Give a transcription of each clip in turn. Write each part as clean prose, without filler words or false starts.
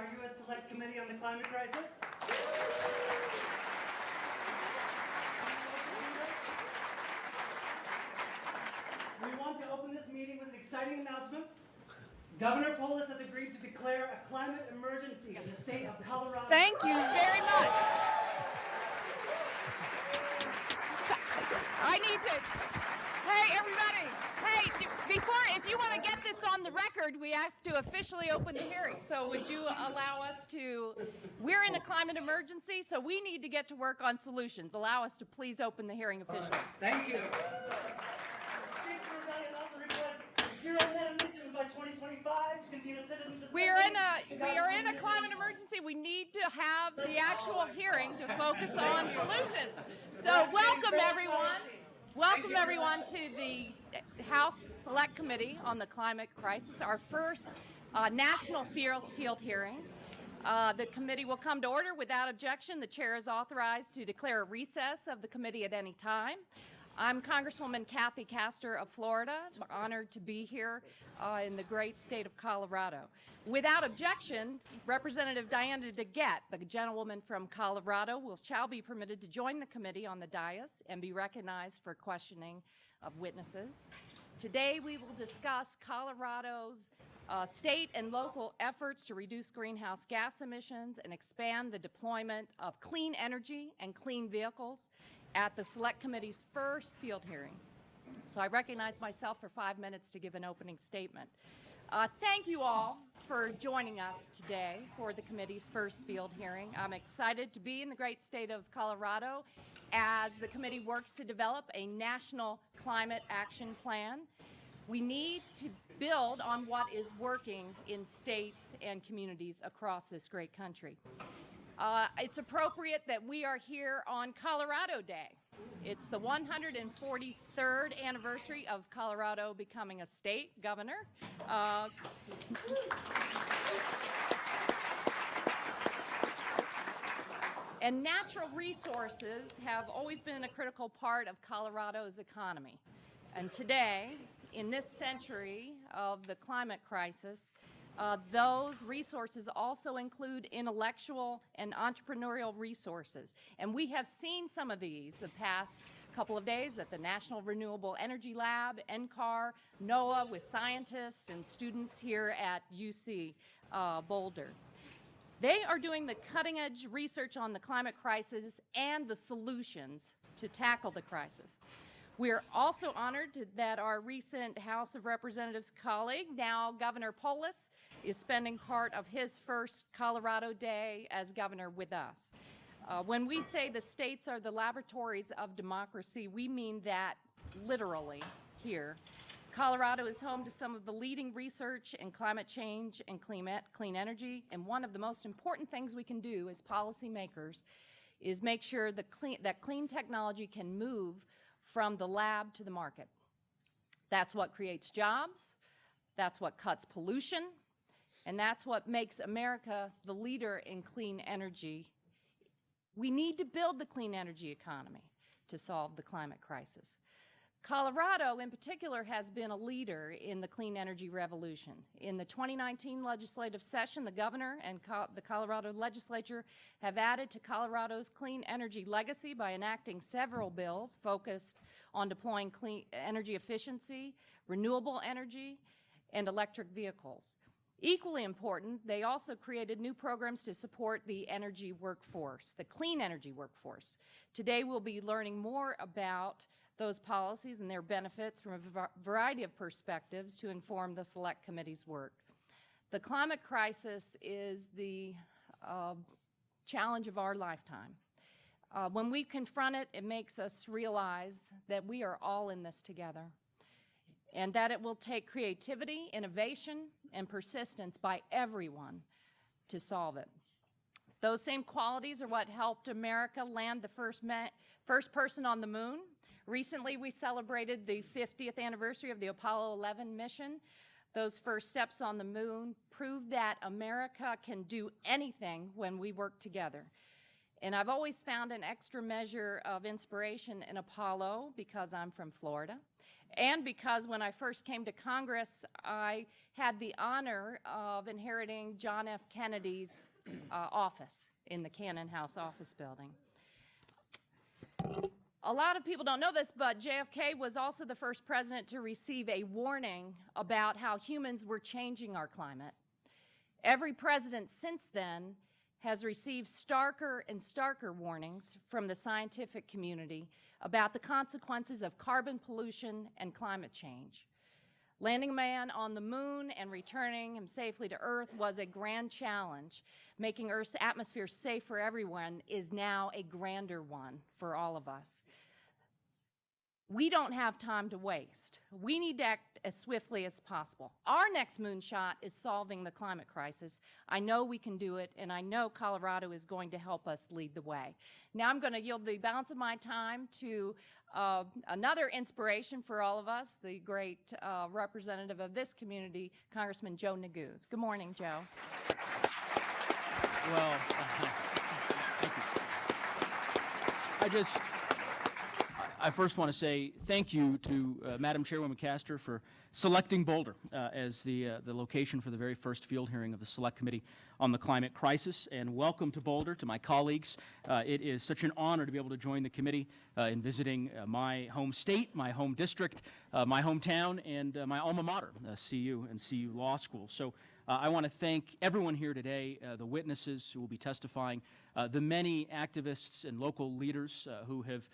our U.S. Select Committee on the Climate Crisis. We want to open this meeting with an exciting announcement. Governor Polis has agreed to declare a climate emergency in the state of Colorado. Thank you very much. I need to, hey everybody, hey, if you want to get this on the record, we have to officially open the hearing. So would you allow us to, we're in a climate emergency, so we need to get to work on solutions. Allow us to please open the hearing officially. Right. Thank you. States Rebellion also requests zero net emissions by 2025 to convene a citizens' We are in a climate emergency. We need to have the actual hearing to focus on solutions. So welcome everyone. Welcome everyone to the House Select Committee on the Climate Crisis, our first national field hearing. The committee will come to order without objection. The chair is authorized to declare a recess of the committee at any time. I'm Congresswoman Kathy Castor of Florida. I'm honored to be here in the great state of Colorado. Without objection, Representative Diana DeGette, the gentlewoman from Colorado, shall be permitted to join the committee on the dais and be recognized for questioning of witnesses. Today we will discuss Colorado's state and local efforts to reduce greenhouse gas emissions and expand the deployment of clean energy and clean vehicles at the Select Committee's first field hearing. So I recognize myself for 5 minutes to give an opening statement. Thank you all for joining us today for the committee's first field hearing. I'm excited to be in the great state of Colorado as the committee works to develop a national climate action plan. We need to build on what is working in states and communities across this great country. It's appropriate that we are here on Colorado Day. It's the 143rd anniversary of Colorado becoming a state, Governor. And natural resources have always been a critical part of Colorado's economy. And today, in this century of the climate crisis, those resources also include intellectual and entrepreneurial resources. And we have seen some of these the past couple of days at the National Renewable Energy Lab, NCAR, NOAA, with scientists and students here at UC Boulder. They are doing the cutting-edge research on the climate crisis and the solutions to tackle the crisis. We are also honored that our recent House of Representatives colleague, now Governor Polis, is spending part of his first Colorado Day as governor with us. When we say the states are the laboratories of democracy, we mean that literally here. Colorado is home to some of the leading research in climate change and clean energy, and one of the most important things we can do as policymakers is make sure that clean technology can move from the lab to the market. That's what creates jobs, that's what cuts pollution, and that's what makes America the leader in clean energy. We need to build the clean energy economy to solve the climate crisis. Colorado, in particular, has been a leader in the clean energy revolution. In the 2019 legislative session, the governor and the Colorado legislature have added to Colorado's clean energy legacy by enacting several bills focused on deploying clean energy efficiency, renewable energy, and electric vehicles. Equally important, they also created new programs to support the energy workforce, the clean energy workforce. Today we'll be learning more about those policies and their benefits from a variety of perspectives to inform the Select Committee's work. The climate crisis is the challenge of our lifetime. When we confront it, it makes us realize that we are all in this together, and that it will take creativity, innovation, and persistence by everyone to solve it. Those same qualities are what helped America land the first person on the moon. Recently, we celebrated the 50th anniversary of the Apollo 11 mission. Those first steps on the moon proved that America can do anything when we work together. And I've always found an extra measure of inspiration in Apollo because I'm from Florida, and because when I first came to Congress, I had the honor of inheriting John F. Kennedy's office in the Cannon House office building. A lot of people don't know this, but JFK was also the first president to receive a warning about how humans were changing our climate. Every president since then has received starker and starker warnings from the scientific community about the consequences of carbon pollution and climate change. Landing a man on the moon and returning him safely to Earth was a grand challenge. Making Earth's atmosphere safe for everyone is now a grander one for all of us. We don't have time to waste. We need to act as swiftly as possible. Our next moonshot is solving the climate crisis. I know we can do it, and I know Colorado is going to help us lead the way. Now I'm going to yield the balance of my time to another inspiration for all of us, the great representative of this community, Congressman Joe Neguse. Good morning, Joe. Well, thank you. I first want to say thank you to Madam Chairwoman Castor for selecting Boulder as the location for the very first field hearing of the Select Committee on the Climate Crisis, and welcome to Boulder, to my colleagues. It is such an honor to be able to join the committee in visiting my home state, my home district, my hometown, and my alma mater, CU and CU Law School. So I want to thank everyone here today, the witnesses who will be testifying, the many activists and local leaders who have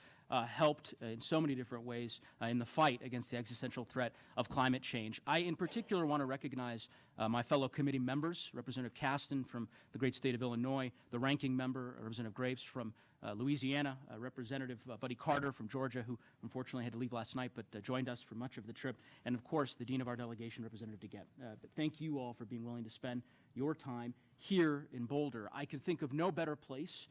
helped in so many different ways in the fight against the existential threat of climate change. I, in particular, want to recognize my fellow committee members, Representative Caston from the great state of Illinois, the ranking member, Representative Graves from Louisiana, Representative Buddy Carter from Georgia, who unfortunately had to leave last night but joined us for much of the trip, and of course the dean of our delegation, Representative DeGette. But thank you all for being willing to spend your time here in Boulder. I can think of no better place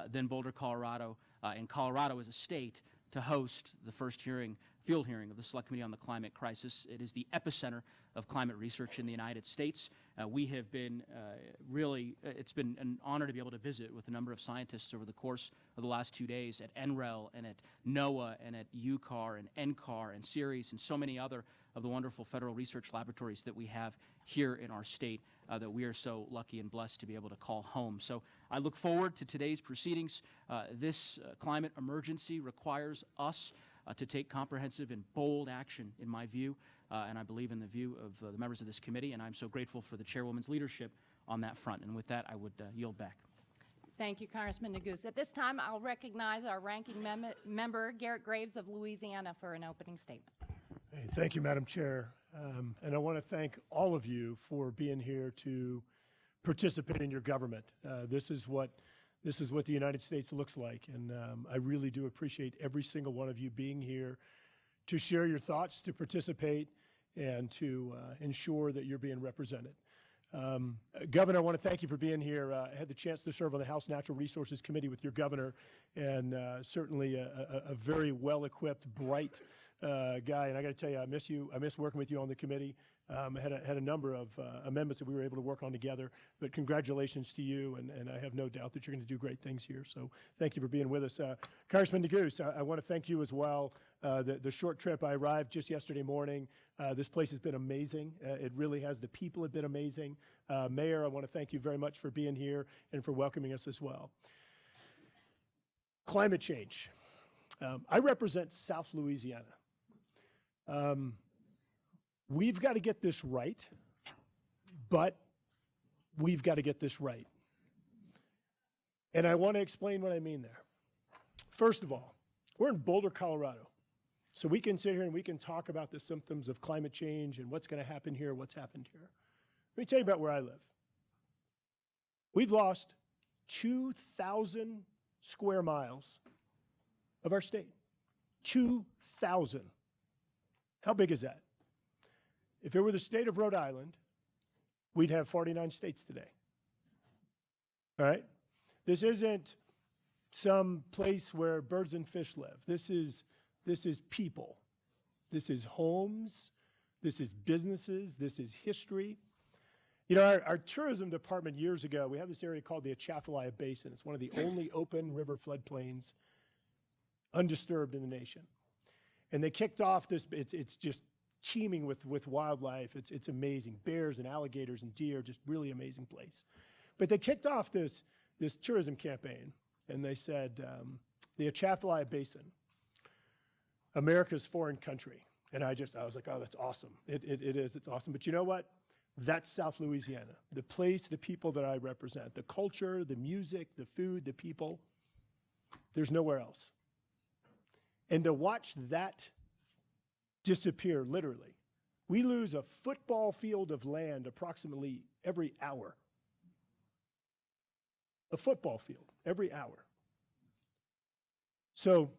than Boulder, Colorado, and Colorado as a state to host the first field hearing of the Select Committee on the Climate Crisis. It is the epicenter of climate research in the United States. We have been it's been an honor to be able to visit with a number of scientists over the course of the last 2 days at NREL and at NOAA and at UCAR and NCAR and CERES and so many other of the wonderful federal research laboratories that we have here in our state that we are so lucky and blessed to be able to call home. So I look forward to today's proceedings. This climate emergency requires us to take comprehensive and bold action, in my view, and I believe in the view of the members of this committee, and I'm so grateful for the chairwoman's leadership on that front. And with that, I would yield back. Thank you, Congressman Neguse. At this time, I'll recognize our ranking member, Garrett Graves of Louisiana, for an opening statement. Hey, thank you, Madam Chair. And I want to thank all of you for being here to participate in your government. This is what the United States looks like, and I really do appreciate every single one of you being here to share your thoughts, to participate, and to ensure that you're being represented. Governor, I want to thank you for being here. I had the chance to serve on the House Natural Resources Committee with your governor, and certainly a very well-equipped, bright guy. And I got to tell you, I miss you. I miss working with you on the committee. Had a number of amendments that we were able to work on together. But congratulations to you, and I have no doubt that you're going to do great things here. So thank you for being with us. Congressman Neguse, I want to thank you as well. The short trip, I arrived just yesterday morning. This place has been amazing. It really has. The people have been amazing. Mayor, I want to thank you very much for being here and for welcoming us as well. Climate change. I represent South Louisiana. We've got to get this right, but we've got to get this right. And I want to explain what I mean there. First of all, we're in Boulder, Colorado. So we can sit here and we can talk about the symptoms of climate change and what's going to happen here, what's happened here. Let me tell you about where I live. We've lost 2,000 square miles of our state. 2,000. How big is that? If it were the state of Rhode Island, we'd have 49 states today. All right? This isn't some place where birds and fish live. This is people. This is homes. This is businesses. This is history. You know, our tourism department years ago, we have this area called the Atchafalaya Basin. It's one of the only open river floodplains undisturbed in the nation. And they kicked off this, it's just teeming with wildlife. It's amazing. Bears and alligators and deer, just really amazing place. But they kicked off this tourism campaign, and they said, the Atchafalaya Basin, America's foreign country. And I was like, oh, that's awesome. It is, it's awesome. But you know what? That's South Louisiana, the place, the people that I represent, the culture, the music, the food, the people. There's nowhere else. And to watch that disappear, literally, we lose a football field of land approximately every hour. A football field every hour. So,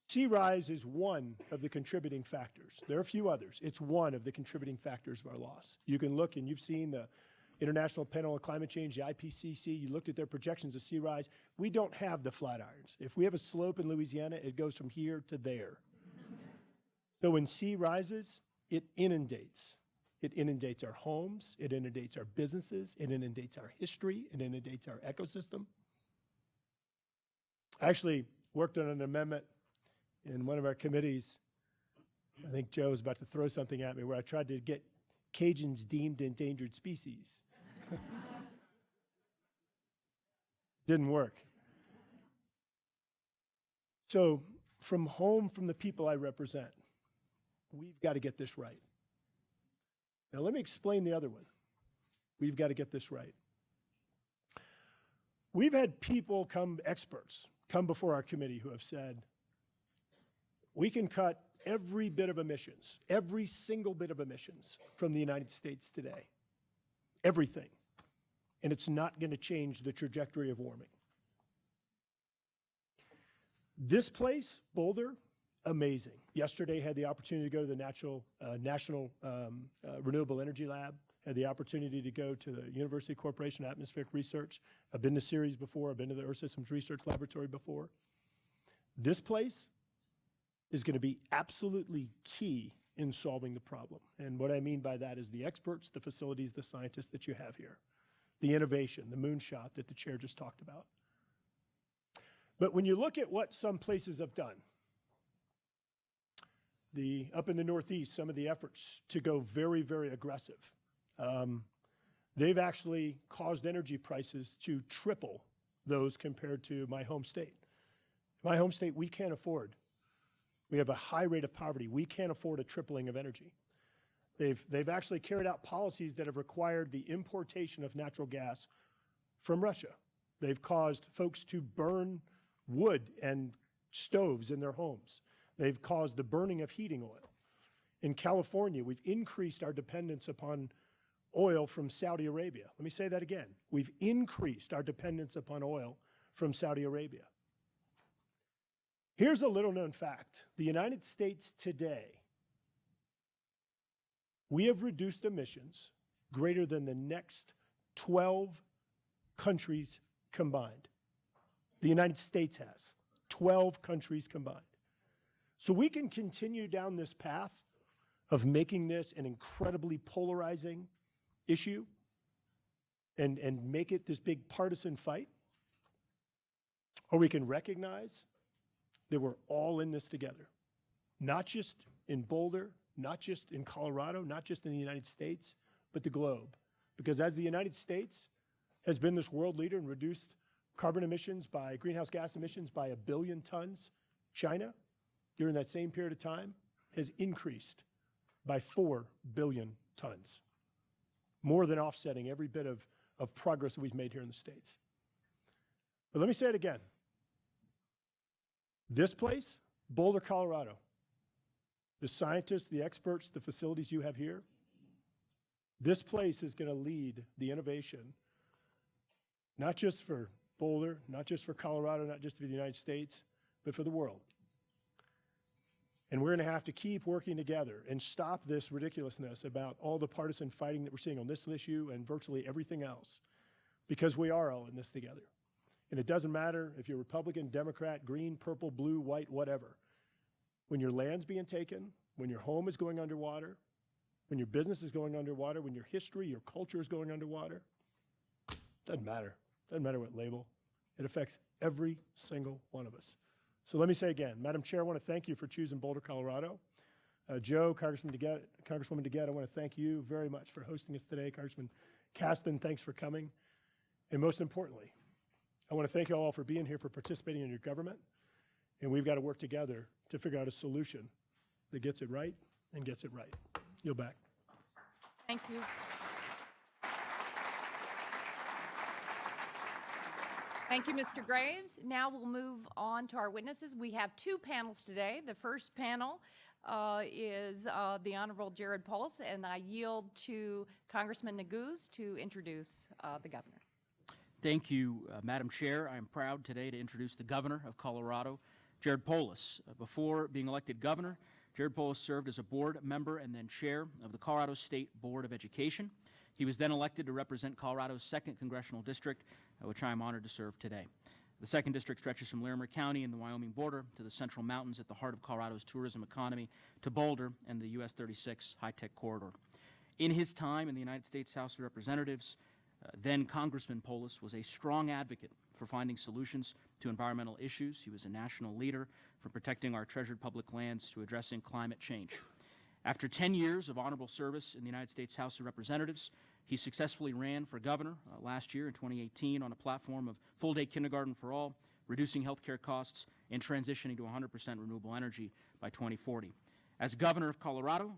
sea rise is one of the contributing factors. There are a few others. It's one of the contributing factors of our loss. You can look, and you've seen the International Panel on Climate Change, the IPCC, you looked at their projections of sea rise. We don't have the flat irons. If we have a slope in Louisiana, it goes from here to there. So when sea rises, it inundates. It inundates our homes, it inundates our businesses, it inundates our history, it inundates our ecosystem. I actually worked on an amendment in one of our committees. I think Joe was about to throw something at me where I tried to get Cajuns deemed endangered species. Didn't work. So from the people I represent, we've got to get this right. Now let me explain the other one. We've got to get this right. We've had people experts come before our committee who have said, we can cut every bit of emissions, every single bit of emissions from the United States today. Everything. And it's not going to change the trajectory of warming. This place, Boulder, amazing. Yesterday had the opportunity to go to the National Renewable Energy Lab, had the opportunity to go to the University Corporation of Atmospheric Research. I've been to Ceres before, I've been to the Earth Systems Research Laboratory before. This place is going to be absolutely key in solving the problem. And what I mean by that is the experts, the facilities, the scientists that you have here, the innovation, the moonshot that the chair just talked about. But when you look at what some places have done, up in the Northeast, some of the efforts to go very, very aggressive, they've actually caused energy prices to triple those compared to my home state. My home state, we can't afford. We have a high rate of poverty. We can't afford a tripling of energy. They've actually carried out policies that have required the importation of natural gas from Russia. They've caused folks to burn wood and stoves in their homes. They've caused the burning of heating oil. In California, we've increased our dependence upon oil from Saudi Arabia. Let me say that again. We've increased our dependence upon oil from Saudi Arabia. Here's a little known fact. The United States today, we have reduced emissions greater than the next 12 countries combined. The United States has 12 countries combined. So we can continue down this path of making this an incredibly polarizing issue and make it this big partisan fight, or we can recognize that we're all in this together, not just in Boulder, not just in Colorado, not just in the United States, but the globe. Because as the United States has been this world leader and reduced carbon emissions by greenhouse gas emissions by 1 billion tons, China, during that same period of time, has increased by 4 billion tons, more than offsetting every bit of progress that we've made here in the States. But let me say it again. This place, Boulder, Colorado, the scientists, the experts, the facilities you have here, this place is going to lead the innovation, not just for Boulder, not just for Colorado, not just for the United States, but for the world. And we're going to have to keep working together and stop this ridiculousness about all the partisan fighting that we're seeing on this issue and virtually everything else, because we are all in this together. And it doesn't matter if you're Republican, Democrat, green, purple, blue, white, whatever. When your land's being taken, when your home is going underwater, when your business is going underwater, when your history, your culture is going underwater, doesn't matter. Doesn't matter what label. It affects every single one of us. So let me say again, Madam Chair, I want to thank you for choosing Boulder, Colorado. Joe, Congresswoman DeGette, I want to thank you very much for hosting us today. Congressman Caston, thanks for coming. And most importantly, I want to thank you all for being here, for participating in your government. And we've got to work together to figure out a solution that gets it right and gets it right. Yield back. Thank you. Thank you, Mr. Graves. Now we'll move on to our witnesses. We have two panels today. The first panel is the Honorable Jared Polis, and I yield to Congressman Neguse to introduce the governor. Thank you, Madam Chair. I am proud today to introduce the Governor of Colorado, Jared Polis. Before being elected governor, Jared Polis served as a board member and then chair of the Colorado State Board of Education. He was then elected to represent Colorado's 2nd Congressional District, which I am honored to serve today. The 2nd District stretches from Larimer County in the Wyoming border to the Central Mountains at the heart of Colorado's tourism economy to Boulder and the US 36 high-tech corridor. In his time in the United States House of Representatives, then Congressman Polis was a strong advocate for finding solutions to environmental issues. He was a national leader for protecting our treasured public lands to addressing climate change. After 10 years of honorable service in the United States House of Representatives, he successfully ran for governor last year in 2018 on a platform of full-day kindergarten for all, reducing health care costs, and transitioning to 100% renewable energy by 2040. As governor of Colorado,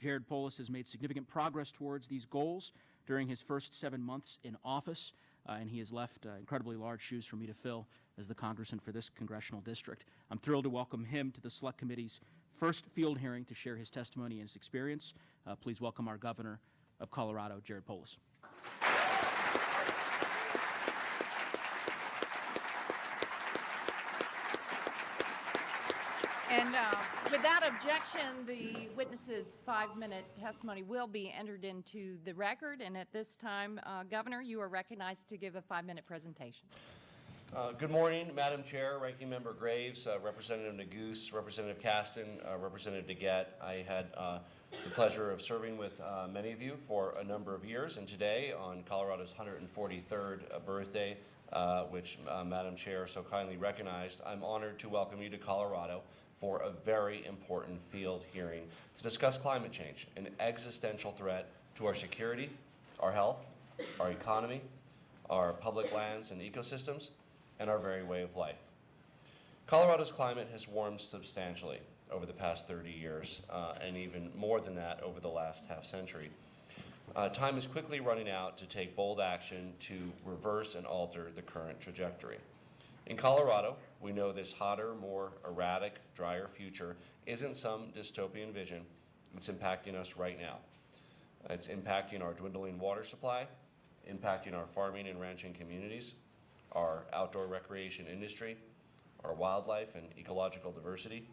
Jared Polis has made significant progress towards these goals during his first 7 months in office, and he has left incredibly large shoes for me to fill as the congressman for this congressional district. I'm thrilled to welcome him to the Select Committee's first field hearing to share his testimony and his experience. Please welcome our governor of Colorado, Jared Polis. And without objection, the witness's 5-minute testimony will be entered into the record. And at this time, Governor, you are recognized to give a 5-minute presentation. Good morning, Madam Chair, Ranking Member Graves, Representative Neguse, Representative Caston, Representative DeGette. I had the pleasure of serving with many of you for a number of years, and today on Colorado's 143rd birthday, which Madam Chair so kindly recognized, I'm honored to welcome you to Colorado for a very important field hearing to discuss climate change, an existential threat to our security, our health, our economy, our public lands and ecosystems, and our very way of life. Colorado's climate has warmed substantially over the past 30 years, and even more than that over the last half-century. Time is quickly running out to take bold action to reverse and alter the current trajectory. In Colorado, we know this hotter, more erratic, drier future isn't some dystopian vision. It's impacting us right now. It's impacting our dwindling water supply, impacting our farming and ranching communities, our outdoor recreation industry, our wildlife and ecological diversity.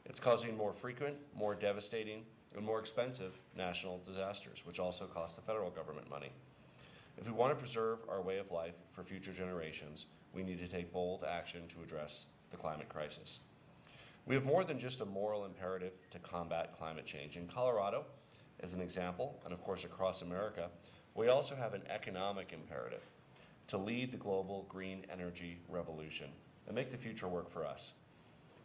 It's causing more frequent, more devastating, and more expensive national disasters, which also cost the federal government money. If we want to preserve our way of life for future generations, we need to take bold action to address the climate crisis. We have more than just a moral imperative to combat climate change. In Colorado, as an example, and of course across America, we also have an economic imperative to lead the global green energy revolution and make the future work for us.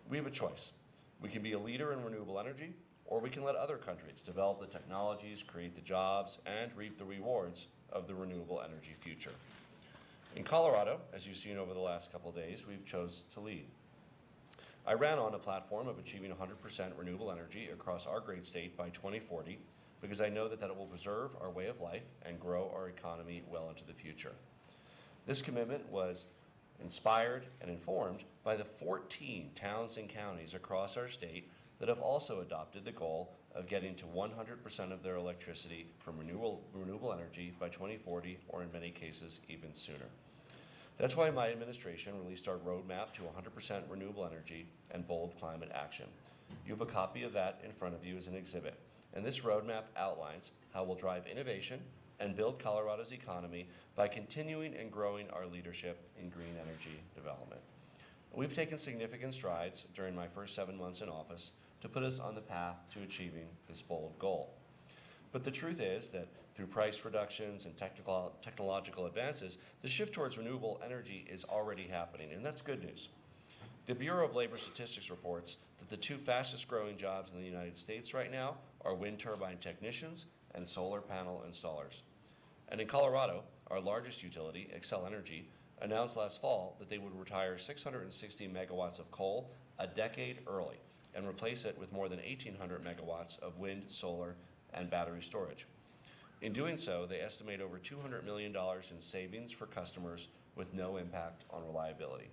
We have a choice. We can be a leader in renewable energy, or we can let other countries develop the technologies, create the jobs, and reap the rewards of the renewable energy future. In Colorado, as you've seen over the last couple of days, we've chosen to lead. I ran on a platform of achieving 100% renewable energy across our great state by 2040 because I know that it will preserve our way of life and grow our economy well into the future. This commitment was inspired and informed by the 14 towns and counties across our state that have also adopted the goal of getting to 100% of their electricity from renewable energy by 2040, or in many cases, even sooner. That's why my administration released our roadmap to 100% renewable energy and bold climate action. You have a copy of that in front of you as an exhibit. And this roadmap outlines how we'll drive innovation and build Colorado's economy by continuing and growing our leadership in green energy development. We've taken significant strides during my first 7 months in office to put us on the path to achieving this bold goal. But the truth is that through price reductions and technological advances, the shift towards renewable energy is already happening, and that's good news. The Bureau of Labor Statistics reports that the two fastest growing jobs in the United States right now are wind turbine technicians and solar panel installers. And in Colorado, our largest utility, Xcel Energy, announced last fall that they would retire 660 megawatts of coal a decade early and replace it with more than 1,800 megawatts of wind, solar, and battery storage. In doing so, they estimate over $200 million in savings for customers with no impact on reliability.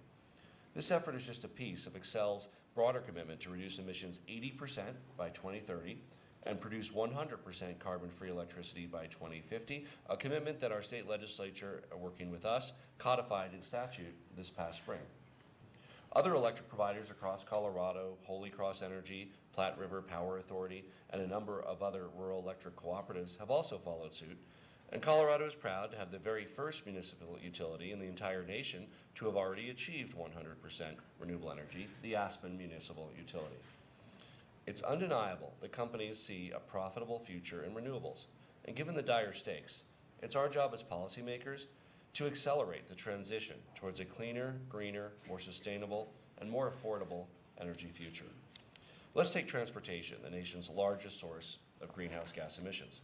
This effort is just a piece of Xcel's broader commitment to reduce emissions 80% by 2030 and produce 100% carbon-free electricity by 2050, a commitment that our state legislature, working with us, codified in statute this past spring. Other electric providers across Colorado, Holy Cross Energy, Platte River Power Authority, and a number of other rural electric cooperatives have also followed suit. And Colorado is proud to have the very first municipal utility in the entire nation to have already achieved 100% renewable energy, the Aspen Municipal Utility. It's undeniable that companies see a profitable future in renewables. And given the dire stakes, it's our job as policymakers to accelerate the transition towards a cleaner, greener, more sustainable, and more affordable energy future. Let's take transportation, the nation's largest source of greenhouse gas emissions.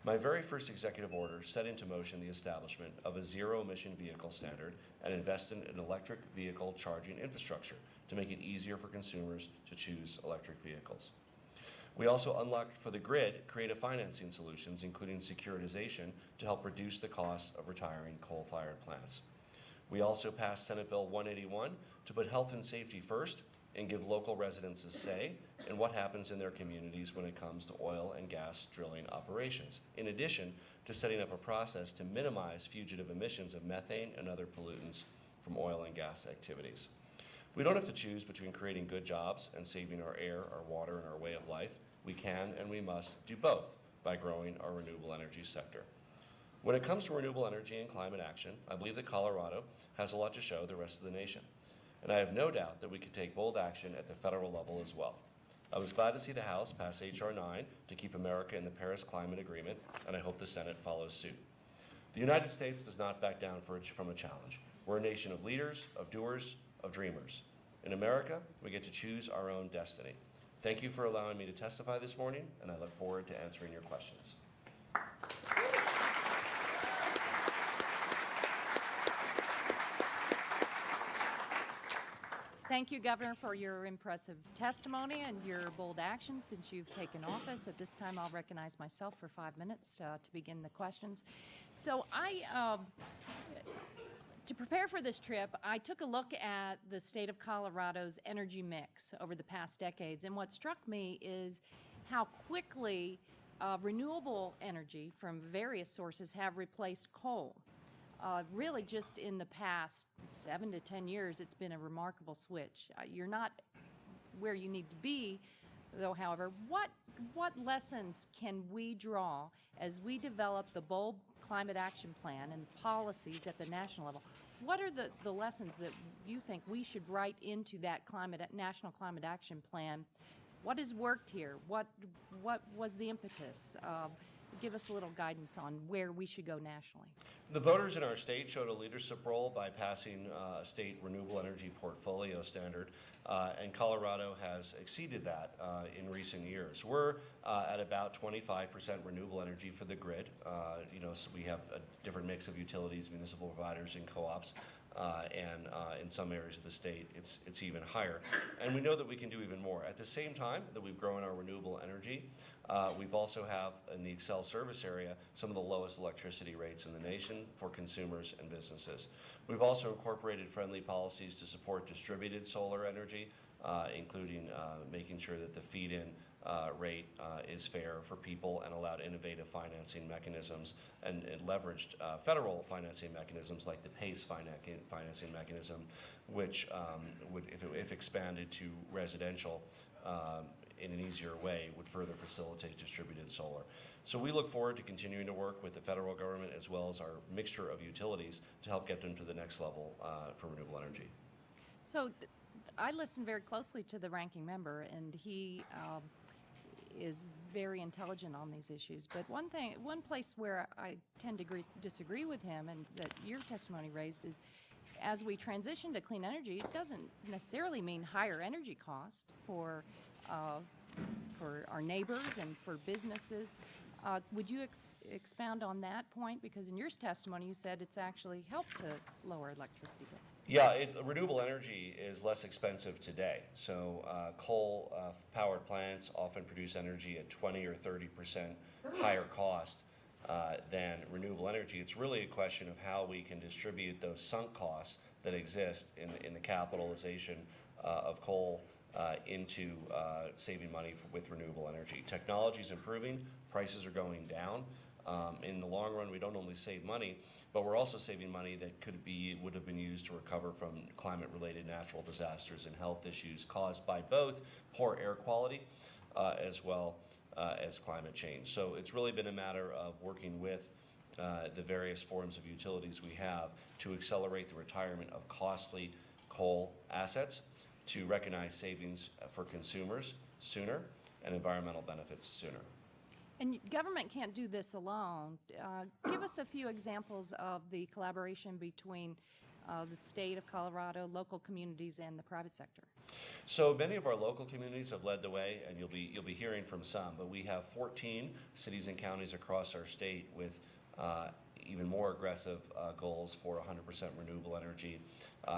My very first executive order set into motion the establishment of a zero-emission vehicle standard and invested in electric vehicle charging infrastructure to make it easier for consumers to choose electric vehicles. We also unlocked for the grid creative financing solutions, including securitization, to help reduce the cost of retiring coal-fired plants. We also passed Senate Bill 181 to put health and safety first and give local residents a say in what happens in their communities when it comes to oil and gas drilling operations, in addition to setting up a process to minimize fugitive emissions of methane and other pollutants from oil and gas activities. We don't have to choose between creating good jobs and saving our air, our water, and our way of life. We can and we must do both by growing our renewable energy sector. When it comes to renewable energy and climate action, I believe that Colorado has a lot to show the rest of the nation. And I have no doubt that we could take bold action at the federal level as well. I was glad to see the House pass H.R. 9 to keep America in the Paris Climate Agreement, and I hope the Senate follows suit. The United States does not back down from a challenge. We're a nation of leaders, of doers, of dreamers. In America, we get to choose our own destiny. Thank you for allowing me to testify this morning, and I look forward to answering your questions. Thank you, Governor, for your impressive testimony and your bold action since you've taken office. At this time, I'll recognize myself for 5 minutes to begin the questions. So to prepare for this trip, I took a look at the state of Colorado's energy mix over the past decades, and what struck me is how quickly renewable energy from various sources have replaced coal. Really just in the past 7 to 10 years, it's been a remarkable switch. You're not where you need to be, though, however. What lessons can we draw as we develop the bold climate action plan and policies at the national level? What are the lessons that you think we should write into that national climate action plan? What has worked here? What was the impetus? Give us a little guidance on where we should go nationally. The voters in our state showed a leadership role by passing a state renewable energy portfolio standard, and Colorado has exceeded that in recent years. We're at about 25% renewable energy for the grid. So we have a different mix of utilities, municipal providers, and co-ops. And in some areas of the state, it's even higher. And we know that we can do even more. At the same time that we've grown our renewable energy, we've also have, in the Xcel service area, some of the lowest electricity rates in the nation for consumers and businesses. We've also incorporated friendly policies to support distributed solar energy, including making sure that the feed-in rate is fair for people, and allowed innovative financing mechanisms and leveraged federal financing mechanisms like the PACE financing mechanism, which would, if expanded to residential in an easier way, would further facilitate distributed solar. So we look forward to continuing to work with the federal government as well as our mixture of utilities to help get them to the next level for renewable energy. So I listened very closely to the ranking member, and is very intelligent on these issues. But one place where I tend to disagree with him, and that your testimony raised, is as we transition to clean energy, it doesn't necessarily mean higher energy cost for our neighbors and for businesses. Would you expound on that point? Because in your testimony, you said it's actually helped to lower electricity bill. Yeah, renewable energy is less expensive today. So coal-powered plants often produce energy at 20 or 30% higher cost than renewable energy. It's really a question of how we can distribute those sunk costs that exist in the capitalization of coal into saving money with renewable energy. Technology is improving, prices are going down. In the long run, we don't only save money, but we're also saving money that would have been used to recover from climate-related natural disasters and health issues caused by both poor air quality as well as climate change. So it's really been a matter of working with the various forms of utilities we have to accelerate the retirement of costly coal assets, to recognize savings for consumers sooner and environmental benefits sooner. And government can't do this alone. Give us a few examples of the collaboration between the state of Colorado, local communities, and the private sector. So many of our local communities have led the way, and you'll be hearing from some. But we have 14 cities and counties across our state with even more aggressive goals for 100% renewable energy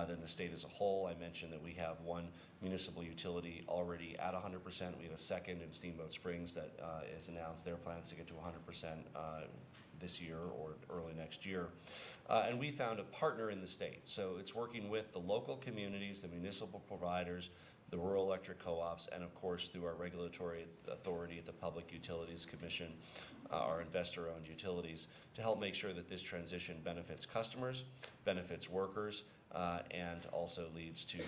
than the state as a whole. I mentioned that we have one municipal utility already at 100%. We have a second in Steamboat Springs that has announced their plans to get to 100% this year or early next year. And we found a partner in the state. So it's working with the local communities, the municipal providers, the rural electric co-ops, and of course through our regulatory authority at the Public Utilities Commission, our investor-owned utilities, to help make sure that this transition benefits customers, benefits workers, and also leads to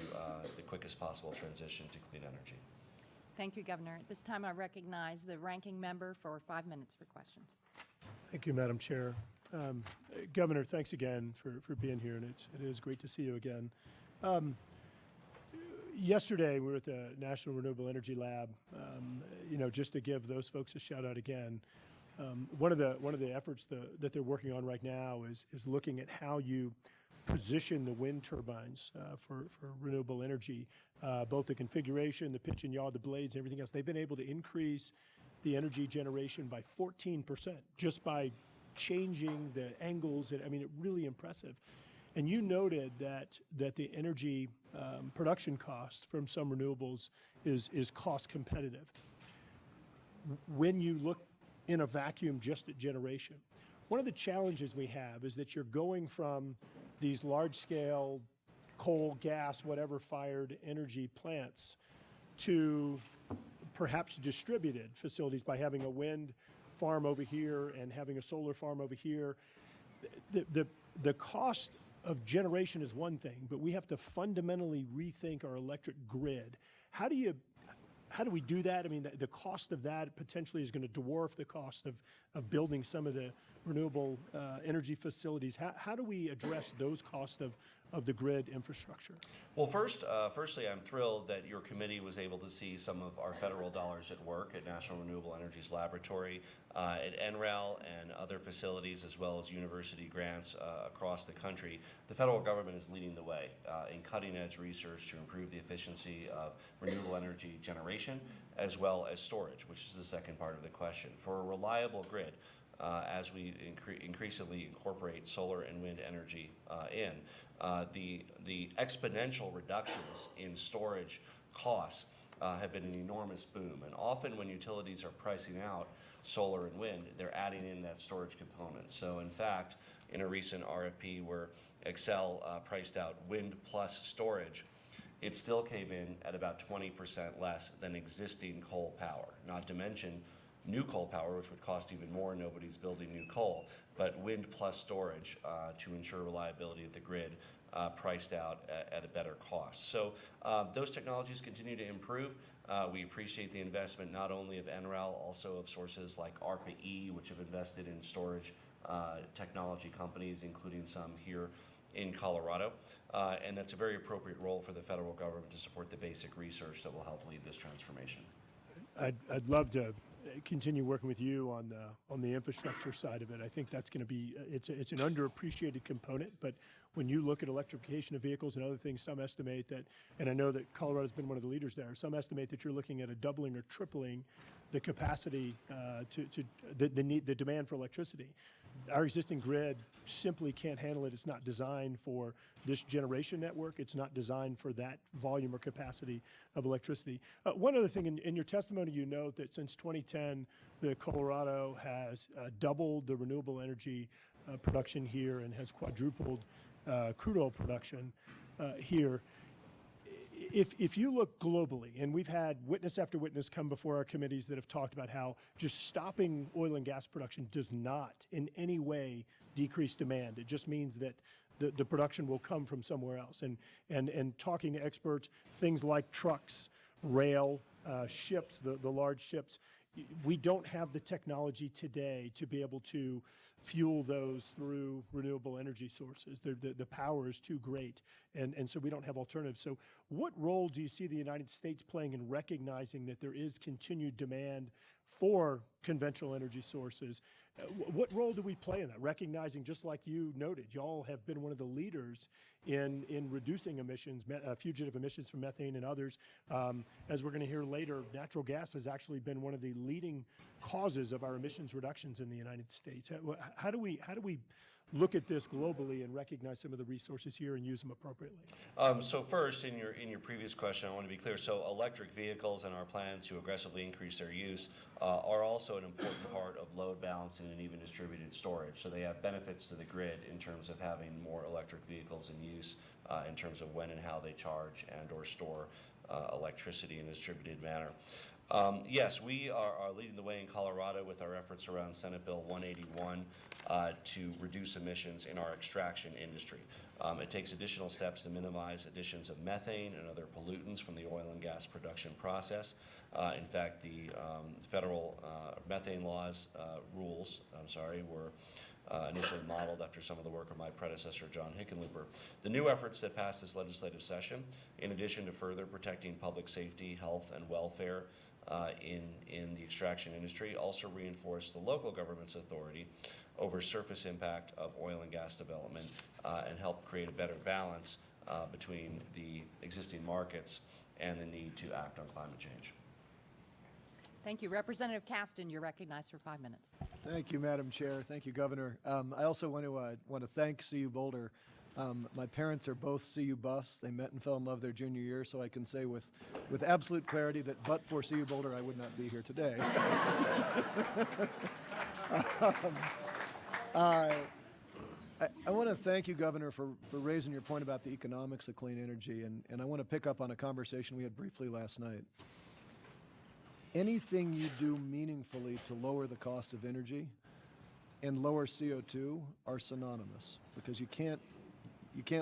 the quickest possible transition to clean energy. Thank you, Governor. At this time, I recognize the ranking member for 5 minutes for questions. Thank you, Madam Chair. Governor, thanks again for being here, and it is great to see you again. Yesterday, we were at the National Renewable Energy Lab. Just to give those folks a shout out again, one of the efforts that they're working on right now is looking at how you position the wind turbines for renewable energy, both the configuration, the pitch and yaw, the blades, and everything else. They've been able to increase the energy generation by 14% just by changing the angles. I mean, really impressive. And you noted that the energy production cost from some renewables is cost competitive. When you look in a vacuum just at generation, one of the challenges we have is that you're going from these large-scale coal, gas, whatever fired energy plants to perhaps distributed facilities by having a wind farm over here and having a solar farm over here. The cost of generation is one thing, but we have to fundamentally rethink our electric grid. How do we do that? I mean, the cost of that potentially is going to dwarf the cost of building some of the renewable energy facilities. How do we address those costs of the grid infrastructure? Well, firstly, I'm thrilled that your committee was able to see some of our federal dollars at work at National Renewable Energy's laboratory, at NREL and other facilities, as well as university grants across the country. The federal government is leading the way in cutting-edge research to improve the efficiency of renewable energy generation, as well as storage, which is the second part of the question. For a reliable grid, as we increasingly incorporate solar and wind energy the exponential reductions in storage costs have been an enormous boom. And often when utilities are pricing out solar and wind, they're adding in that storage component. So in fact, in a recent RFP where Xcel priced out wind plus storage, it still came in at about 20% less than existing coal power, not to mention new coal power, which would cost even more. Nobody's building new coal, but wind plus storage to ensure reliability of the grid priced out at a better cost. So those technologies continue to improve. We appreciate the investment not only of NREL, also of sources like ARPA-E, which have invested in storage technology companies, including some here in Colorado. And that's a very appropriate role for the federal government to support the basic research that will help lead this transformation. I'd love to continue working with you on the infrastructure side of it. I think that's going to be it's an underappreciated component. But when you look at electrification of vehicles and other things, some estimate that, and I know that Colorado's been one of the leaders there. Some estimate that you're looking at a doubling or tripling the capacity the demand for electricity. Our existing grid simply can't handle it. It's not designed for this generation network. It's not designed for that volume or capacity of electricity. One other thing, in your testimony, you note that since 2010, the Colorado has doubled the renewable energy production here and has quadrupled crude oil production here. If you look globally, and we've had witness after witness come before our committees that have talked about how just stopping oil and gas production does not in any way decrease demand. It just means that the production will come from somewhere else. And talking to experts, things like trucks, rail, ships, the large ships, we don't have the technology today to be able to fuel those through renewable energy sources. The power is too great, and so we don't have alternatives. So what role do you see the United States playing in recognizing that there is continued demand for conventional energy sources? What role do we play in that? Recognizing, just like you noted, y'all have been one of the leaders in reducing emissions, fugitive emissions from methane and others. As we're going to hear later, natural gas has actually been one of the leading causes of our emissions reductions in the United States. How do we look at this globally and recognize some of the resources here and use them appropriately? So first, in your previous question, I want to be clear. So electric vehicles and our plan to aggressively increase their use are also an important part of load balancing and even distributed storage. So they have benefits to the grid in terms of having more electric vehicles in use, in terms of when and how they charge and or store electricity in a distributed manner. Yes, we are leading the way in Colorado with our efforts around Senate Bill 181 to reduce emissions in our extraction industry. It takes additional steps to minimize additions of methane and other pollutants from the oil and gas production process. In fact, the federal methane laws were initially modeled after some of the work of my predecessor, John Hickenlooper. The new efforts that passed this legislative session, in addition to further protecting public safety, health, and welfare in the extraction industry, also reinforce the local government's authority over surface impact of oil and gas development and help create a better balance between the existing markets and the need to act on climate change. Thank you. Representative Caston, you're recognized for 5 minutes. Thank you, Madam Chair. Thank you, Governor. I also want to thank CU Boulder. My parents are both CU buffs. They met and fell in love their junior year, so I can say with absolute clarity that but for CU Boulder, I would not be here today. I want to thank you, Governor, for raising your point about the economics of clean energy, and I want to pick up on a conversation we had briefly last night. Anything you do meaningfully to lower the cost of energy and lower CO2 are synonymous, because you can't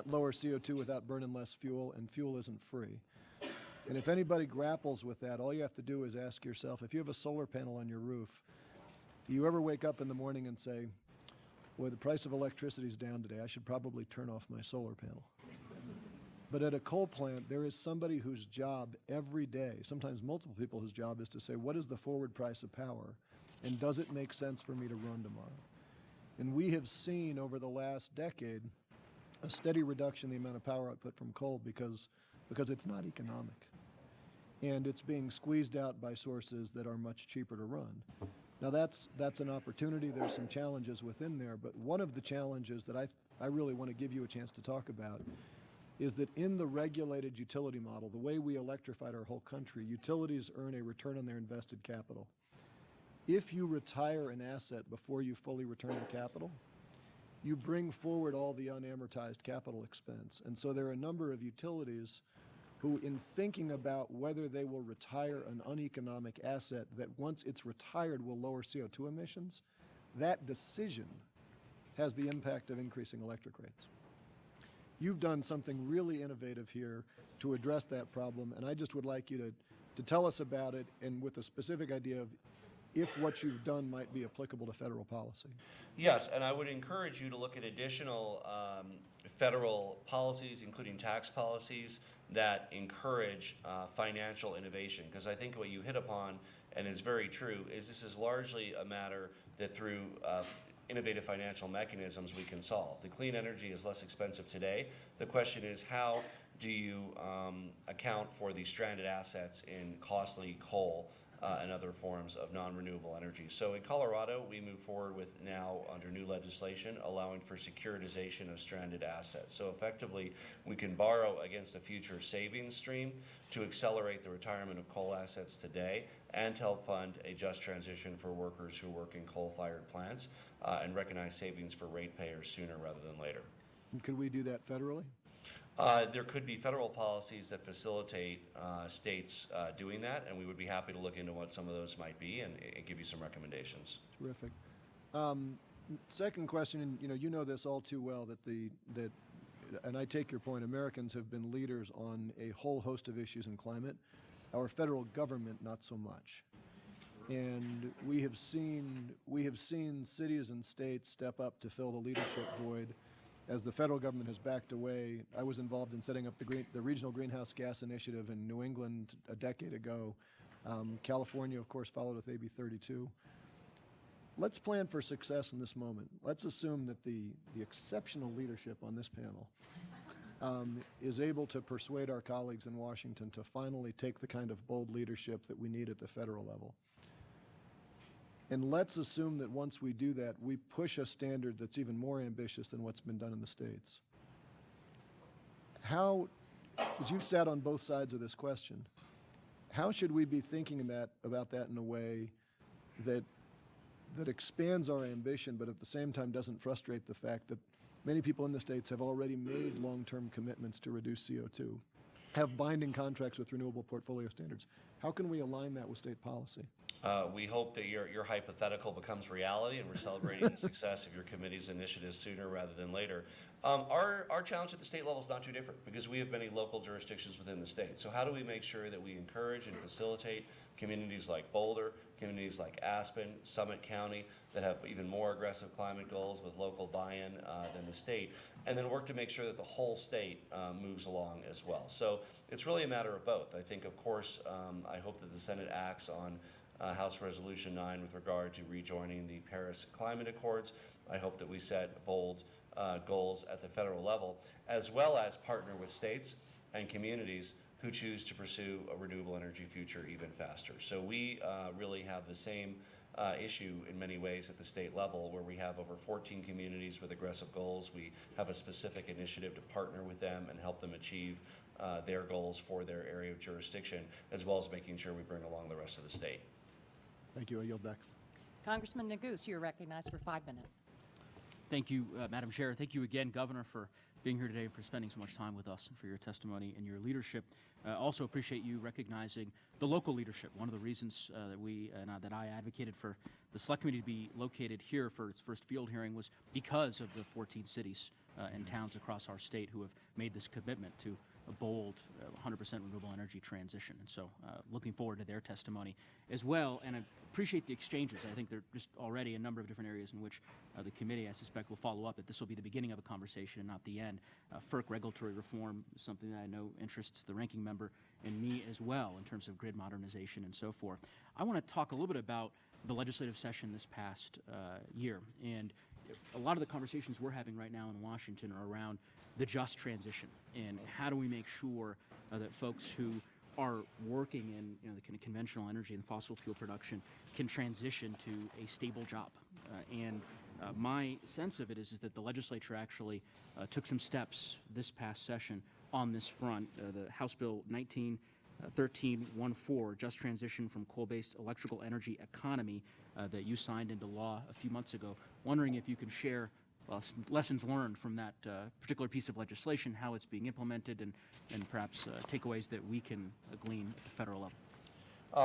lower CO2 without burning less fuel, and fuel isn't free. And if anybody grapples with that, all you have to do is ask yourself, if you have a solar panel on your roof, do you ever wake up in the morning and say, boy, the price of electricity is down today, I should probably turn off my solar panel? But at a coal plant, there is somebody whose job every day, sometimes multiple people whose job is to say, what is the forward price of power, and does it make sense for me to run tomorrow? And we have seen over the last decade a steady reduction in the amount of power output from coal because it's not economic. And it's being squeezed out by sources that are much cheaper to run. Now that's an opportunity. There's some challenges within there, but one of the challenges that I really want to give you a chance to talk about is that in the regulated utility model, the way we electrified our whole country, utilities earn a return on their invested capital. If you retire an asset before you fully return the capital, you bring forward all the unamortized capital expense. And so there are a number of utilities who, in thinking about whether they will retire an uneconomic asset that once it's retired will lower CO2 emissions, that decision has the impact of increasing electric rates. You've done something really innovative here to address that problem, and I just would like you to tell us about it, and with a specific idea of if what you've done might be applicable to federal policy. Yes, and I would encourage you to look at additional federal policies, including tax policies, that encourage financial innovation. Because I think what you hit upon, and is very true, is this is largely a matter that through innovative financial mechanisms we can solve. The clean energy is less expensive today. The question is, how do you account for the stranded assets in costly coal and other forms of non-renewable energy? So in Colorado, we move forward with now under new legislation allowing for securitization of stranded assets. So effectively, we can borrow against a future savings stream to accelerate the retirement of coal assets today and help fund a just transition for workers who work in coal-fired plants and recognize savings for ratepayers sooner rather than later. And could we do that federally? There could be federal policies that facilitate states doing that, and we would be happy to look into what some of those might be and give you some recommendations. Terrific. Second question, and you know this all too well, that and I take your point, Americans have been leaders on a whole host of issues in climate. Our federal government, not so much. And we have seen cities and states step up to fill the leadership void. As the federal government has backed away, I was involved in setting up the Regional Greenhouse Gas Initiative in New England a decade ago. California, of course, followed with AB 32. Let's plan for success in this moment. Let's assume that the exceptional leadership on this panel is able to persuade our colleagues in Washington to finally take the kind of bold leadership that we need at the federal level. And let's assume that once we do that, we push a standard that's even more ambitious than what's been done in the states. How, as you've sat on both sides of this question, how should we be thinking about that in a way that expands our ambition, but at the same time doesn't frustrate the fact that many people in the states have already made long-term commitments to reduce CO2, have binding contracts with renewable portfolio standards? How can we align that with state policy? We hope that your hypothetical becomes reality, and we're celebrating the success of your committee's initiatives sooner rather than later. Our challenge at the state level is not too different because we have many local jurisdictions within the state. So how do we make sure that we encourage and facilitate communities like Boulder, communities like Aspen, Summit County that have even more aggressive climate goals with local buy-in than the state, and then work to make sure that the whole state moves along as well. So it's really a matter of both. I think, of course, I hope that the Senate acts on House Resolution 9 with regard to rejoining the Paris Climate Accords. I hope that we set bold goals at the federal level, as well as partner with states and communities who choose to pursue a renewable energy future even faster. So we really have the same issue in many ways at the state level, where we have over 14 communities with aggressive goals. We have a specific initiative to partner with them and help them achieve their goals for their area of jurisdiction, as well as making sure we bring along the rest of the state. Thank you. I yield back. Congressman Neguse, you're recognized for 5 minutes. Thank you, Madam Chair. Thank you again, Governor, for being here today, for spending so much time with us, and for your testimony and your leadership. Also appreciate you recognizing the local leadership. One of the reasons that I advocated for the Select Committee to be located here for its first field hearing was because of the 14 cities and towns across our state who have made this commitment to a bold 100% renewable energy transition. And so looking forward to their testimony as well. And I appreciate the exchanges. I think there are just already a number of different areas in which the committee, I suspect, will follow up, that this will be the beginning of a conversation and not the end. FERC regulatory reform is something that I know interests the ranking member and me as well in terms of grid modernization and so forth. I want to talk a little bit about the legislative session this past year. And a lot of the conversations we're having right now in Washington are around the just transition and how do we make sure that folks who are working in the kind of conventional energy and fossil fuel production can transition to a stable job. My sense of it is that the legislature actually took some steps this past session on this front. The House Bill 1314, Just Transition from Coal-Based Electrical Energy Economy, that you signed into law a few months ago. Wondering if you can share lessons learned from that particular piece of legislation, how it's being implemented, and perhaps takeaways that we can glean at the federal level.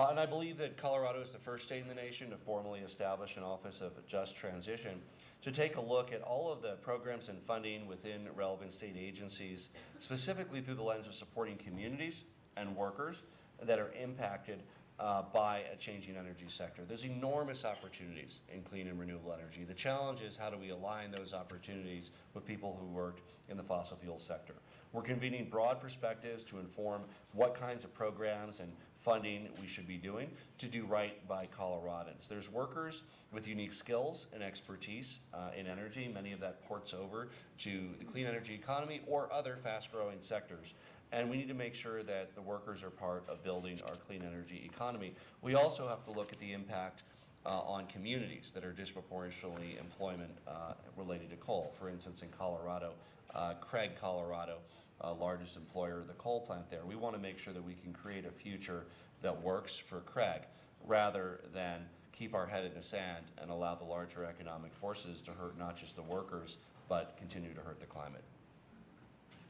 And I believe that Colorado is the first state in the nation to formally establish an Office of Just Transition to take a look at all of the programs and funding within relevant state agencies, specifically through the lens of supporting communities and workers that are impacted by a changing energy sector. There's enormous opportunities in clean and renewable energy. The challenge is how do we align those opportunities with people who work in the fossil fuel sector. We're convening broad perspectives to inform what kinds of programs and funding we should be doing to do right by Coloradans. There's workers with unique skills and expertise in energy. Many of that ports over to the clean energy economy or other fast-growing sectors. And we need to make sure that the workers are part of building our clean energy economy. We also have to look at the impact on communities that are disproportionately employment related to coal. For instance, in Colorado, Craig, Colorado, largest employer, the coal plant there. We want to make sure that we can create a future that works for Craig rather than keep our head in the sand and allow the larger economic forces to hurt not just the workers, but continue to hurt the climate.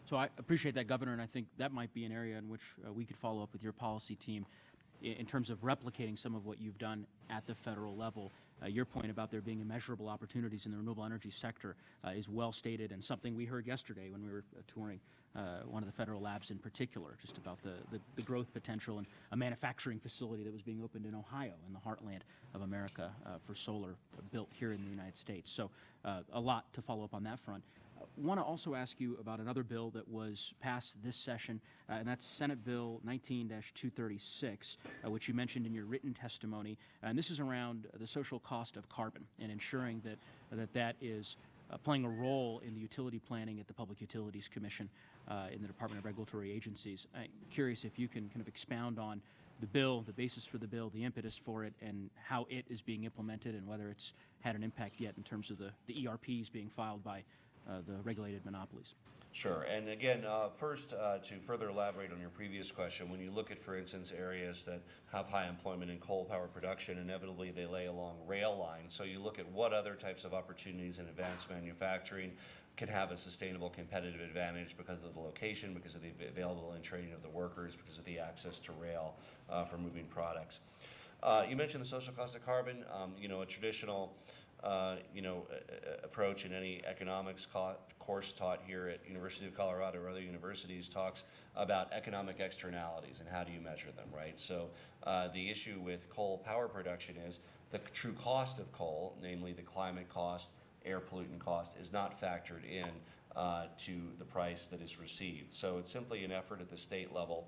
So I appreciate that, Governor, and I think that might be an area in which we could follow up with your policy team in terms of replicating some of what you've done at the federal level. Your point about there being immeasurable opportunities in the renewable energy sector is well stated, and something we heard yesterday when we were touring one of the federal labs in particular, just about the growth potential and a manufacturing facility that was being opened in Ohio, in the heartland of America, for solar built here in the United States. So a lot to follow up on that front. Want to also ask you about another bill that was passed this session, and that's Senate Bill 19-236, which you mentioned in your written testimony. And this is around the social cost of carbon and ensuring that is playing a role in the utility planning at the Public Utilities Commission in the Department of Regulatory Agencies. I'm curious if you can kind of expound on the bill, the basis for the bill, the impetus for it, and how it is being implemented, and whether it's had an impact yet in terms of the ERPs being filed by the regulated monopolies. Sure. And again, first, to further elaborate on your previous question, when you look at, for instance, areas that have high employment in coal power production, inevitably they lay along rail lines. So you look at what other types of opportunities in advanced manufacturing can have a sustainable competitive advantage because of the location, because of the available and training of the workers, because of the access to rail for moving products. You mentioned the social cost of carbon. A traditional approach in any economics course taught here at University of Colorado or other universities talks about economic externalities and how do you measure them, right? So the issue with coal power production is the true cost of coal, namely the climate cost, air pollutant cost, is not factored in to the price that is received. So it's simply an effort at the state level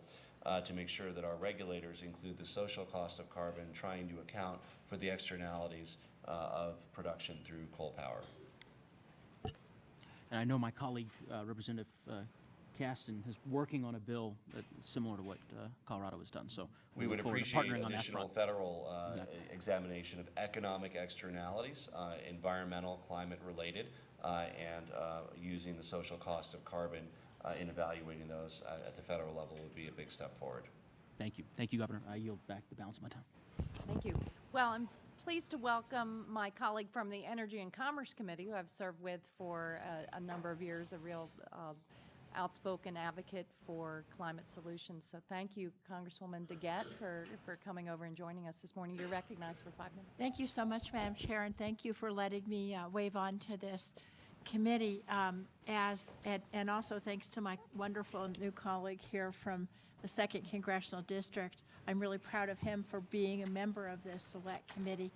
to make sure that our regulators include the social cost of carbon, trying to account for the externalities of production through coal power. And I know my colleague, Representative Caston, is working on a bill that's similar to what Colorado has done. So we would look forward to appreciate partnering on that additional front. federal Exactly. examination of economic externalities, environmental, climate related, and using the social cost of carbon in evaluating those at the federal level would be a big step forward. Thank you. Thank you, Governor. I yield back the balance of my time. Thank you. Well, I'm pleased to welcome my colleague from the Energy and Commerce Committee, who I've served with for a number of years, a real outspoken advocate for climate solutions. So thank you, Congresswoman DeGette, for coming over and joining us this morning. You're recognized for 5 minutes. Thank you so much, Madam Chair, and thank you for letting me wave on to this committee. And also thanks to my wonderful new colleague here from the 2nd Congressional District. I'm really proud of him for being a member of this select committee.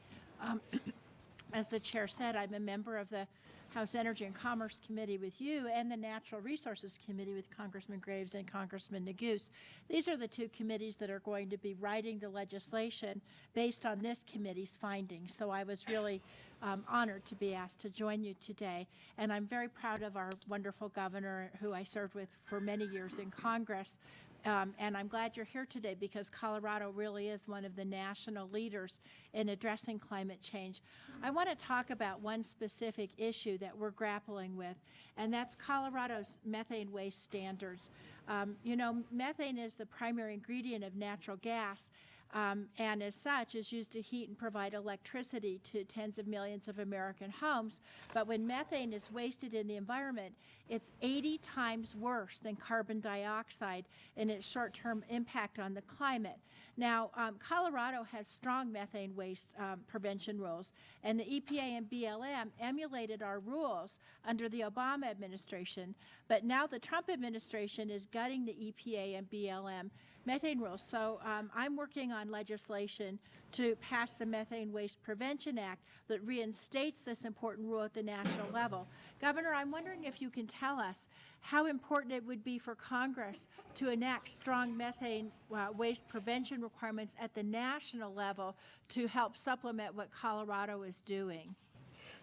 As the chair said, I'm a member of the House Energy and Commerce Committee with you and the Natural Resources Committee with Congressman Graves and Congressman Neguse. These are the two committees that are going to be writing the legislation based on this committee's findings. So I was really honored to be asked to join you today. And I'm very proud of our wonderful governor, who I served with for many years in Congress. And I'm glad you're here today because Colorado really is one of the national leaders in addressing climate change. I want to talk about one specific issue that we're grappling with, and that's Colorado's methane waste standards. Methane is the primary ingredient of natural gas, and as such is used to heat and provide electricity to tens of millions of American homes. But when methane is wasted in the environment, it's 80 times worse than carbon dioxide in its short-term impact on the climate. Now, Colorado has strong methane waste prevention rules, and the EPA and BLM emulated our rules under the Obama administration, but now the Trump administration is gutting the EPA and BLM methane rules. So I'm working on legislation to pass the Methane Waste Prevention Act that reinstates this important rule at the national level. Governor, I'm wondering if you can tell us how important it would be for Congress to enact strong methane waste prevention requirements at the national level to help supplement what Colorado is doing.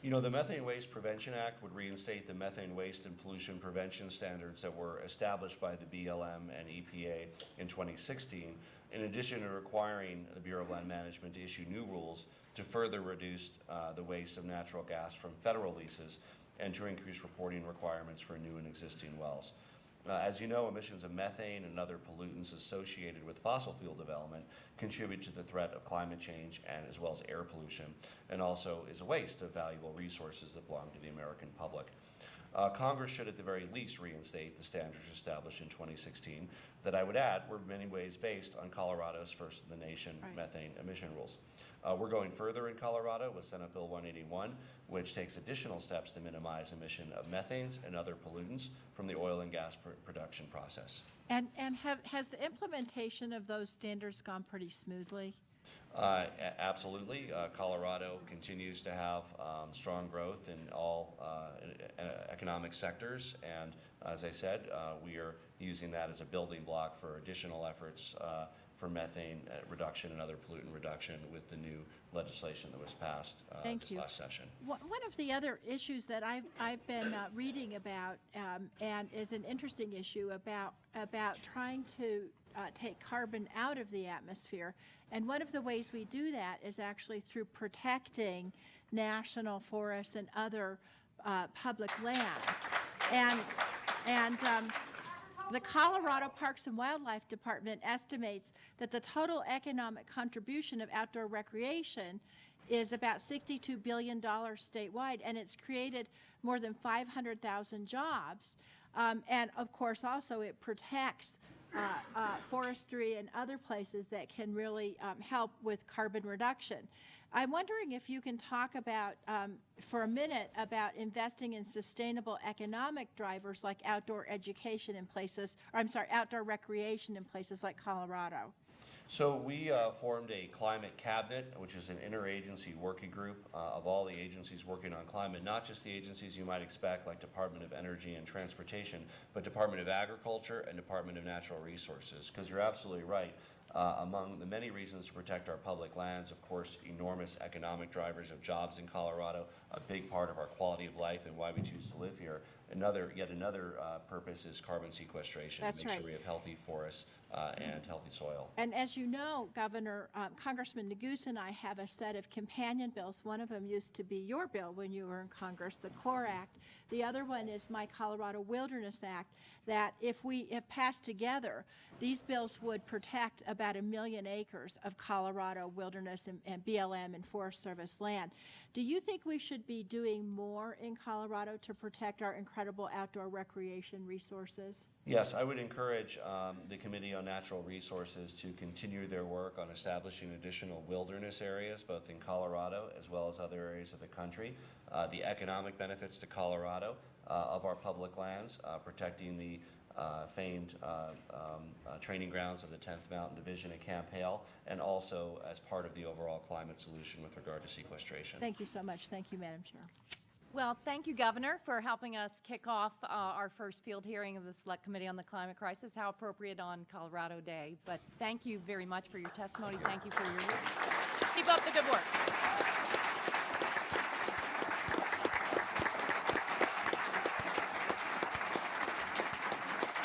You know, the Methane Waste Prevention Act would reinstate the methane waste and pollution prevention standards that were established by the BLM and EPA in 2016, in addition to requiring the Bureau of Land Management to issue new rules to further reduce the waste of natural gas from federal leases and to increase reporting requirements for new and existing wells. As you know, emissions of methane and other pollutants associated with fossil fuel development contribute to the threat of climate change and as well as air pollution, and also is a waste of valuable resources that belong to the American public. Congress should at the very least reinstate the standards established in 2016 that I would add were in many ways based on Colorado's first in the nation methane emission rules. We're going further in Colorado with Senate Bill 181, which takes additional steps to minimize emission of methanes and other pollutants from the oil and gas production process. And has the implementation of those standards gone pretty smoothly? Absolutely. Colorado continues to have strong growth in all economic sectors, and as I said, we are using that as a building block for additional efforts for methane reduction and other pollutant reduction with the new legislation that was passed this last session. One of the other issues that I've been reading about and is an interesting issue about trying to take carbon out of the atmosphere. And one of the ways we do that is actually through protecting national forests and other public lands. And the Colorado Parks and Wildlife Department estimates that the total economic contribution of outdoor recreation is about $62 billion statewide, and it's created more than 500,000 jobs. And of course, also it protects forestry and other places that can really help with carbon reduction. I'm wondering if you can talk about, for a minute, about investing in sustainable economic drivers like outdoor education in places, or I'm sorry, outdoor recreation in places like Colorado. So we formed a climate cabinet, which is an interagency working group of all the agencies working on climate, not just the agencies you might expect like Department of Energy and Transportation, but Department of Agriculture and Department of Natural Resources, because you're absolutely right. Among the many reasons to protect our public lands, of course, enormous economic drivers of jobs in Colorado, a big part of our quality of life and why we choose to live here. Yet another purpose is carbon sequestration. That's make right. sure we have healthy forests and healthy soil. And as you know, Governor, Congressman Neguse and I have a set of companion bills. One of them used to be your bill when you were in Congress, the CORE Act. The other one is my Colorado Wilderness Act, that if passed together, these bills would protect about 1 million acres of Colorado wilderness and BLM and Forest Service land. Do you think we should be doing more in Colorado to protect our incredible outdoor recreation resources? Yes, I would encourage the Committee on Natural Resources to continue their work on establishing additional wilderness areas, both in Colorado as well as other areas of the country. The economic benefits to Colorado of our public lands, protecting the famed training grounds of the 10th Mountain Division at Camp Hale, and also as part of the overall climate solution with regard to sequestration. Thank you so much. Thank you, Madam Chair. Well, thank you, Governor, for helping us kick off our first field hearing of the Select Committee on the Climate Crisis. How appropriate on Colorado Day. But thank you very much for your testimony. Thank you for your work. Keep up the good work.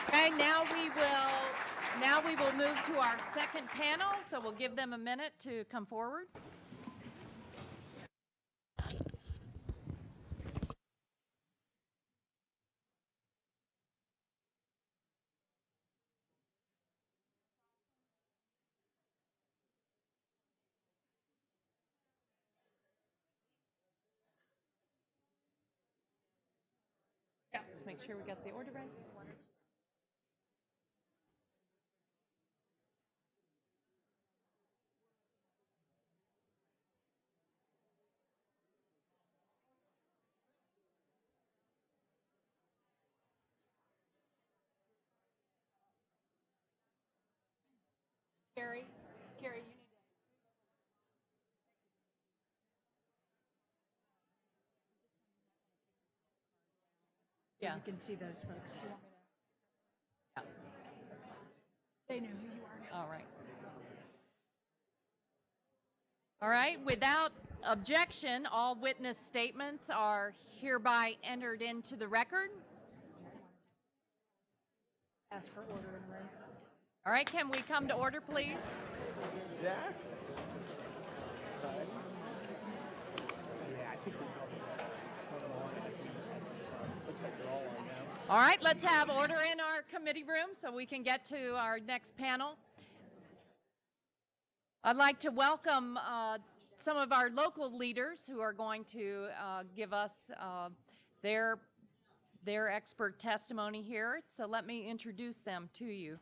Okay, now we will move to our second panel. So we'll give them a minute to come forward. Let's make sure we got the order right. Yeah. You can see those folks. Do you want me Yeah. to? They know who you are now. All right. All right, without objection, all witness statements are hereby entered into the record. Ask for order in the room. All right, can we come to order, please? All right, let's have order in our committee room so we can get to our next panel. I'd like to welcome some of our local leaders who are going to give us their expert testimony here. So let me introduce them to you.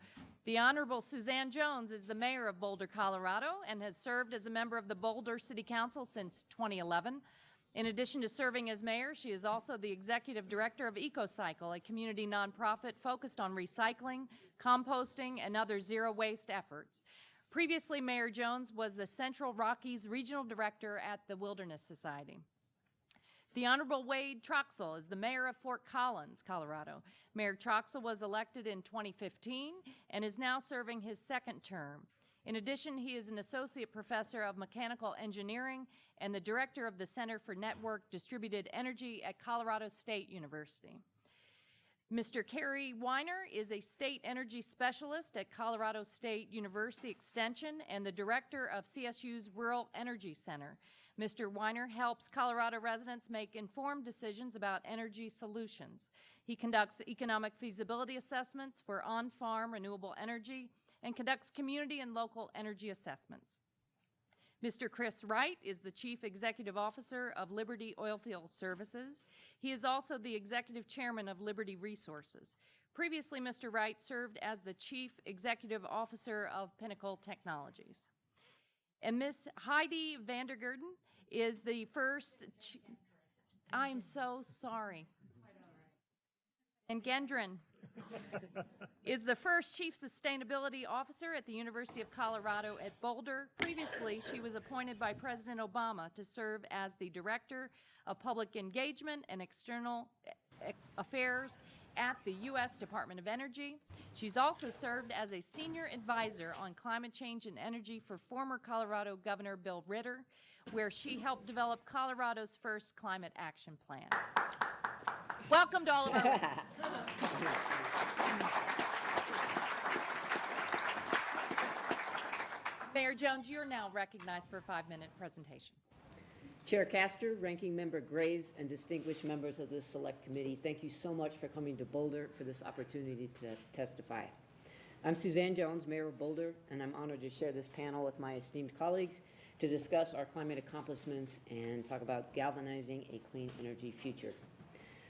The Honorable Suzanne Jones is the mayor of Boulder, Colorado, and has served as a member of the Boulder City Council since 2011. In addition to serving as mayor, she is also the executive director of EcoCycle, a community nonprofit focused on recycling, composting, and other zero-waste efforts. Previously, Mayor Jones was the Central Rockies regional director at the Wilderness Society. The Honorable Wade Troxel is the mayor of Fort Collins, Colorado. Mayor Troxel was elected in 2015 and is now serving his second term. In addition, he is an associate professor of mechanical engineering and the director of the Center for Network Distributed Energy at Colorado State University. Mr. Kerry Weiner is a state energy specialist at Colorado State University Extension and the director of CSU's Rural Energy Center. Mr. Weiner helps Colorado residents make informed decisions about energy solutions. He conducts economic feasibility assessments for on-farm renewable energy and conducts community and local energy assessments. Mr. Chris Wright is the Chief Executive Officer of Liberty Oilfield Services. He is also the Executive Chairman of Liberty Resources. Previously, Mr. Wright served as the Chief Executive Officer of Pinnacle Technologies. And Ms. Heidi Vandergerden is the first, I'm so sorry. And Gendron is the first Chief Sustainability Officer at the University of Colorado at Boulder. Previously, she was appointed by President Obama to serve as the Director of Public Engagement and External Affairs at the U.S. Department of Energy. She's also served as a senior advisor on climate change and energy for former Colorado Governor Bill Ritter, where she helped develop Colorado's first climate action plan. Welcome to all of our witnesses. Mayor Jones, you're now recognized for a 5-minute presentation. Chair Castor, Ranking Member Graves, and distinguished members of this Select Committee, thank you so much for coming to Boulder for this opportunity to testify. I'm Suzanne Jones, Mayor of Boulder, and I'm honored to share this panel with my esteemed colleagues to discuss our climate accomplishments and talk about galvanizing a clean energy future.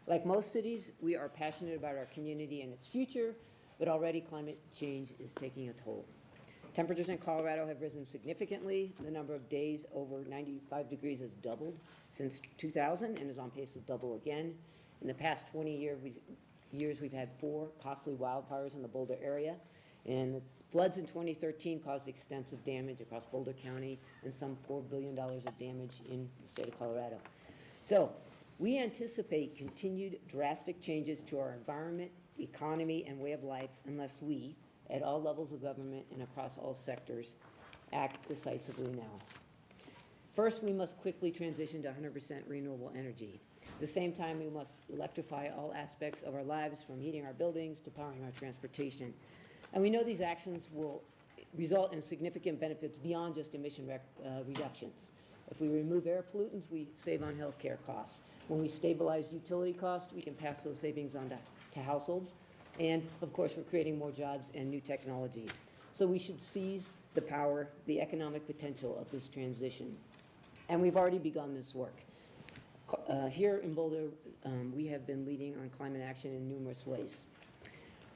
Like most cities, we are passionate about our community and its future, but already climate change is taking a toll. Temperatures in Colorado have risen significantly. The number of days over 95 degrees has doubled since 2000 and is on pace to double again. In the past 20 years, we've had 4 costly wildfires in the Boulder area, and the floods in 2013 caused extensive damage across Boulder County and some $4 billion of damage in the state of Colorado. So we anticipate continued drastic changes to our environment, economy, and way of life unless we, at all levels of government and across all sectors, act decisively now. First, we must quickly transition to 100% renewable energy. At the same time, we must electrify all aspects of our lives, from heating our buildings to powering our transportation. And we know these actions will result in significant benefits beyond just emission reductions. If we remove air pollutants, we save on healthcare costs. When we stabilize utility costs, we can pass those savings on to households. And, of course, we're creating more jobs and new technologies. So we should seize the power, the economic potential of this transition. And we've already begun this work. Here in Boulder, we have been leading on climate action in numerous ways.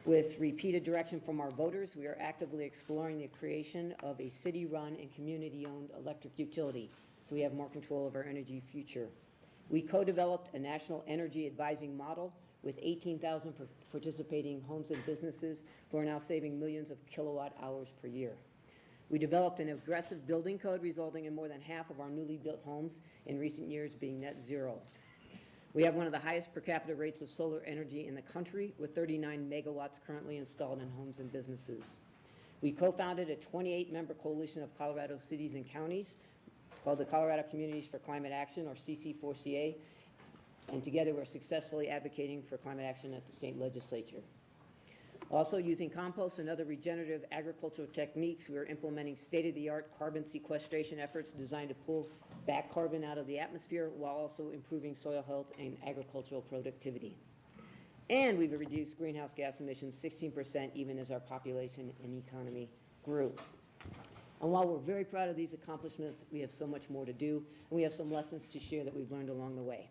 With repeated direction from our voters, we are actively exploring the creation of a city-run and community-owned electric utility, so we have more control of our energy future. We co-developed a national energy advising model with 18,000 participating homes and businesses who are now saving millions of kilowatt hours per year. We developed an aggressive building code resulting in more than half of our newly built homes in recent years being net zero. We have one of the highest per capita rates of solar energy in the country, with 39 megawatts currently installed in homes and businesses. We co-founded a 28-member coalition of Colorado cities and counties called the Colorado Communities for Climate Action, or CC4CA, and together we're successfully advocating for climate action at the state legislature. Also, using compost and other regenerative agricultural techniques, we are implementing state-of-the-art carbon sequestration efforts designed to pull back carbon out of the atmosphere while also improving soil health and agricultural productivity. And we've reduced greenhouse gas emissions 16% even as our population and economy grew. And while we're very proud of these accomplishments, we have so much more to do, and we have some lessons to share that we've learned along the way.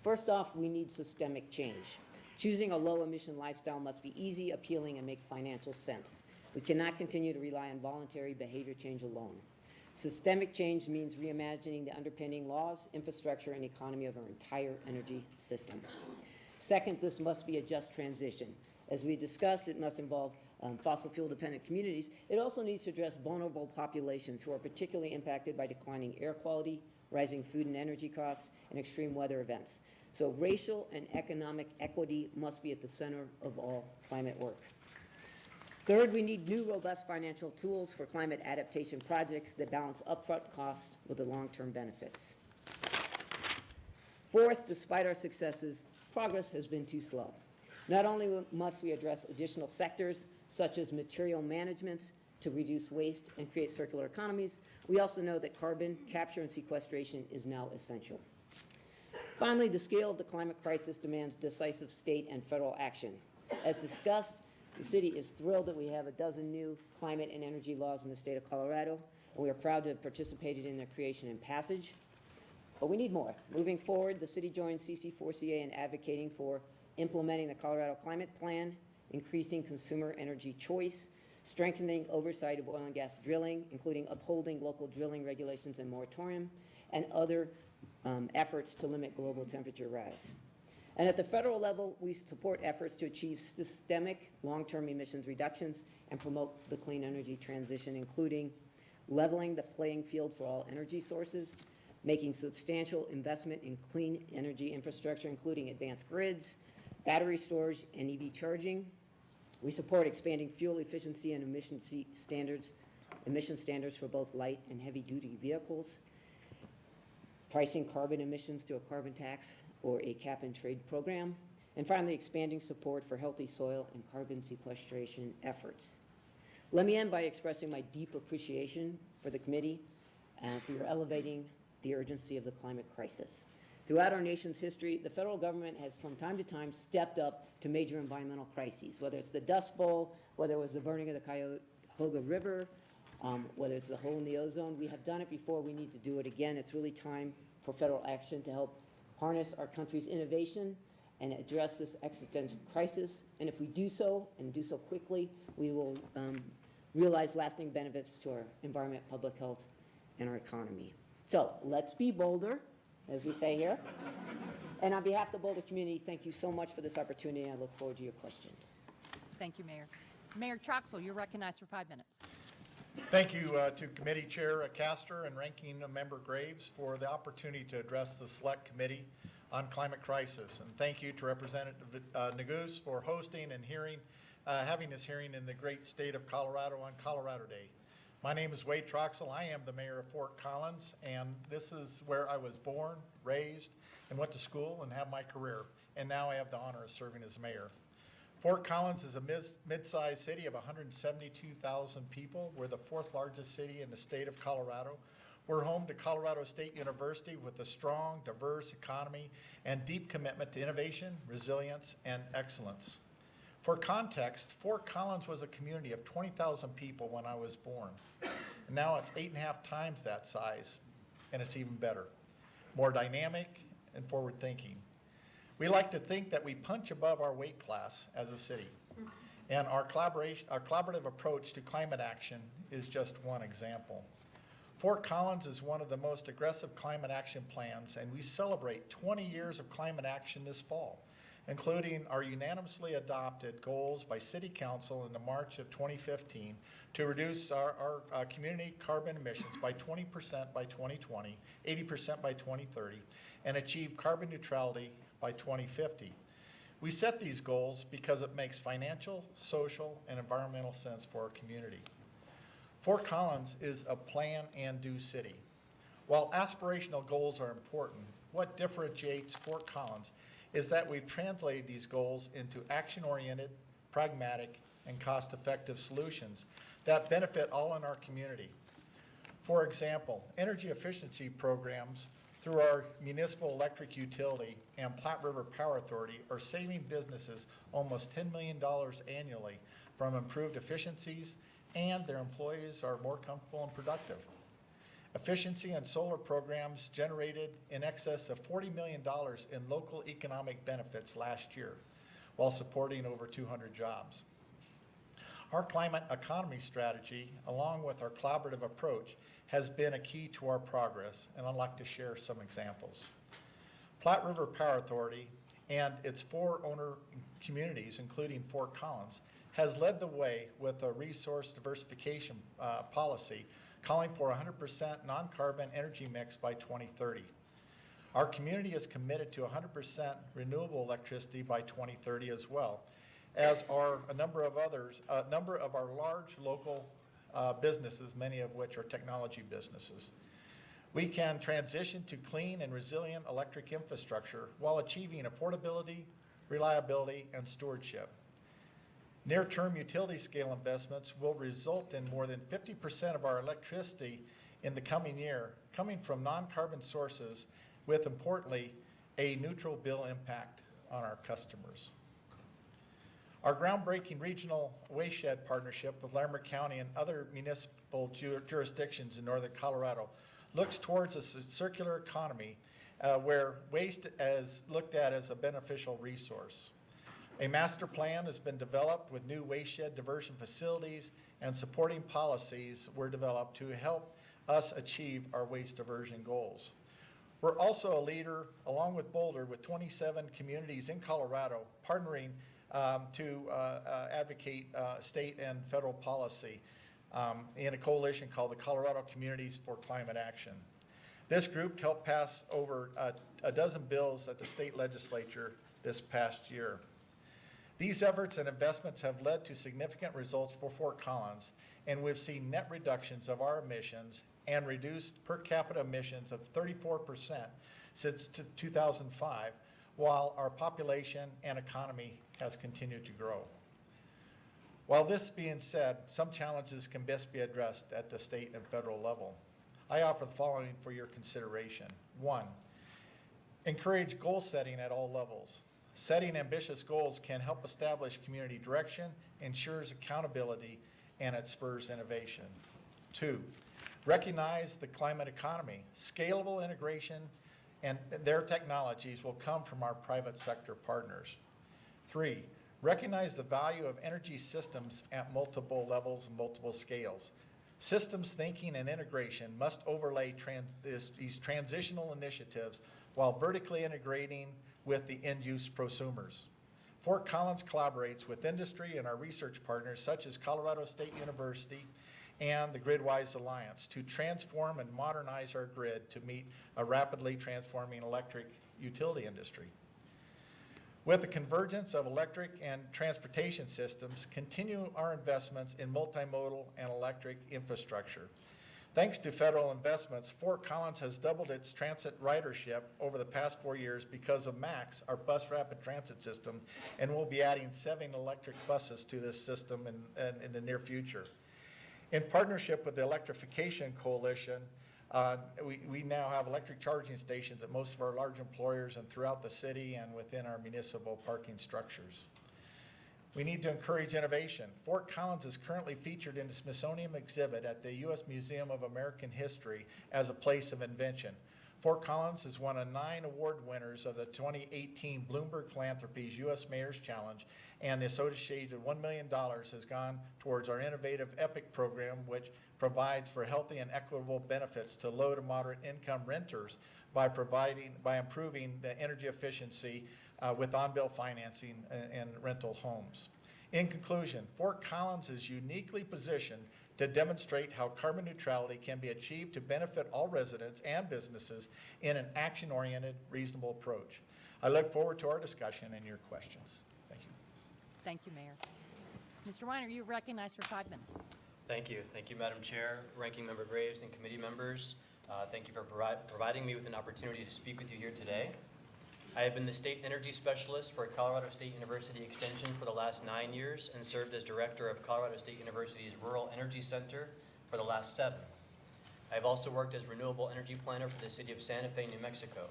First off, we need systemic change. Choosing a low-emission lifestyle must be easy, appealing, and make financial sense. We cannot continue to rely on voluntary behavior change alone. Systemic change means reimagining the underpinning laws, infrastructure, and economy of our entire energy system. Second, this must be a just transition. As we discussed, it must involve fossil fuel-dependent communities. It also needs to address vulnerable populations who are particularly impacted by declining air quality, rising food and energy costs, and extreme weather events. So racial and economic equity must be at the center of all climate work. Third, we need new robust financial tools for climate adaptation projects that balance upfront costs with the long-term benefits. Fourth, despite our successes, progress has been too slow. Not only must we address additional sectors, such as material management, to reduce waste and create circular economies, we also know that carbon capture and sequestration is now essential. Finally, the scale of the climate crisis demands decisive state and federal action. As discussed, the city is thrilled that we have a dozen new climate and energy laws in the state of Colorado, and we are proud to have participated in their creation and passage. But we need more. Moving forward, the city joins CC4CA in advocating for implementing the Colorado Climate Plan, increasing consumer energy choice, strengthening oversight of oil and gas drilling, including upholding local drilling regulations and moratorium, and other efforts to limit global temperature rise. And at the federal level, we support efforts to achieve systemic long-term emissions reductions and promote the clean energy transition, including leveling the playing field for all energy sources, making substantial investment in clean energy infrastructure, including advanced grids, battery storage, and EV charging. We support expanding fuel efficiency and emission standards for both light and heavy-duty vehicles, pricing carbon emissions through a carbon tax or a cap-and-trade program, and finally, expanding support for healthy soil and carbon sequestration efforts. Let me end by expressing my deep appreciation for the committee and for your elevating the urgency of the climate crisis. Throughout our nation's history, the federal government has from time to time stepped up to major environmental crises, whether it's the Dust Bowl, whether it was the burning of the Cuyahoga River, whether it's the hole in the ozone. We have done it before. We need to do it again. It's really time for federal action to help harness our country's innovation and address this existential crisis. And if we do so, and do so quickly, we will realize lasting benefits to our environment, public health, and our economy. So let's be bolder, as we say here. And on behalf of the Boulder community, thank you so much for this opportunity, and I look forward to your questions. Thank you, Mayor. Mayor Troxel, you're recognized for 5 minutes. Thank you to Committee Chair Castor and Ranking Member Graves for the opportunity to address the Select Committee on Climate Crisis. And thank you to Representative Neguse for hosting and having this hearing in the great state of Colorado on Colorado Day. My name is Wade Troxel. I am the mayor of Fort Collins, and this is where I was born, raised, and went to school and have my career. And now I have the honor of serving as mayor. Fort Collins is a mid-sized city of 172,000 people. We're the 4th largest city in the state of Colorado. We're home to Colorado State University with a strong, diverse economy and deep commitment to innovation, resilience, and excellence. For context, Fort Collins was a community of 20,000 people when I was born. And now it's 8.5 times that size, and it's even better. More dynamic and forward-thinking. We like to think that we punch above our weight class as a city. And our collaborative approach to climate action is just one example. Fort Collins is one of the most aggressive climate action plans, and we celebrate 20 years of climate action this fall, including our unanimously adopted goals by City Council in the March of 2015 to reduce our community carbon emissions by 20% by 2020, 80% by 2030, and achieve carbon neutrality by 2050. We set these goals because it makes financial, social, and environmental sense for our community. Fort Collins is a plan and do city. While aspirational goals are important, what differentiates Fort Collins is that we've translated these goals into action-oriented, pragmatic, and cost-effective solutions that benefit all in our community. For example, energy efficiency programs through our municipal electric utility and Platte River Power Authority are saving businesses almost $10 million annually from improved efficiencies, and their employees are more comfortable and productive. Efficiency and solar programs generated in excess of $40 million in local economic benefits last year, while supporting over 200 jobs. Our climate economy strategy, along with our collaborative approach, has been a key to our progress, and I'd like to share some examples. Platte River Power Authority and its 4 owner communities, including Fort Collins, has led the way with a resource diversification policy calling for 100% non-carbon energy mix by 2030. Our community is committed to 100% renewable electricity by 2030 as well, as are a number of our large local businesses, many of which are technology businesses. We can transition to clean and resilient electric infrastructure while achieving affordability, reliability, and stewardship. Near-term utility scale investments will result in more than 50% of our electricity in the coming year coming from non-carbon sources with, importantly, a neutral bill impact on our customers. Our groundbreaking regional watershed partnership with Larimer County and other municipal jurisdictions in northern Colorado looks towards a circular economy where waste is looked at as a beneficial resource. A master plan has been developed with new watershed diversion facilities, and supporting policies were developed to help us achieve our waste diversion goals. We're also a leader, along with Boulder, with 27 communities in Colorado partnering to advocate state and federal policy in a coalition called the Colorado Communities for Climate Action. This group helped pass over a dozen bills at the state legislature this past year. These efforts and investments have led to significant results for Fort Collins, and we've seen net reductions of our emissions and reduced per capita emissions of 34% since 2005, while our population and economy has continued to grow. While this being said, some challenges can best be addressed at the state and federal level. I offer the following for your consideration. 1, encourage goal setting at all levels. Setting ambitious goals can help establish community direction, ensures accountability, and it spurs innovation. 2, recognize the climate economy. Scalable integration and their technologies will come from our private sector partners. 3, recognize the value of energy systems at multiple levels and multiple scales. Systems thinking and integration must overlay these transitional initiatives while vertically integrating with the end-use prosumers. Fort Collins collaborates with industry and our research partners such as Colorado State University and the Gridwise Alliance to transform and modernize our grid to meet a rapidly transforming electric utility industry. With the convergence of electric and transportation systems, continue our investments in multimodal and electric infrastructure. Thanks to federal investments, Fort Collins has doubled its transit ridership over the past 4 years because of MAX, our bus rapid transit system, and we'll be adding 7 electric buses to this system in the near future. In partnership with the Electrification Coalition, we now have electric charging stations at most of our large employers and throughout the city and within our municipal parking structures. We need to encourage innovation. Fort Collins is currently featured in the Smithsonian exhibit at the U.S. Museum of American History as a place of invention. Fort Collins is one of 9 award winners of the 2018 Bloomberg Philanthropies U.S. Mayor's Challenge, and the associated $1 million has gone towards our innovative EPIC program, which provides for healthy and equitable benefits to low to moderate income renters by improving the energy efficiency with on-bill financing and rental homes. In conclusion, Fort Collins is uniquely positioned to demonstrate how carbon neutrality can be achieved to benefit all residents and businesses in an action-oriented, reasonable approach. I look forward to our discussion and your questions. Thank you. Thank you, Mayor. Mr. Weiner, you're recognized for 5 minutes. Thank you. Thank you, Madam Chair, Ranking Member Graves, and committee members. Thank you for providing me with an opportunity to speak with you here today. I have been the State Energy Specialist for Colorado State University Extension for the last 9 years and served as Director of Colorado State University's Rural Energy Center for the last 7. I have also worked as Renewable Energy Planner for the City of Santa Fe, New Mexico.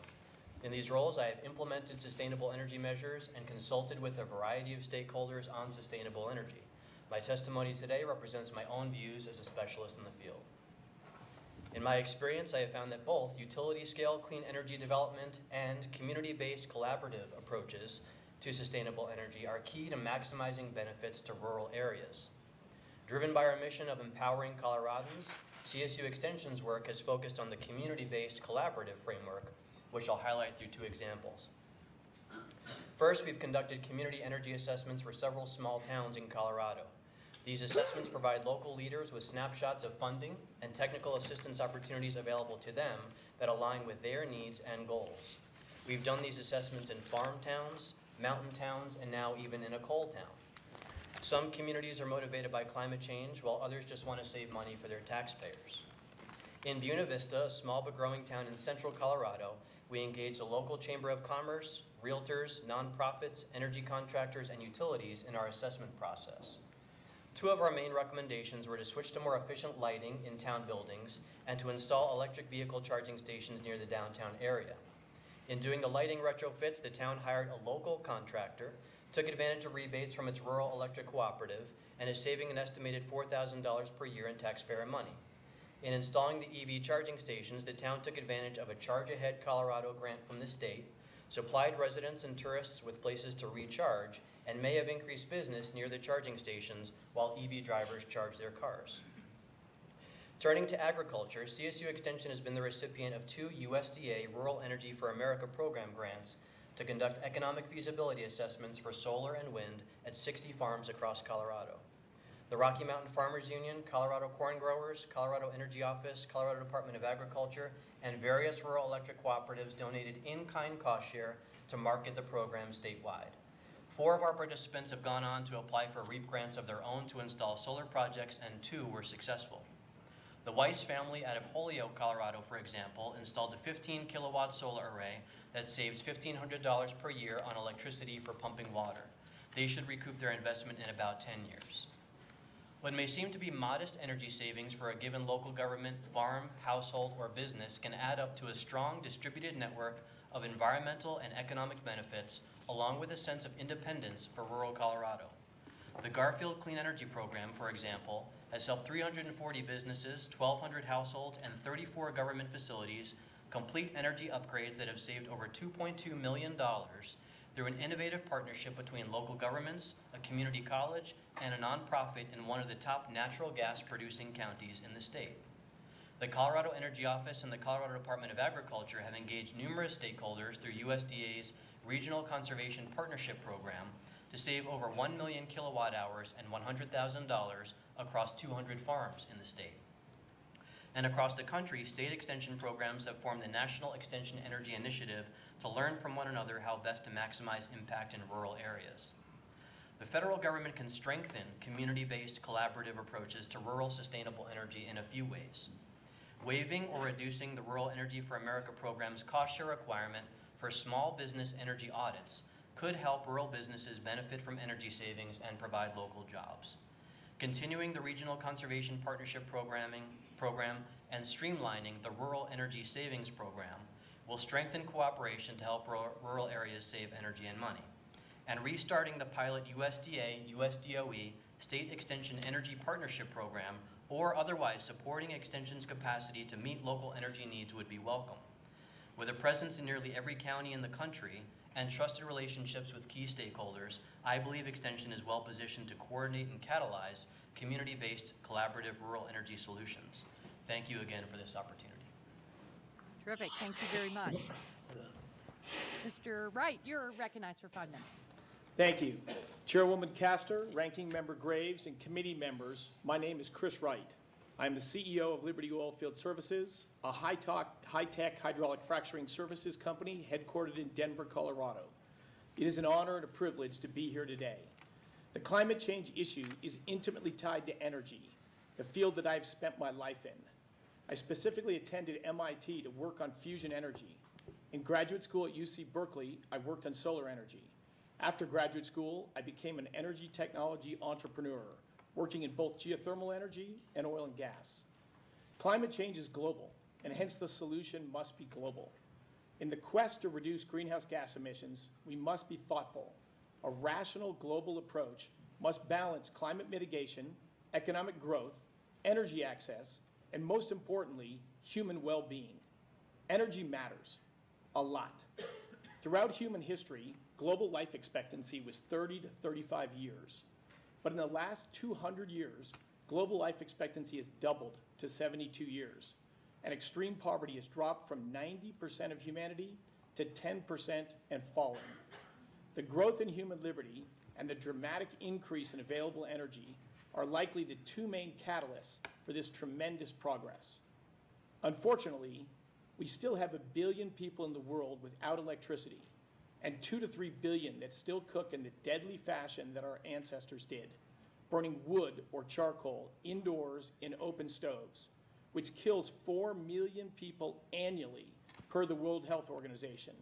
In these roles, I have implemented sustainable energy measures and consulted with a variety of stakeholders on sustainable energy. My testimony today represents my own views as a specialist in the field. In my experience, I have found that both utility-scale clean energy development and community-based collaborative approaches to sustainable energy are key to maximizing benefits to rural areas. Driven by our mission of empowering Coloradans, CSU Extension's work has focused on the community-based collaborative framework, which I'll highlight through 2 examples. First, we've conducted community energy assessments for several small towns in Colorado. These assessments provide local leaders with snapshots of funding and technical assistance opportunities available to them that align with their needs and goals. We've done these assessments in farm towns, mountain towns, and now even in a coal town. Some communities are motivated by climate change, while others just want to save money for their taxpayers. In Buena Vista, a small but growing town in central Colorado, we engaged the local Chamber of Commerce, realtors, nonprofits, energy contractors, and utilities in our assessment process. 2 of our main recommendations were to switch to more efficient lighting in town buildings and to install electric vehicle charging stations near the downtown area. In doing the lighting retrofits, the town hired a local contractor, took advantage of rebates from its rural electric cooperative, and is saving an estimated $4,000 per year in taxpayer money. In installing the EV charging stations, the town took advantage of a Charge Ahead Colorado grant from the state, supplied residents and tourists with places to recharge, and may have increased business near the charging stations while EV drivers charge their cars. Turning to agriculture, CSU Extension has been the recipient of 2 USDA Rural Energy for America program grants to conduct economic feasibility assessments for solar and wind at 60 farms across Colorado. The Rocky Mountain Farmers Union, Colorado Corn Growers, Colorado Energy Office, Colorado Department of Agriculture, and various rural electric cooperatives donated in-kind cost share to market the program statewide. 4 of our participants have gone on to apply for REAP grants of their own to install solar projects, and 2 were successful. The Weiss family out of Holyoke, Colorado, for example, installed a 15-kilowatt solar array that saves $1,500 per year on electricity for pumping water. They should recoup their investment in about 10 years. What may seem to be modest energy savings for a given local government, farm, household, or business can add up to a strong distributed network of environmental and economic benefits, along with a sense of independence for rural Colorado. The Garfield Clean Energy Program, for example, has helped 340 businesses, 1,200 households, and 34 government facilities complete energy upgrades that have saved over $2.2 million through an innovative partnership between local governments, a community college, and a nonprofit in one of the top natural gas producing counties in the state. The Colorado Energy Office and the Colorado Department of Agriculture have engaged numerous stakeholders through USDA's Regional Conservation Partnership Program to save over 1 million kilowatt hours and $100,000 across 200 farms in the state. And across the country, state extension programs have formed the National Extension Energy Initiative to learn from one another how best to maximize impact in rural areas. The federal government can strengthen community-based collaborative approaches to rural sustainable energy in a few ways. Waiving or reducing the Rural Energy for America program's cost share requirement for small business energy audits could help rural businesses benefit from energy savings and provide local jobs. Continuing the Regional Conservation Partnership program and streamlining the Rural Energy Savings Program will strengthen cooperation to help rural areas save energy and money. And restarting the pilot USDA, USDOE State Extension Energy Partnership Program, or otherwise supporting Extension's capacity to meet local energy needs would be welcome. With a presence in nearly every county in the country and trusted relationships with key stakeholders, I believe Extension is well positioned to coordinate and catalyze community-based collaborative rural energy solutions. Thank you again for this opportunity. Terrific. Thank you very much. Mr. Wright, you're recognized for 5 minutes. Thank you. Chairwoman Castor, Ranking Member Graves, and committee members, my name is Chris Wright. I'm the CEO of Liberty Oilfield Services, a high-tech hydraulic fracturing services company headquartered in Denver, Colorado. It is an honor and a privilege to be here today. The climate change issue is intimately tied to energy, the field that I've spent my life in. I specifically attended MIT to work on fusion energy. In graduate school at UC Berkeley, I worked on solar energy. After graduate school, I became an energy technology entrepreneur, working in both geothermal energy and oil and gas. Climate change is global, and hence the solution must be global. In the quest to reduce greenhouse gas emissions, we must be thoughtful. A rational global approach must balance climate mitigation, economic growth, energy access, and most importantly, human well-being. Energy matters a lot. Throughout human history, global life expectancy was 30 to 35 years. But in the last 200 years, global life expectancy has doubled to 72 years, and extreme poverty has dropped from 90% of humanity to 10% and falling. The growth in human liberty and the dramatic increase in available energy are likely the two main catalysts for this tremendous progress. Unfortunately, we still have 1 billion people in the world without electricity, and 2 to 3 billion that still cook in the deadly fashion that our ancestors did, burning wood or charcoal indoors in open stoves, which kills 4 million people annually per the World Health Organization.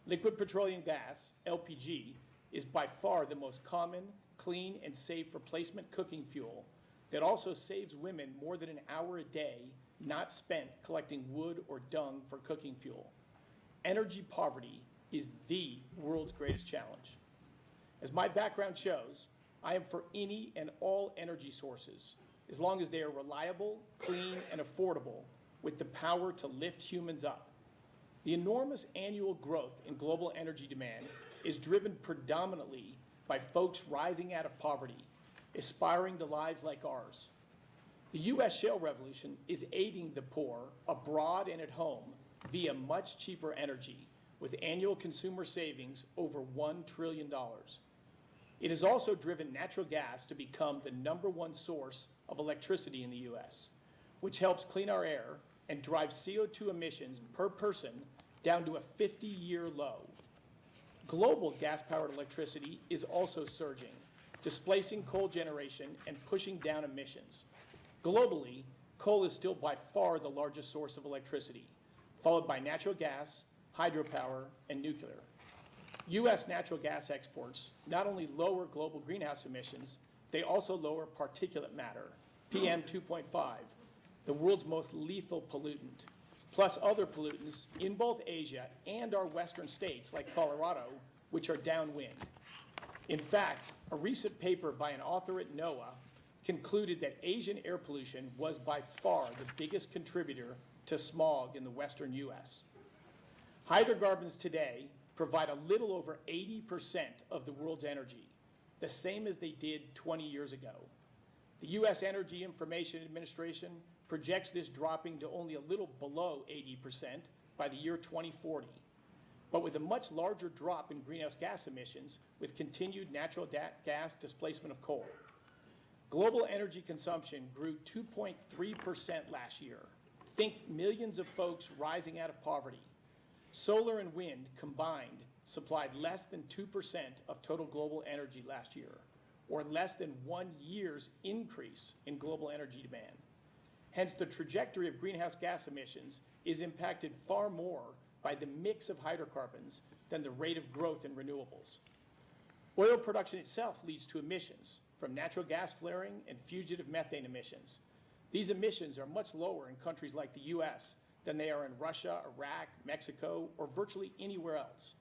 Liquid petroleum gas, LPG, is by far the most common, clean, and safe replacement cooking fuel that also saves women more than an hour a day not spent collecting wood or dung for cooking fuel. Energy poverty is the world's greatest challenge. As my background shows, I am for any and all energy sources, as long as they are reliable, clean, and affordable, with the power to lift humans up. The enormous annual growth in global energy demand is driven predominantly by folks rising out of poverty, aspiring to lives like ours. The U.S. shale revolution is aiding the poor abroad and at home via much cheaper energy, with annual consumer savings over $1 trillion. It has also driven natural gas to become the #1 source of electricity in the U.S., which helps clean our air and drive CO2 emissions per person down to a 50-year low. Global gas-powered electricity is also surging, displacing coal generation and pushing down emissions. Globally, coal is still by far the largest source of electricity, followed by natural gas, hydropower, and nuclear. U.S. natural gas exports not only lower global greenhouse emissions, they also lower particulate matter, PM 2.5, the world's most lethal pollutant, plus other pollutants in both Asia and our western states like Colorado, which are downwind. In fact, a recent paper by an author at NOAA concluded that Asian air pollution was by far the biggest contributor to smog in the western U.S. Hydrocarbons today provide a little over 80% of the world's energy, the same as they did 20 years ago. The U.S. Energy Information Administration projects this dropping to only a little below 80% by the year 2040, but with a much larger drop in greenhouse gas emissions with continued natural gas displacement of coal. Global energy consumption grew 2.3% last year. Think millions of folks rising out of poverty. Solar and wind combined supplied less than 2% of total global energy last year, or less than 1 year's increase in global energy demand. Hence, the trajectory of greenhouse gas emissions is impacted far more by the mix of hydrocarbons than the rate of growth in renewables. Oil production itself leads to emissions from natural gas flaring and fugitive methane emissions. These emissions are much lower in countries like the U.S. than they are in Russia, Iraq, Mexico, or virtually anywhere else.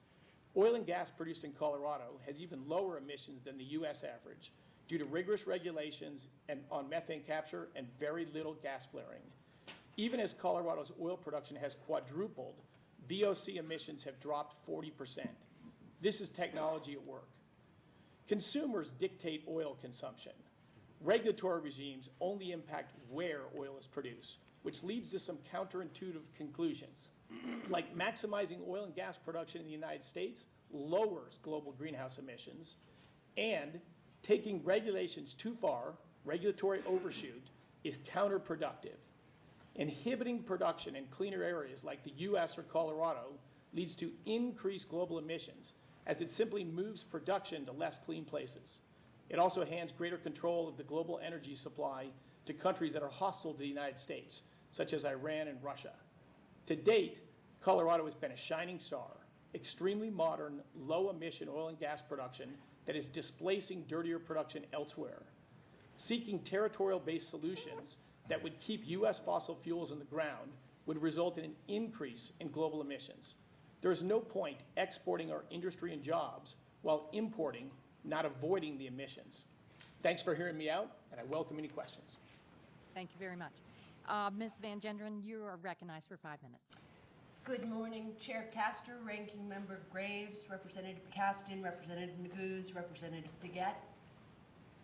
Oil and gas produced in Colorado has even lower emissions than the U.S. average due to rigorous regulations on methane capture and very little gas flaring. Even as Colorado's oil production has quadrupled, VOC emissions have dropped 40%. This is technology at work. Consumers dictate oil consumption. Regulatory regimes only impact where oil is produced, which leads to some counterintuitive conclusions, like maximizing oil and gas production in the United States lowers global greenhouse emissions, and taking regulations too far, regulatory overshoot, is counterproductive. Inhibiting production in cleaner areas like the U.S. or Colorado leads to increased global emissions, as it simply moves production to less clean places. It also hands greater control of the global energy supply to countries that are hostile to the United States, such as Iran and Russia. To date, Colorado has been a shining star, extremely modern, low-emission oil and gas production that is displacing dirtier production elsewhere. Seeking territorial-based solutions that would keep U.S. fossil fuels in the ground would result in an increase in global emissions. There is no point exporting our industry and jobs while importing, not avoiding the emissions. Thanks for hearing me out, and I welcome any questions. Thank you very much. Ms. Van Genderen, you are recognized for 5 minutes. Good morning, Chair Castor, Ranking Member Graves, Representative Caston, Representative Neguse, Representative DeGette.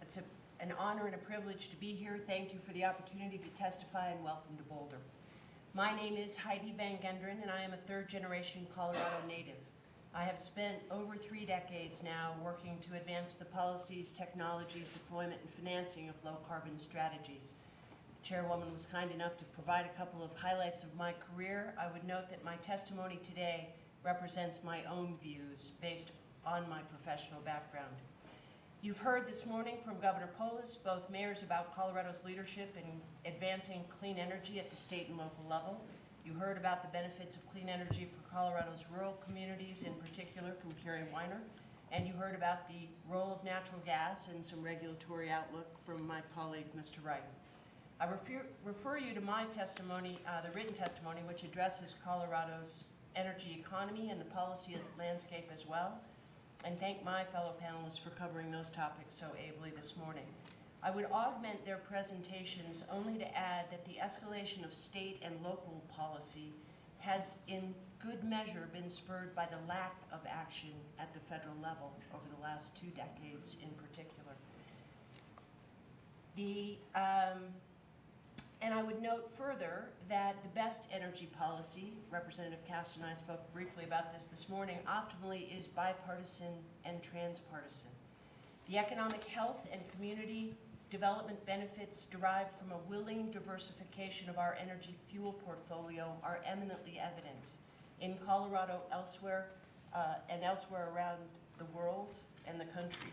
It's an honor and a privilege to be here. Thank you for the opportunity to testify, and welcome to Boulder. My name is Heidi Van Genderen, and I am a third-generation Colorado native. I have spent over 3 decades now working to advance the policies, technologies, deployment, and financing of low-carbon strategies. The Chairwoman was kind enough to provide a couple of highlights of my career. I would note that my testimony today represents my own views based on my professional background. You've heard this morning from Governor Polis, both mayors, about Colorado's leadership in advancing clean energy at the state and local level. You heard about the benefits of clean energy for Colorado's rural communities, in particular from Carrie Weiner, and you heard about the role of natural gas and some regulatory outlook from my colleague, Mr. Wright. I refer you to my testimony, the written testimony, which addresses Colorado's energy economy and the policy landscape as well, and thank my fellow panelists for covering those topics so ably this morning. I would augment their presentations only to add that the escalation of state and local policy has in good measure been spurred by the lack of action at the federal level over the last 2 decades in particular. And I would note further that the best energy policy, Representative Caston and I spoke briefly about this morning, optimally is bipartisan and transpartisan. The economic health and community development benefits derived from a willing diversification of our energy fuel portfolio are eminently evident in Colorado, elsewhere, and elsewhere around the world and the country.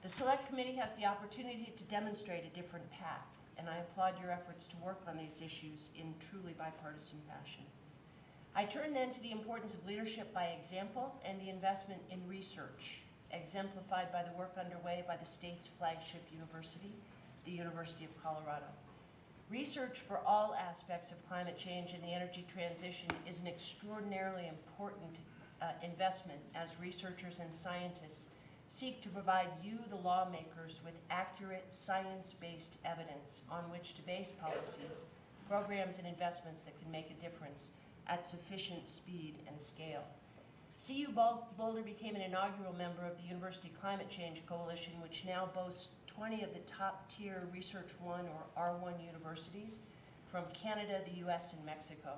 The Select Committee has the opportunity to demonstrate a different path, and I applaud your efforts to work on these issues in truly bipartisan fashion. I turn then to the importance of leadership by example and the investment in research, exemplified by the work underway by the state's flagship university, the University of Colorado. Research for all aspects of climate change and the energy transition is an extraordinarily important investment as researchers and scientists seek to provide you, the lawmakers, with accurate science-based evidence on which to base policies, programs, and investments that can make a difference at sufficient speed and scale. CU Boulder became an inaugural member of the University Climate Change Coalition, which now boasts 20 of the top-tier Research 1 or R1 universities from Canada, the US, and Mexico.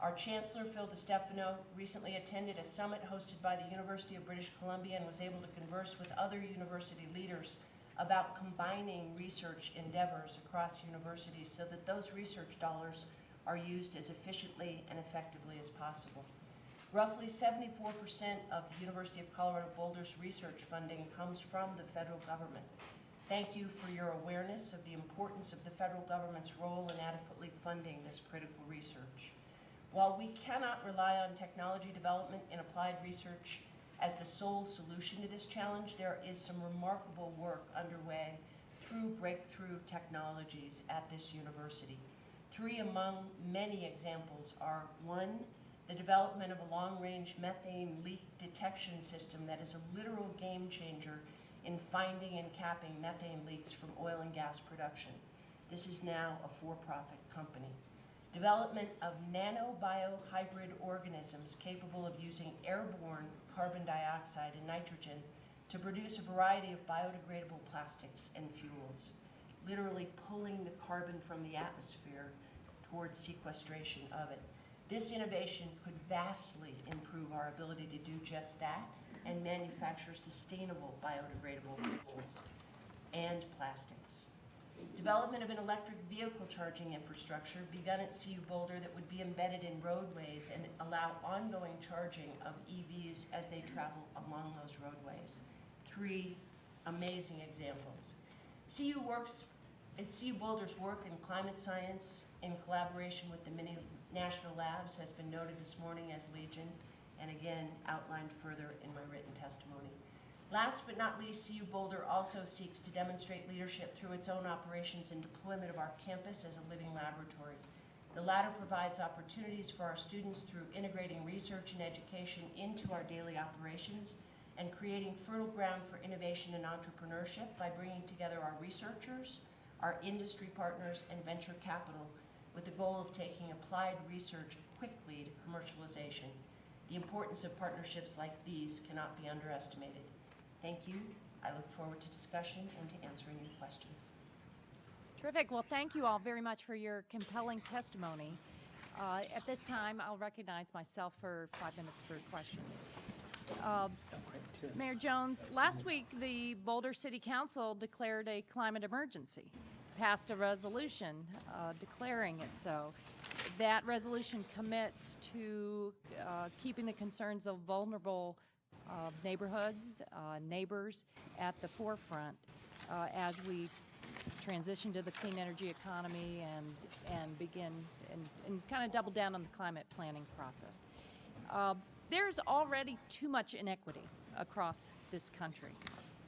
Our Chancellor, Phil DiStefano, recently attended a summit hosted by the University of British Columbia and was able to converse with other university leaders about combining research endeavors across universities so that those research dollars are used as efficiently and effectively as possible. Roughly 74% of the University of Colorado Boulder's research funding comes from the federal government. Thank you for your awareness of the importance of the federal government's role in adequately funding this critical research. While we cannot rely on technology development and applied research as the sole solution to this challenge, there is some remarkable work underway through breakthrough technologies at this university. 3 among many examples are: 1, the development of a long-range methane leak detection system that is a literal game changer in finding and capping methane leaks from oil and gas production. This is now a for-profit company. Development of nanobiohybrid organisms capable of using airborne carbon dioxide and nitrogen to produce a variety of biodegradable plastics and fuels, literally pulling the carbon from the atmosphere towards sequestration of it. This innovation could vastly improve our ability to do just that and manufacture sustainable biodegradable fuels and plastics. Development of an electric vehicle charging infrastructure begun at CU Boulder that would be embedded in roadways and allow ongoing charging of EVs as they travel along those roadways. 3 amazing examples. CU Boulder's work in climate science in collaboration with the many national labs has been noted this morning as Legion, and again outlined further in my written testimony. Last but not least, CU Boulder also seeks to demonstrate leadership through its own operations and deployment of our campus as a living laboratory. The latter provides opportunities for our students through integrating research and education into our daily operations and creating fertile ground for innovation and entrepreneurship by bringing together our researchers, our industry partners, and venture capital with the goal of taking applied research quickly to commercialization. The importance of partnerships like these cannot be underestimated. Thank you. I look forward to discussion and to answering your questions. Terrific. Well, thank you all very much for your compelling testimony. At this time, I'll recognize myself for 5 minutes for questions. Mayor Jones, last week the Boulder City Council declared a climate emergency, passed a resolution declaring it so. That resolution commits to keeping the concerns of vulnerable neighborhoods, neighbors at the forefront as we transition to the clean energy economy and begin and kind of double down on the climate planning process. There's already too much inequity across this country.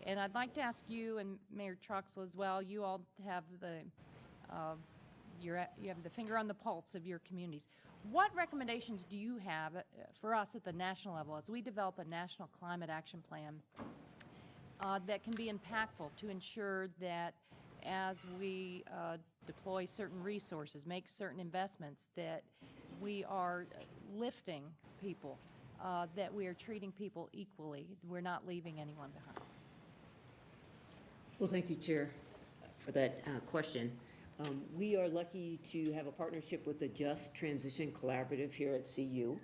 And I'd like to ask you and Mayor Troxel as well, you all have you have the finger on the pulse of your communities. What recommendations do you have for us at the national level as we develop a national climate action plan that can be impactful to ensure that as we deploy certain resources, make certain investments, that we are lifting people, that we are treating people equally, we're not leaving anyone behind? Well, thank you, Chair, for that question. We are lucky to have a partnership with the Just Transition Collaborative here at CU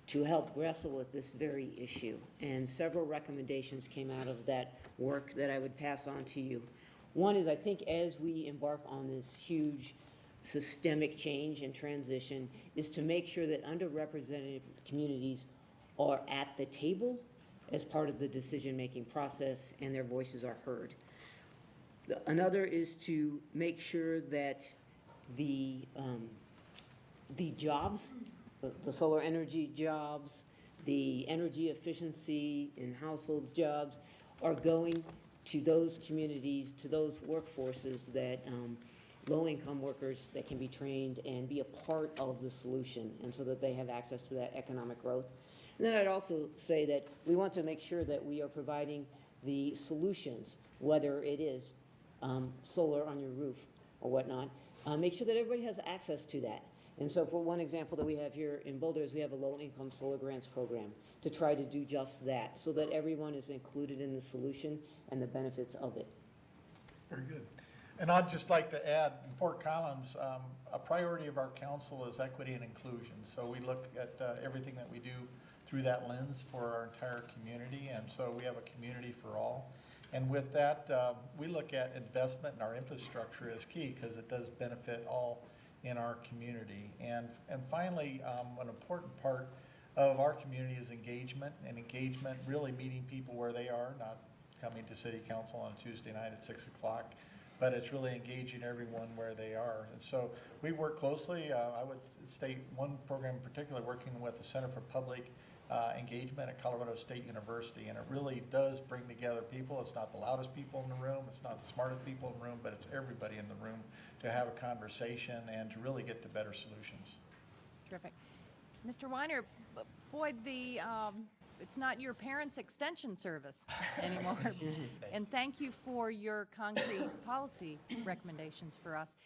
to help wrestle with this very issue. And several recommendations came out of that work that I would pass on to you. One is, I think, as we embark on this huge systemic change and transition, is to make sure that underrepresented communities are at the table as part of the decision-making process and their voices are heard. Another is to make sure that the jobs, the solar energy jobs, the energy efficiency in households jobs are going to those communities, to those workforces that low-income workers that can be trained and be a part of the solution, and so that they have access to that economic growth. And then I'd also say that we want to make sure that we are providing the solutions, whether it is solar on your roof or whatnot, make sure that everybody has access to that. And so for one example that we have here in Boulder is we have a low-income solar grants program to try to do just that, so that everyone is included in the solution and the benefits of it. Very good. And I'd just like to add, in Fort Collins, a priority of our council is equity and inclusion. So we look at everything that we do through that lens for our entire community, and so we have a community for all. And with that, we look at investment in our infrastructure as key because it does benefit all in our community. And finally, an important part of our community is engagement, and engagement really meeting people where they are, not coming to city council on a Tuesday night at 6 o'clock, but it's really engaging everyone where they are. And so we work closely. I would state one program in particular, working with the Center for Public Engagement at Colorado State University, and it really does bring together people. It's not the loudest people in the room, it's not the smartest people in the room, but it's everybody in the room to have a conversation and to really get to better solutions. Terrific. Mr. Weiner, boy, it's not your parents' extension service anymore. And thank you for your concrete policy recommendations for us.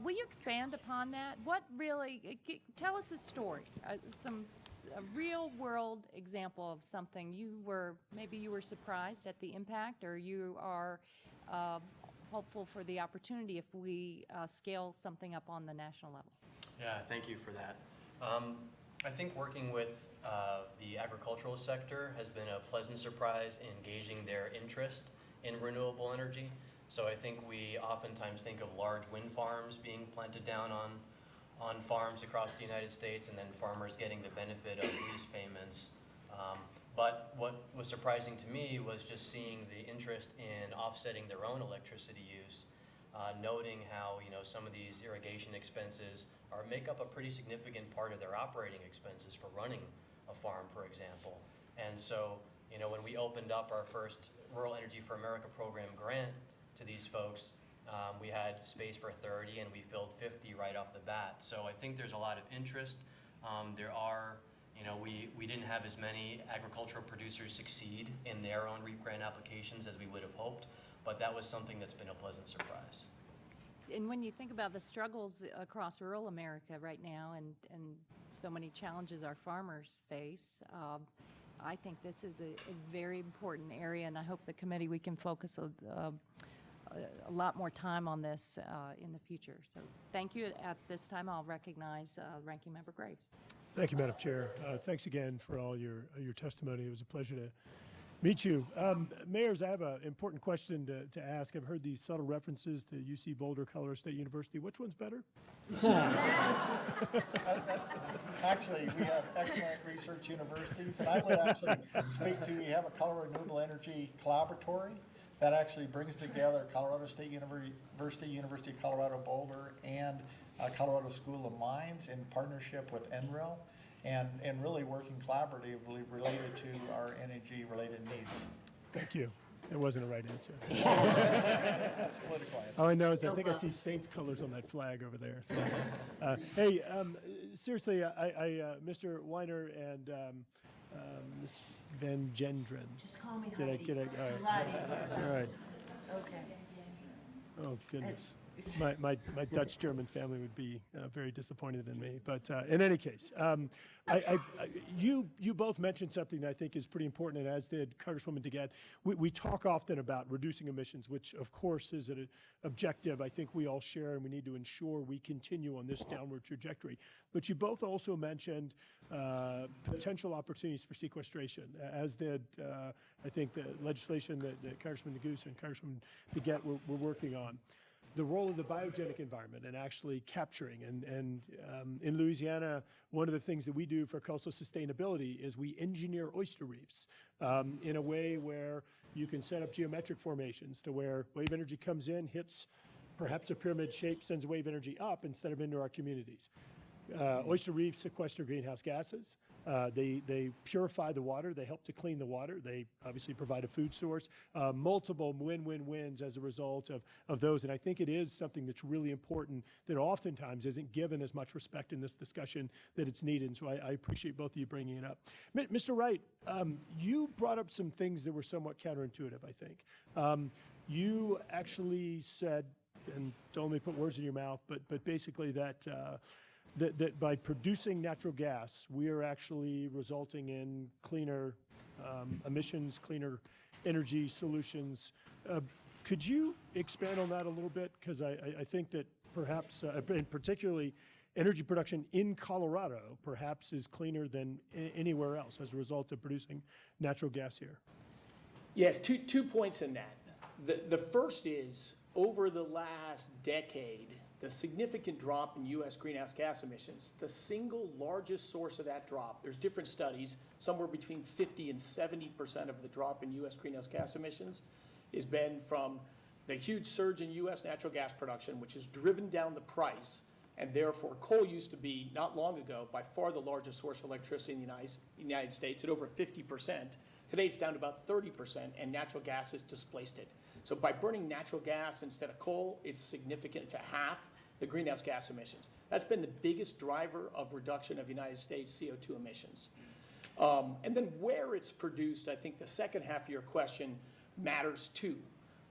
Will you expand upon that? What really, tell us a story, a real world example of something maybe you were surprised at the impact, or you are hopeful for the opportunity if we scale something up on the national level. Yeah, thank you for that. I think working with the agricultural sector has been a pleasant surprise in gauging their interest in renewable energy. So I think we oftentimes think of large wind farms being planted down on farms across the United States, and then farmers getting the benefit of lease payments. But what was surprising to me was just seeing the interest in offsetting their own electricity use, noting how some of these irrigation expenses make up a pretty significant part of their operating expenses for running a farm, for example. And so, when we opened up our first Rural Energy for America program grant to these folks, we had space for 30 and we filled 50 right off the bat. So I think there's a lot of interest. There are, we didn't have as many agricultural producers succeed in their own REAP grant applications as we would have hoped, but that was something that's been a pleasant surprise. And when you think about the struggles across rural America right now and so many challenges our farmers face, I think this is a very important area, and I hope the committee, we can focus a lot more time on this in the future. So thank you. At this time, I'll recognize Ranking Member Graves. Thank you, Madam Chair. Thanks again for all your testimony. It was a pleasure to meet you. Mayors, I have an important question to ask. I've heard these subtle references to UC Boulder, Colorado State University. Which one's better? Actually, we have excellent research universities, and I would actually speak to, you have a Colorado Renewable Energy Collaboratory that actually brings together Colorado State University, University of Colorado Boulder, and Colorado School of Mines in partnership with NREL, and really working collaboratively related to our energy-related needs. Thank you. It wasn't a right answer. That's political. All I know is I think I see Saints colors on that flag over there. So, hey, seriously, Mr. Weiner and Ms. Van Gendren. Just call me Did I Heidi. get it? It's a lot easier. All right. It's okay. Oh, goodness. My Dutch German family would be very disappointed in me. But in any case, you both mentioned something that I think is pretty important, and as did Congresswoman DeGette. We talk often about reducing emissions, which of course is an objective I think we all share, and we need to ensure we continue on this downward trajectory. But you both also mentioned potential opportunities for sequestration, as did I think the legislation that Congressman Neguse and Congresswoman DeGette were working on. The role of the biogenic environment and actually capturing. And in Louisiana, one of the things that we do for coastal sustainability is we engineer oyster reefs in a way where you can set up geometric formations to where wave energy comes in, hits perhaps a pyramid shape, sends wave energy up instead of into our communities. Oyster reefs sequester greenhouse gases. They purify the water. They help to clean the water. They obviously provide a food source. Multiple win-win-wins as a result of those. And I think it is something that's really important that oftentimes isn't given as much respect in this discussion that it's needed. And so I appreciate both of you bringing it up. Mr. Wright, you brought up some things that were somewhat counterintuitive, I think. You actually said, and don't let me put words in your mouth, but basically that by producing natural gas, we are actually resulting in cleaner emissions, cleaner energy solutions. Could you expand on that a little bit? Because I think that perhaps, and particularly energy production in Colorado, perhaps is cleaner than anywhere else as a result of producing natural gas here. Yes, two points in that. The first is, over the last decade, the significant drop in U.S. greenhouse gas emissions, the single largest source of that drop, there's different studies, somewhere between 50 and 70% of the drop in U.S. greenhouse gas emissions has been from the huge surge in U.S. natural gas production, which has driven down the price, and therefore coal used to be, not long ago, by far the largest source of electricity in the United States at over 50%. Today it's down to about 30%, and natural gas has displaced it. So by burning natural gas instead of coal, it's significant. It's a half the greenhouse gas emissions. That's been the biggest driver of reduction of United States CO2 emissions. And then where it's produced, I think the second half of your question matters too.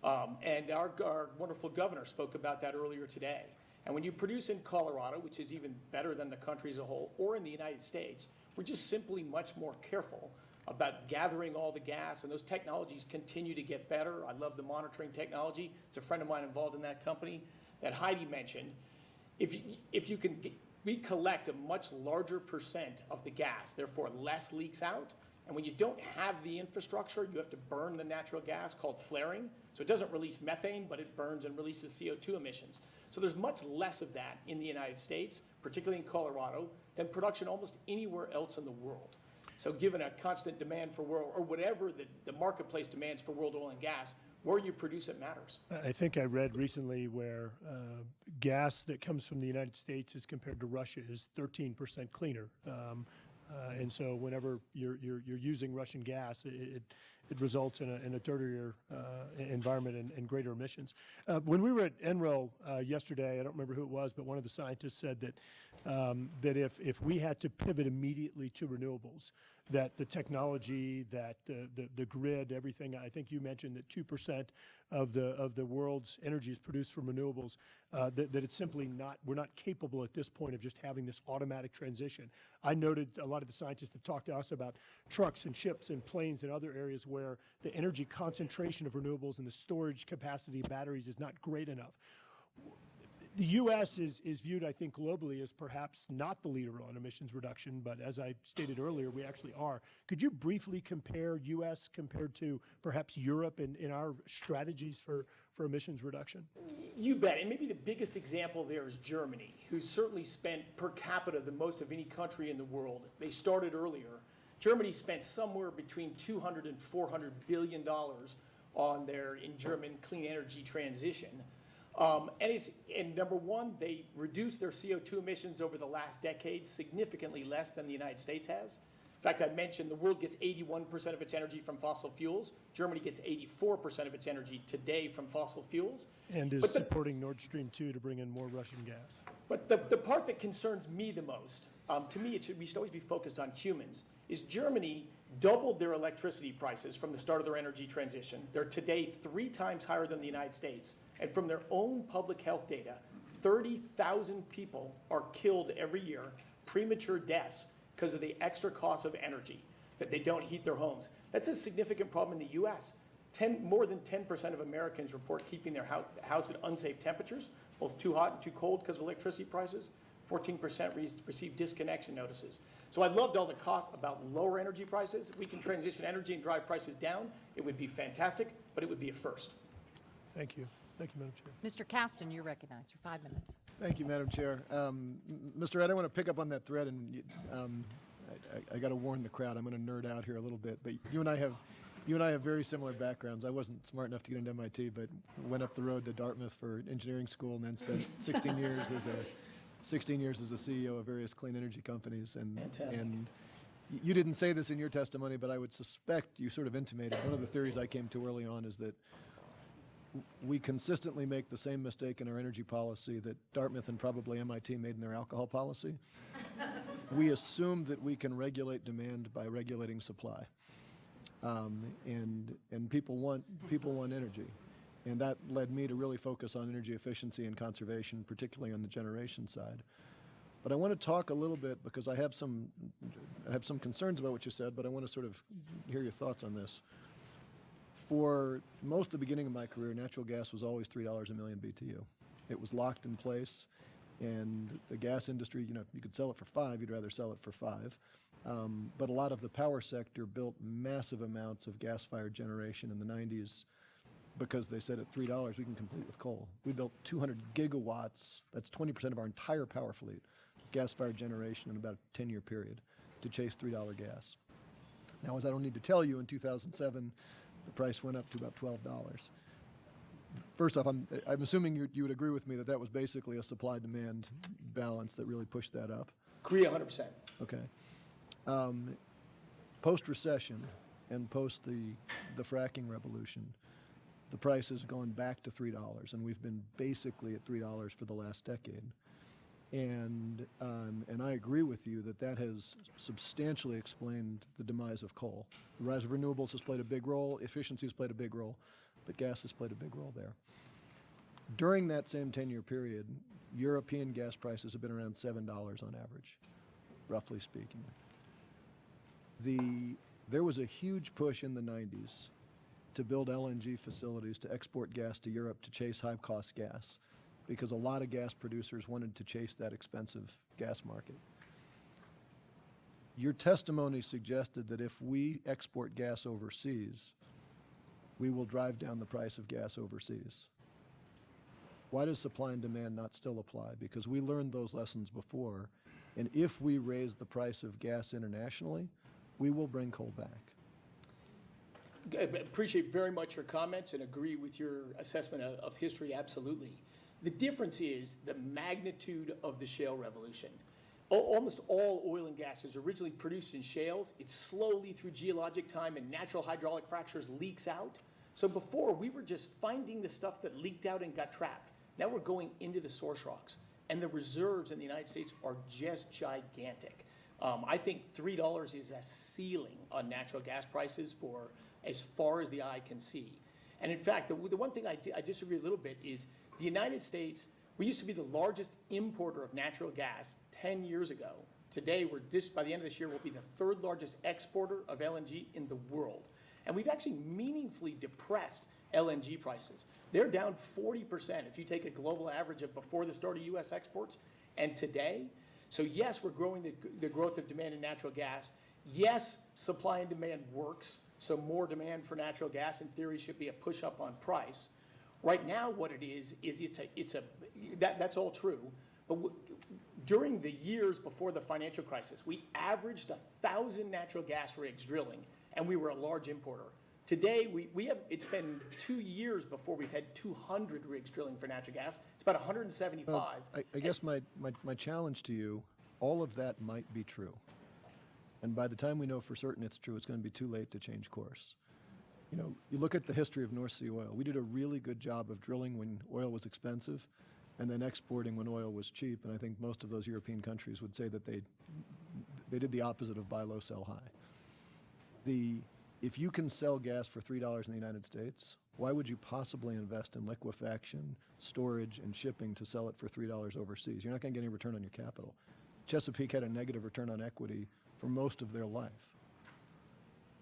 And our wonderful governor spoke about that earlier today. And when you produce in Colorado, which is even better than the country as a whole, or in the United States, we're just simply much more careful about gathering all the gas, and those technologies continue to get better. I love the monitoring technology. It's a friend of mine involved in that company that Heidi mentioned. If we collect a much larger percent of the gas, therefore less leaks out, And when you don't have the infrastructure, you have to burn the natural gas called flaring. So it doesn't release methane, but it burns and releases CO2 emissions. So there's much less of that in the United States, particularly in Colorado, than production almost anywhere else in the world. So given a constant demand for world, or whatever the marketplace demands for world oil and gas, where you produce it matters. I think I read recently where gas that comes from the United States as compared to Russia is 13% cleaner. And so whenever you're using Russian gas, it results in a dirtier environment and greater emissions. When we were at NREL yesterday, I don't remember who it was, but one of the scientists said that if we had to pivot immediately to renewables, that the technology, that the grid, everything, I think you mentioned that 2% of the world's energy is produced from renewables, that it's simply not, we're not capable at this point of just having this automatic transition. I noted a lot of the scientists that talked to us about trucks and ships and planes and other areas where the energy concentration of renewables and the storage capacity of batteries is not great enough. The U.S. is viewed, I think, globally as perhaps not the leader on emissions reduction, but as I stated earlier, we actually are. Could you briefly compare U.S. compared to perhaps Europe in our strategies for emissions reduction? You bet. And maybe the biggest example there is Germany, who's certainly spent per capita the most of any country in the world. They started earlier. Germany spent somewhere between $200 and $400 billion on their, in German, clean energy transition. And number one, they reduced their CO2 emissions over the last decade significantly less than the United States has. In fact, I mentioned the world gets 81% of its energy from fossil fuels. Germany gets 84% of its energy today from fossil fuels. And is supporting Nord Stream 2 to bring in more Russian gas. But the part that concerns me the most, to me, we should always be focused on humans, is Germany doubled their electricity prices from the start of their energy transition. They're today 3 times higher than the United States. And from their own public health data, 30,000 people are killed every year, premature deaths, because of the extra cost of energy, that they don't heat their homes. That's a significant problem in the U.S. More than 10% of Americans report keeping their house at unsafe temperatures, both too hot and too cold because of electricity prices. 14% receive disconnection notices. So I loved all the cost about lower energy prices. If we can transition energy and drive prices down, it would be fantastic, but it would be a first. Thank you. Thank you, Madam Chair. Mr. Caston, you're recognized for 5 minutes. Thank you, Madam Chair. Mr. Ed, I want to pick up on that thread, and I got to warn the crowd. I'm going to nerd out here a little bit, but you and I have very similar backgrounds. I wasn't smart enough to get into MIT, but went up the road to Dartmouth for engineering school, and then spent 16 years as a CEO of various clean energy companies. And you didn't say this in your testimony, but I would suspect you sort of intimated. One of the theories I came to early on is that we consistently make the same mistake in our energy policy that Dartmouth and probably MIT made in their alcohol policy. We assume that we can regulate demand by regulating supply, and people want energy, and that led me to really focus on energy efficiency and conservation, particularly on the generation side. But I want to talk a little bit because I have some concerns about what you said, but I want to sort of hear your thoughts on this. For most of the beginning of my career, natural gas was always $3 a million BTU. It was locked in place, and the gas industry, you could sell it for $5, you'd rather sell it for $5. But a lot of the power sector built massive amounts of gas-fired generation in the 90s because they said at $3 we can compete with coal. We built 200 gigawatts, that's 20% of our entire power fleet, gas-fired generation in about a 10-year period to chase $3 gas. Now, as I don't need to tell you, in 2007, the price went up to about $12. First off, I'm assuming you would agree with me that was basically a supply-demand balance that really pushed that up. Agree 100%. Okay. Post-recession and post the fracking revolution, the price has gone back to $3, and we've been basically at $3 for the last decade. And I agree with you that has substantially explained the demise of coal. The rise of renewables has played a big role, efficiency has played a big role, but gas has played a big role there. During that same 10-year period, European gas prices have been around $7 on average, roughly speaking. There was a huge push in the 90s to build LNG facilities to export gas to Europe to chase high-cost gas, because a lot of gas producers wanted to chase that expensive gas market. Your testimony suggested that if we export gas overseas, we will drive down the price of gas overseas. Why does supply and demand not still apply? Because we learned those lessons before, and if we raise the price of gas internationally, we will bring coal back. I appreciate very much your comments and agree with your assessment of history, absolutely. The difference is the magnitude of the shale revolution. Almost all oil and gas is originally produced in shales. It's slowly through geologic time and natural hydraulic fractures leaks out. So before, we were just finding the stuff that leaked out and got trapped. Now we're going into the source rocks, and the reserves in the United States are just gigantic. I think $3 is a ceiling on natural gas prices for as far as the eye can see. And in fact, the one thing I disagree a little bit is the United States, we used to be the largest importer of natural gas 10 years ago. Today, by the end of this year, we'll be the third largest exporter of LNG in the world. And we've actually meaningfully depressed LNG prices. They're down 40% if you take a global average of before the start of U.S. exports and today. So yes, we're growing the growth of demand in natural gas. Yes, supply and demand works. So more demand for natural gas in theory should be a push up on price. Right now, what it is that's all true. But during the years before the financial crisis, we averaged 1,000 natural gas rigs drilling, and we were a large importer. Today, it's been 2 years before we've had 200 rigs drilling for natural gas. It's about 175. I guess my challenge to you, all of that might be true. And by the time we know for certain it's true, it's going to be too late to change course. You know, you look at the history of North Sea oil. We did a really good job of drilling when oil was expensive and then exporting when oil was cheap. And I think most of those European countries would say that they did the opposite of buy low, sell high. If you can sell gas for $3 in the United States, why would you possibly invest in liquefaction, storage, and shipping to sell it for $3 overseas? You're not going to get any return on your capital. Chesapeake had a negative return on equity for most of their life.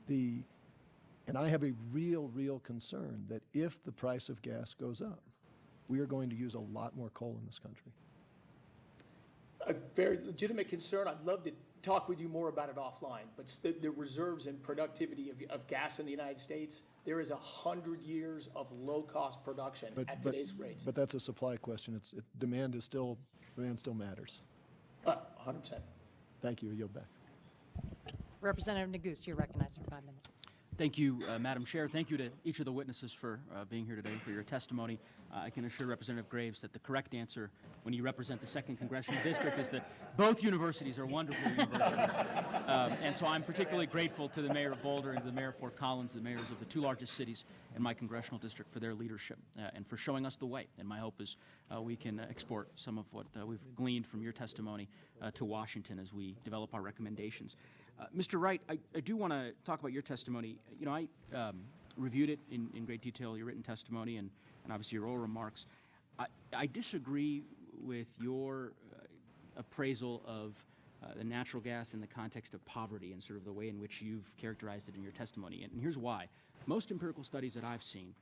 And I have a real concern that if the price of gas goes up, we are going to use a lot more coal in this country. A very legitimate concern. I'd love to talk with you more about it offline, but the reserves and productivity of gas in the United States, there is 100 years of low-cost production at today's rates. But that's a supply question. Demand still matters. 100%. Thank you. I yield back. Representative Neguse, you're recognized for 5 minutes. Thank you, Madam Chair. Thank you to each of the witnesses for being here today and for your testimony. I can assure Representative Graves that the correct answer when you represent the 2nd Congressional District is that both universities are wonderful universities. And so I'm particularly grateful to the Mayor of Boulder and to the Mayor of Fort Collins, the mayors of the 2 largest cities in my congressional district, for their leadership and for showing us the way. And my hope is we can export some of what we've gleaned from your testimony to Washington as we develop our recommendations. Mr. Wright, I do want to talk about your testimony. You know, I reviewed it in great detail, your written testimony and obviously your oral remarks. I disagree with your appraisal of the natural gas in the context of poverty and sort of the way in which you've characterized it in your testimony. And here's why. Most empirical studies that I've seen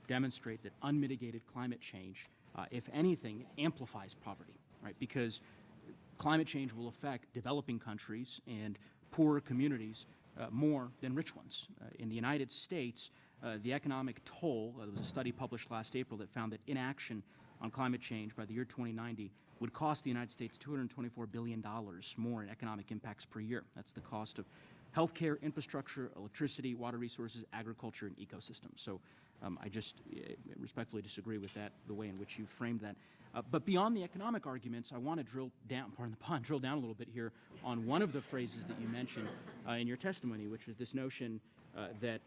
demonstrate that unmitigated climate change, if anything, amplifies poverty, right? Because climate change will affect developing countries and poorer communities more than rich ones. In the United States, the economic toll, there was a study published last April that found that inaction on climate change by the year 2090 would cost the United States $224 billion more in economic impacts per year. That's the cost of healthcare, infrastructure, electricity, water resources, agriculture, and ecosystems. So I just respectfully disagree with that, the way in which you framed that. But beyond the economic arguments, I want to drill down a little bit here on one of the phrases that you mentioned in your testimony, which was this notion that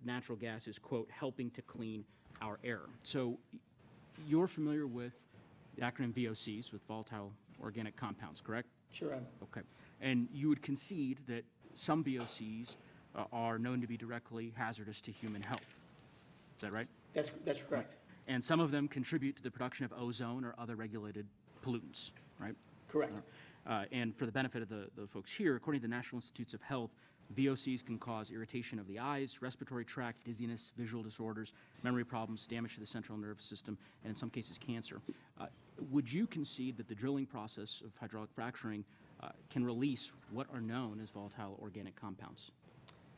natural gas is, quote, helping to clean our air. So you're familiar with the acronym VOCs, with volatile organic compounds, correct? Sure am. Okay. And you would concede that some VOCs are known to be directly hazardous to human health. Is that right? That's correct. And some of them contribute to the production of ozone or other regulated pollutants, right? Correct. And for the benefit of the folks here, according to the National Institutes of Health, VOCs can cause irritation of the eyes, respiratory tract, dizziness, visual disorders, memory problems, damage to the central nervous system, and in some cases cancer. Would you concede that the drilling process of hydraulic fracturing can release what are known as volatile organic compounds?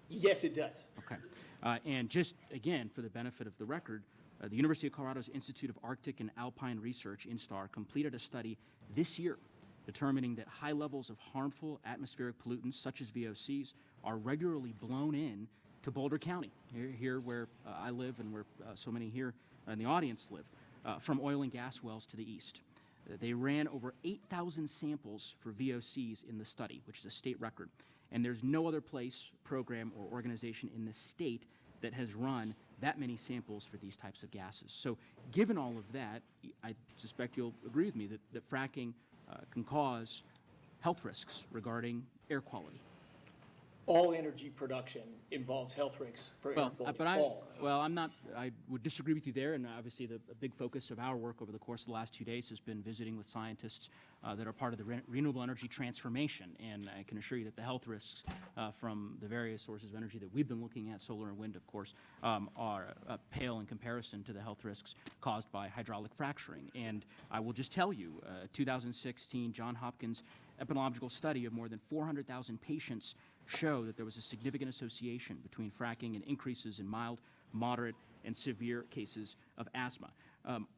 Yes, it does. Okay. And just, again, for the benefit of the record, the University of Colorado's Institute of Arctic and Alpine Research, INSTAR, completed a study this year determining that high levels of harmful atmospheric pollutants, such as VOCs, are regularly blown in to Boulder County, here where I live and where so many here in the audience live, from oil and gas wells to the east. They ran over 8,000 samples for VOCs in the study, which is a state record. And there's no other place, program, or organization in the state that has run that many samples for these types of gases. So given all of that, I suspect you'll agree with me that fracking can cause health risks regarding air quality. All energy production involves health risks for air quality. I would disagree with you there, and obviously the big focus of our work over the course of the last 2 days has been visiting with scientists that are part of the renewable energy transformation, and I can assure you that the health risks from the various sources of energy that we've been looking at, solar and wind, of course, are pale in comparison to the health risks caused by hydraulic fracturing. And I will just tell you, 2016 Johns Hopkins epidemiological study of more than 400,000 patients show that there was a significant association between fracking and increases in mild, moderate, and severe cases of asthma.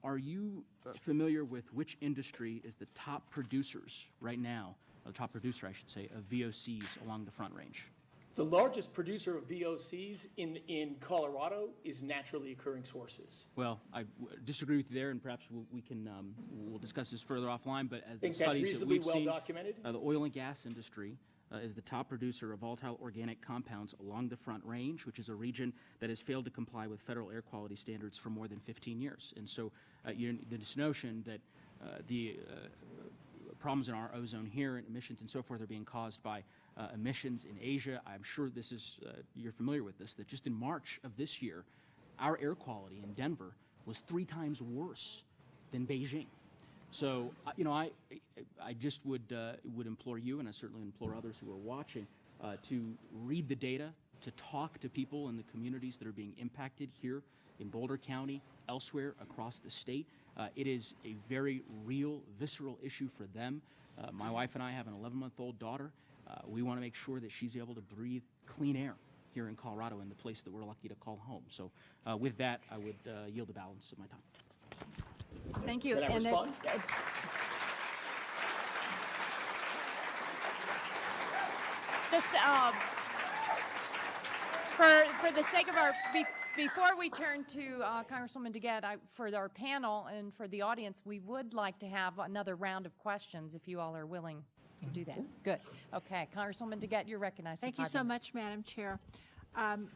Are you familiar with which industry is the top producers right now, or the top producer, I should say, of VOCs along the Front Range? The largest producer of VOCs in Colorado is naturally occurring sources. Well, I disagree with you there, and perhaps we'll discuss this further offline, but as the I think that's studies that reasonably we've well seen, documented. the oil and gas industry is the top producer of volatile organic compounds along the Front Range, which is a region that has failed to comply with federal air quality standards for more than 15 years. And so this notion that the problems in our ozone here and emissions and so forth are being caused by emissions in Asia, I'm sure this is, you're familiar with this, that just in March of this year, our air quality in Denver was 3 times worse than Beijing. So, I just would implore you, and I certainly implore others who are watching, to read the data, to talk to people in the communities that are being impacted here in Boulder County, elsewhere across the state. It is a very real, visceral issue for them. My wife and I have an 11-month-old daughter. We want to make sure that she's able to breathe clean air here in Colorado, in the place that we're lucky to call home. So with that, I would yield the balance of my time. Thank you. Can I respond? Just for the sake of our, before we turn to Congresswoman DeGette, for our panel and for the audience, we would like to have another round of questions if you all are willing to do that. Good. Okay, Congresswoman DeGette, you're recognized. Thank you so much, Madam Chair.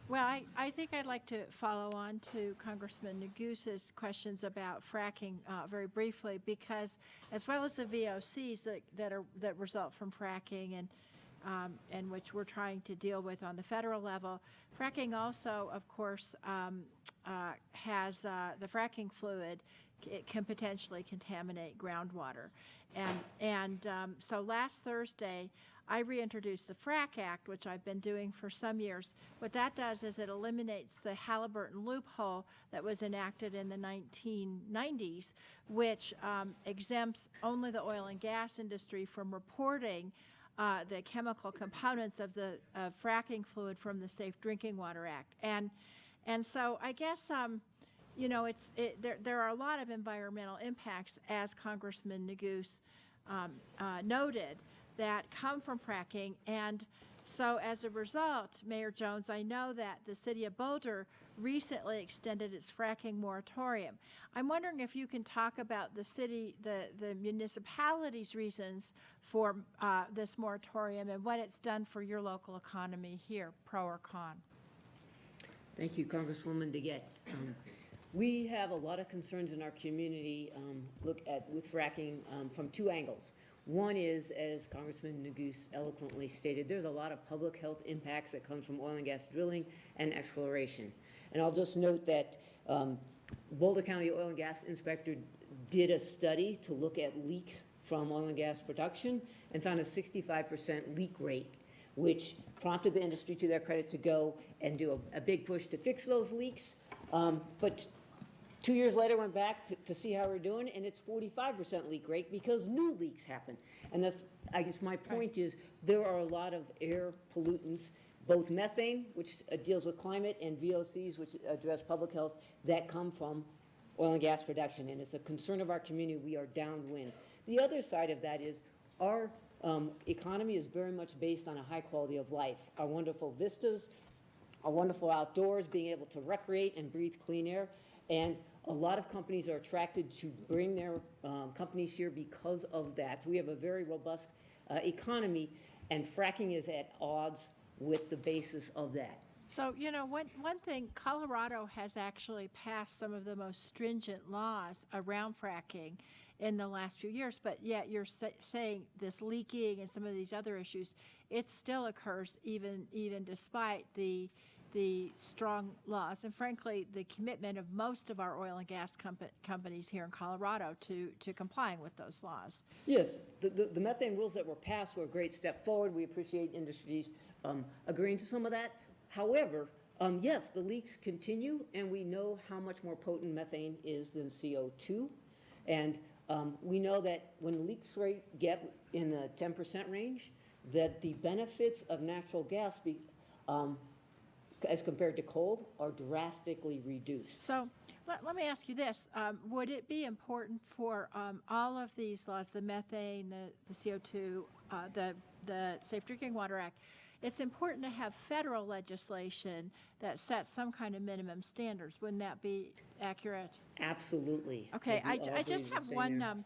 Well, I think I'd like to follow on to Congressman Negus's questions about fracking very briefly, because as well as the VOCs that result from fracking and which we're trying to deal with on the federal level, fracking also, of course, has the fracking fluid. It can potentially contaminate groundwater, so last Thursday, I reintroduced the FRAC Act, which I've been doing for some years. What that does is it eliminates the Halliburton loophole that was enacted in the 1990s, which exempts only the oil and gas industry from reporting the chemical components of the fracking fluid from the Safe Drinking Water Act. And so I guess, there are a lot of environmental impacts, as Congressman Negus noted, that come from fracking. And so as a result, Mayor Jones, I know that the city of Boulder recently extended its fracking moratorium. I'm wondering if you can talk about the municipality's reasons for this moratorium and what it's done for your local economy here, pro or con. Thank you, Congresswoman DeGette. We have a lot of concerns in our community with fracking from 2 angles. One is, as Congressman Negus eloquently stated, there's a lot of public health impacts that come from oil and gas drilling and exploration. And I'll just note that Boulder County Oil and Gas Inspector did a study to look at leaks from oil and gas production and found a 65% leak rate which prompted the industry, to their credit, to go and do a big push to fix those leaks. But 2 years later, went back to see how we're doing, and it's 45% leak rate because new leaks happen. And I guess my point is there are a lot of air pollutants, both methane, which deals with climate, and VOCs, which address public health, that come from oil and gas production. And it's a concern of our community. We are downwind. The other side of that is our economy is very much based on a high quality of life. Our wonderful vistas, our wonderful outdoors, being able to recreate and breathe clean air. And a lot of companies are attracted to bring their companies here because of that. So we have a very robust economy, and fracking is at odds with the basis of that. So, you know, one thing, Colorado has actually passed some of the most stringent laws around fracking in the last few years, but yet you're saying this leaking and some of these other issues, it still occurs even despite the strong laws and, frankly, the commitment of most of our oil and gas companies here in Colorado to complying with those laws. Yes, the methane rules that were passed were a great step forward. We appreciate industries agreeing to some of that. However, yes, the leaks continue, and we know how much more potent methane is than CO2. And we know that when leaks rate get in the 10% range, that the benefits of natural gas as compared to coal are drastically reduced. So let me ask you this. Would it be important for all of these laws, the methane, the CO2, the Safe Drinking Water Act, it's important to have federal legislation that sets some kind of minimum standards. Wouldn't that be accurate? Absolutely. Okay, We I all just breathe have the same air.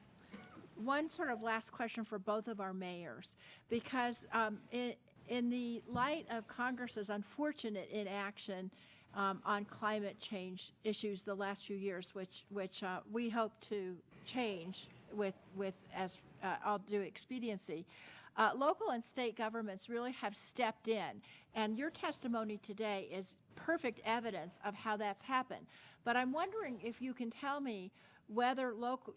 one sort of last question for both of our mayors, because in the light of Congress's unfortunate inaction on climate change issues the last few years, which we hope to change with as all due expediency, local and state governments really have stepped in, and your testimony today is perfect evidence of how that's happened. But I'm wondering if you can tell me whether,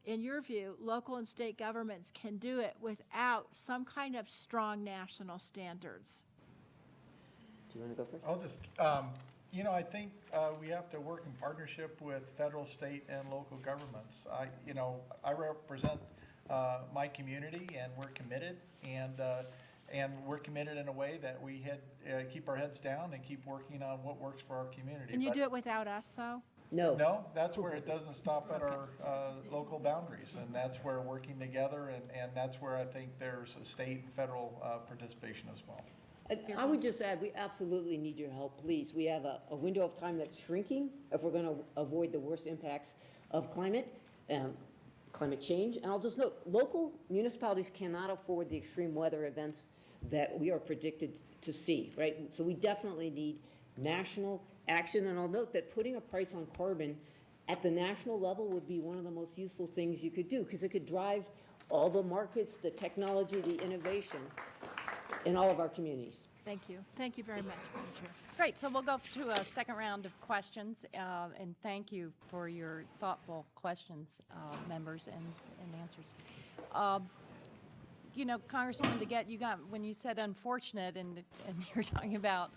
in your view, local and state governments can do it without some kind of strong national standards. Do you want to go first? I'll just, I think we have to work in partnership with federal, state, and local governments. I represent my community, and we're committed, and we're committed in a way that we keep our heads down and keep working on what works for our community. Can you do it without us, though? No, that's where it doesn't stop at our local boundaries, and that's where working together, and that's where I think there's a state and federal participation as well. I would just add, we absolutely need your help, please. We have a window of time that's shrinking if we're going to avoid the worst impacts of climate change. And I'll just note, local municipalities cannot afford the extreme weather events that we are predicted to see, right? So we definitely need national action. And I'll note that putting a price on carbon at the national level would be one of the most useful things you could do, because it could drive all the markets, the technology, the innovation in all of our communities. Thank you. Thank you very much, Madam Chair. Great, so we'll go to a second round of questions, and thank you for your thoughtful questions, members, and answers. Congresswoman DeGette, when you said unfortunate, and you're talking about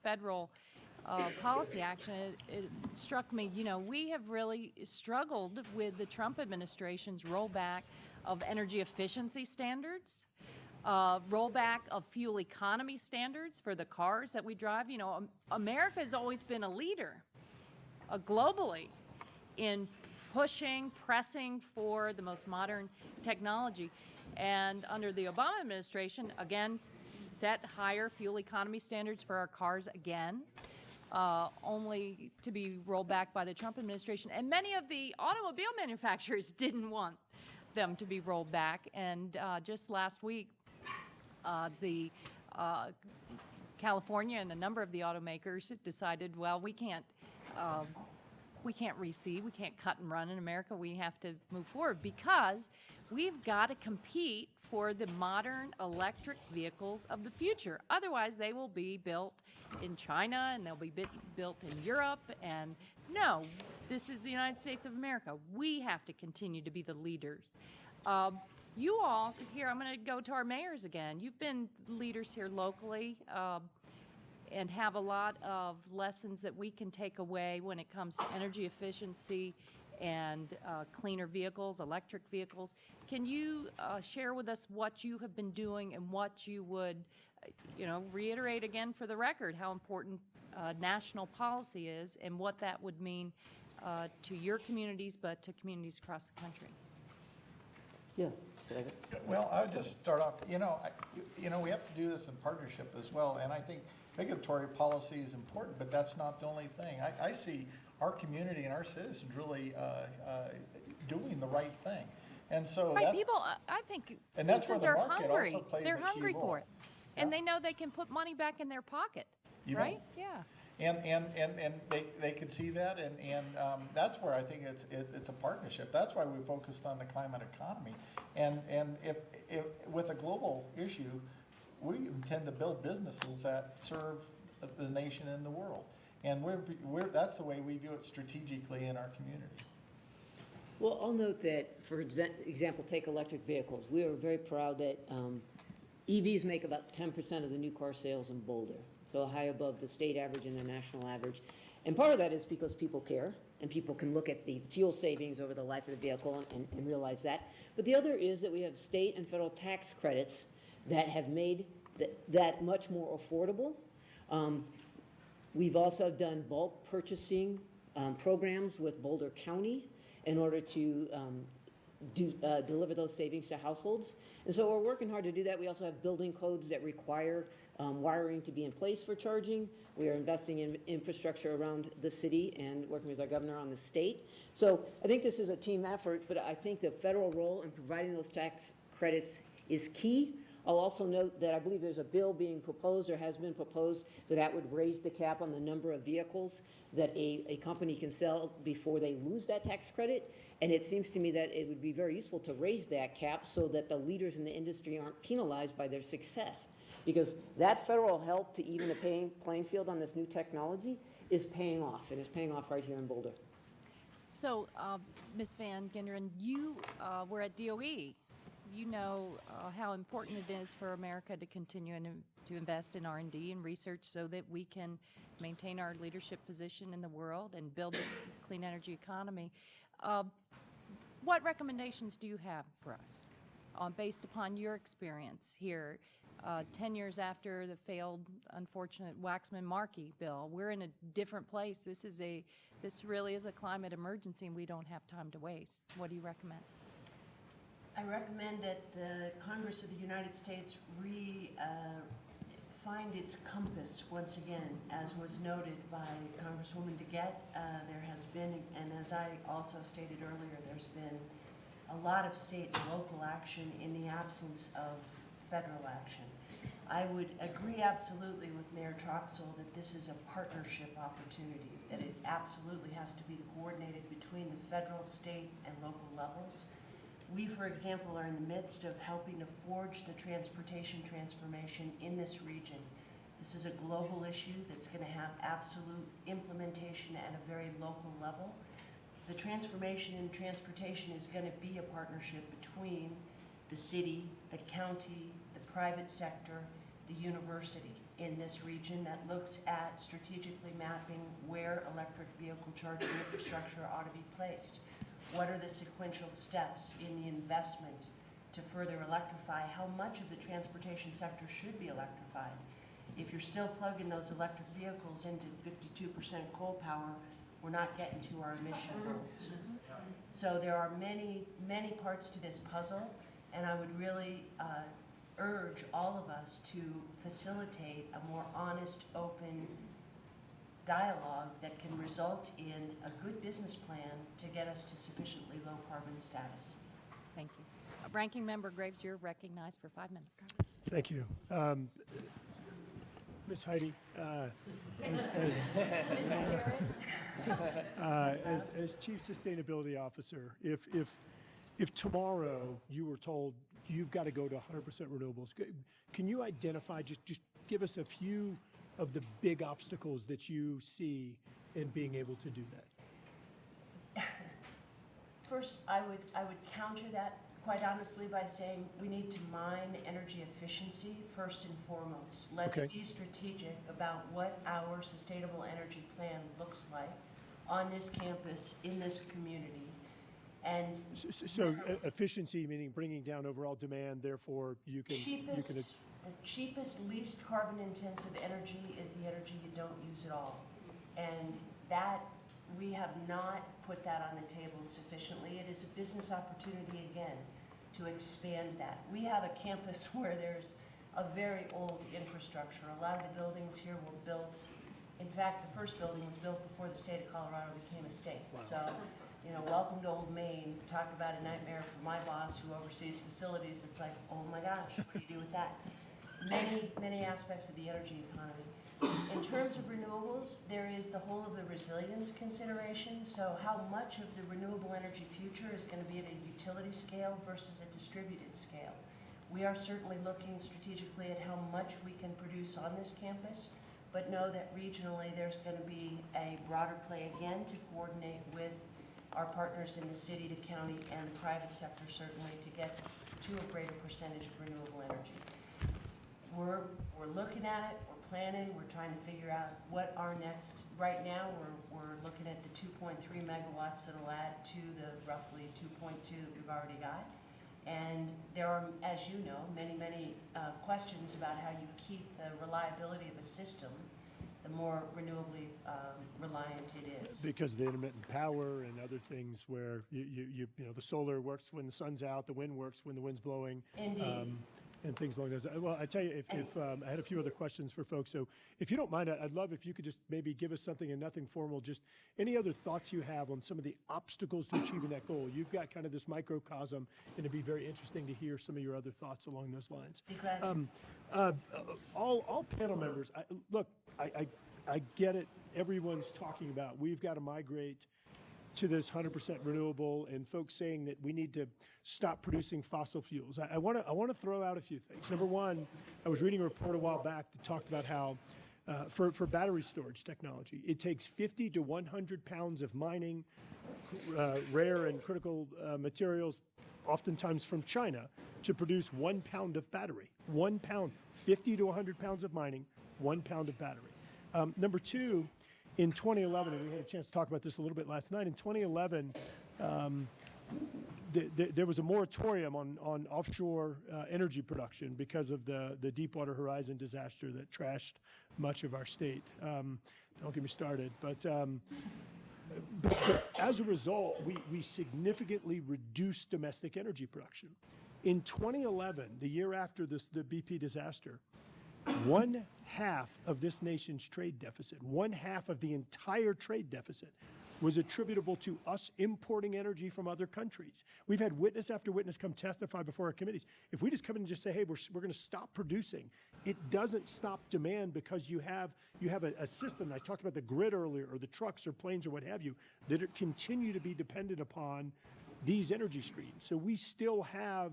federal policy action, it struck me, we have really struggled with the Trump administration's rollback of energy efficiency standards, rollback of fuel economy standards for the cars that we drive. America has always been a leader globally in pressing for the most modern technology. And under the Obama administration, again, set higher fuel economy standards for our cars again, only to be rolled back by the Trump administration. And many of the automobile manufacturers didn't want them to be rolled back. And just last week, the California and a number of the automakers decided, well, we can't reseed, we can't cut and run in America. We have to move forward because we've got to compete for the modern electric vehicles of the future. Otherwise, they will be built in China and they'll be built in Europe. And no, this is the United States of America. We have to continue to be the leaders. You all, here, I'm going to go to our mayors again. You've been leaders here locally and have a lot of lessons that we can take away when it comes to energy efficiency and cleaner vehicles, electric vehicles. Can you share with us what you have been doing and what you would, reiterate again for the record how important national policy is and what that would mean to your communities, but to communities across the country? Yeah. Well, I would just start off, we have to do this in partnership as well, and I think regulatory policy is important, but that's not the only thing. I see our community and our citizens really doing the right thing. And so right, people, I think and that's where citizens the are market hungry. also plays They're a key hungry role. for it. And they know they can put money back in their pocket, You right? know. Yeah. And they can see that, and that's where I think it's a partnership. That's why we focused on the climate economy. And if with a global issue, we intend to build businesses that serve the nation and the world. And that's the way we view it strategically in our community. Well, I'll note that, for example, take electric vehicles. We are very proud that EVs make about 10% of the new car sales in Boulder, so high above the state average and the national average. And part of that is because people care, and people can look at the fuel savings over the life of the vehicle and realize that. But the other is that we have state and federal tax credits that have made that much more affordable. We've also done bulk purchasing programs with Boulder County in order to deliver those savings to households. And so we're working hard to do that. We also have building codes that require wiring to be in place for charging. We are investing in infrastructure around the city and working with our governor on the state. So I think this is a team effort, but I think the federal role in providing those tax credits is key. I'll also note that I believe there's a bill being proposed or has been proposed that would raise the cap on the number of vehicles that a company can sell before they lose that tax credit. And it seems to me that it would be very useful to raise that cap so that the leaders in the industry aren't penalized by their success. Because that federal help to even a playing field on this new technology is paying off, and it's paying off right here in Boulder. So, Ms. Van Genderen, you were at DOE. You know how important it is for America to continue to invest in R&D and research so that we can maintain our leadership position in the world and build a clean energy economy. What recommendations do you have for us based upon your experience here 10 years after the failed, unfortunate Waxman-Markey bill? We're in a different place. This really is a climate emergency, and we don't have time to waste. What do you recommend? I recommend that the Congress of the United States find its compass once again. As was noted by Congresswoman DeGette, there has been, and as I also stated earlier, there's been a lot of state and local action in the absence of federal action. I would agree absolutely with Mayor Troxel that this is a partnership opportunity, that it absolutely has to be coordinated between the federal, state, and local levels. We, for example, are in the midst of helping to forge the transportation transformation in this region. This is a global issue that's going to have absolute implementation at a very local level. The transformation in transportation is going to be a partnership between the city, the county, the private sector, the university in this region that looks at strategically mapping where electric vehicle charging infrastructure ought to be placed. What are the sequential steps in the investment to further electrify? How much of the transportation sector should be electrified? If you're still plugging those electric vehicles into 52% coal power, we're not getting to our emission goals. So there are many, many parts to this puzzle, and I would really urge all of us to facilitate a more honest, open dialogue that can result in a good business plan to get us to sufficiently low carbon status. Thank you. Ranking Member Graves, you're recognized for 5 minutes. Thank you. Ms. Heidi, as Chief Sustainability Officer, if tomorrow you were told you've got to go to 100% renewables, can you identify, just give us a few of the big obstacles that you see in being able to do that? First, I would counter that quite honestly, by saying we need to mine energy efficiency first and foremost. Let's Okay. be strategic about what our sustainable energy plan looks like on this campus, in this community. And So efficiency, meaning bringing down overall demand, therefore you can. the cheapest, least carbon intensive energy is the energy you don't use at all. And that, we have not put that on the table sufficiently. It is a business opportunity again to expand that. We have a campus where there's a very old infrastructure. A lot of the buildings here were built, in fact, the first building was built before the state of Colorado became a state. So, you know, welcome to Old Maine. Talk about a nightmare for my boss who oversees facilities. It's like, oh my gosh, what do you do with that? Many aspects of the energy economy. In terms of renewables, there is the whole of the resilience consideration. So how much of the renewable energy future is going to be at a utility scale versus a distributed scale? We are certainly looking strategically at how much we can produce on this campus, but know that regionally there's going to be a broader play again to coordinate with our partners in the city, the county, and the private sector certainly to get to a greater percentage of renewable energy. We're looking at it, we're planning, we're trying to figure out what our next, right now we're looking at the 2.3 megawatts that'll add to the roughly 2.2 that we've already got. And there are, as you know, many questions about how you keep the reliability of a system, the more renewably reliant it is. Because of the intermittent power and other things where you know, the solar works when the sun's out, the wind works when the wind's blowing. Indeed. And things along those. Well, I tell you, if I had a few other questions for folks, so if you don't mind, I'd love if you could just maybe give us something and nothing formal, just any other thoughts you have on some of the obstacles to achieving that goal. You've got kind of this microcosm, and it'd be very interesting to hear some of your other thoughts along those lines. Be glad to. All panel members, I get it. Everyone's talking about we've got to migrate to this 100% renewable, and folks saying that we need to stop producing fossil fuels. I want to throw out a few things. Number one, I was reading a report a while back that talked about how for battery storage technology, it takes 50 to 100 pounds of mining rare and critical materials, oftentimes from China, to produce 1 pound of battery. 1 pound, 50 to 100 pounds of mining, 1 pound of battery. Number two, in 2011, and we had a chance to talk about this a little bit last night, in 2011, there was a moratorium on offshore energy production because of the Deepwater Horizon disaster that trashed much of our state. Don't get me started. But as a result, we significantly reduced domestic energy production. In 2011, the year after the BP disaster, 1/2 of this nation's trade deficit, 1/2 of the entire trade deficit was attributable to us importing energy from other countries. We've had witness after witness come testify before our committees. If we just come in and just say, hey, we're going to stop producing, it doesn't stop demand because you have a system. I talked about the grid earlier, or the trucks or planes or what have you, that continue to be dependent upon these energy streams. So we still have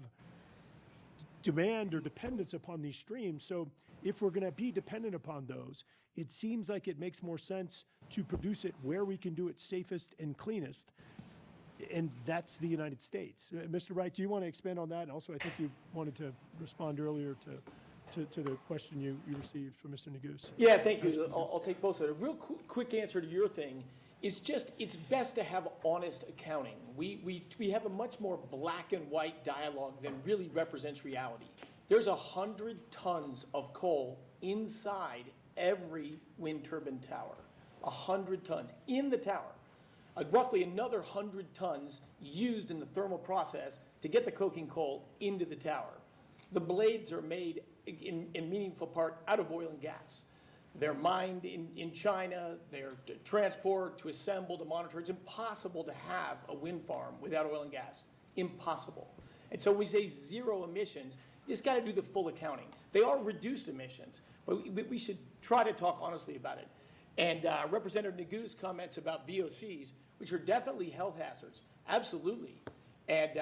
demand or dependence upon these streams. So if we're going to be dependent upon those, it seems like it makes more sense to produce it where we can do it safest and cleanest, and that's the United States. Mr. Wright, do you want to expand on that? And also, I think you wanted to respond earlier to the question you received from Mr. Neguse. Yeah, thank you. I'll take both of it. A real quick answer to your thing is just it's best to have honest accounting. We have a much more black and white dialogue than really represents reality. There's 100 tons of coal inside every wind turbine tower. 100 tons in the tower. Roughly another 100 tons used in the thermal process to get the coking coal into the tower. The blades are made in meaningful part out of oil and gas. They're mined in China, they're to transport, to assemble, to monitor. It's impossible to have a wind farm without oil and gas. Impossible. And so when we say zero emissions, you just got to do the full accounting. They are reduced emissions, but we should try to talk honestly about it. And Representative Neguse comments about VOCs, which are definitely health hazards, absolutely. And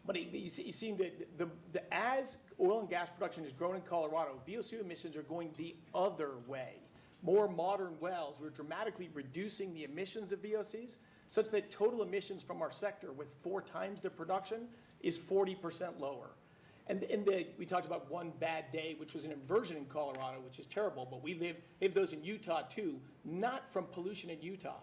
but you see that as oil and gas production has grown in Colorado, VOC emissions are going the other way. More modern wells, we're dramatically reducing the emissions of VOCs, such that total emissions from our sector with 4 times the production is 40% lower. And we talked about one bad day, which was an inversion in Colorado, which is terrible, but we have those in Utah too, not from pollution in Utah.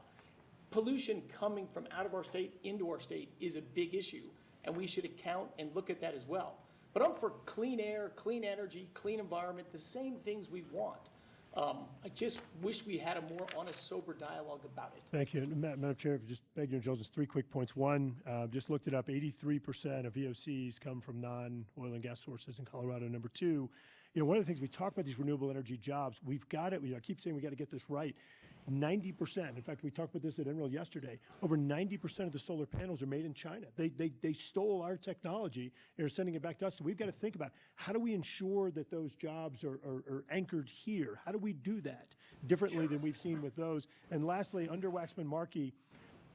Pollution coming from out of our state into our state is a big issue, and we should account and look at that as well. But I'm for clean air, clean energy, clean environment, the same things we want. I just wish we had a more honest, sober dialogue about it. Thank you. Madam Chair, if you just beg your indulgence, 3 quick points. One, just looked it up, 83% of VOCs come from non-oil and gas sources in Colorado. Number 2, one of the things we talk about these renewable energy jobs, we've got it, I keep saying we got to get this right. 90%, in fact, we talked about this at NREL yesterday, over 90% of the solar panels are made in China. They stole our technology and are sending it back to us. So we've got to think about how do we ensure that those jobs are anchored here? How do we do that differently than we've seen with those? And lastly, under Waxman-Markey,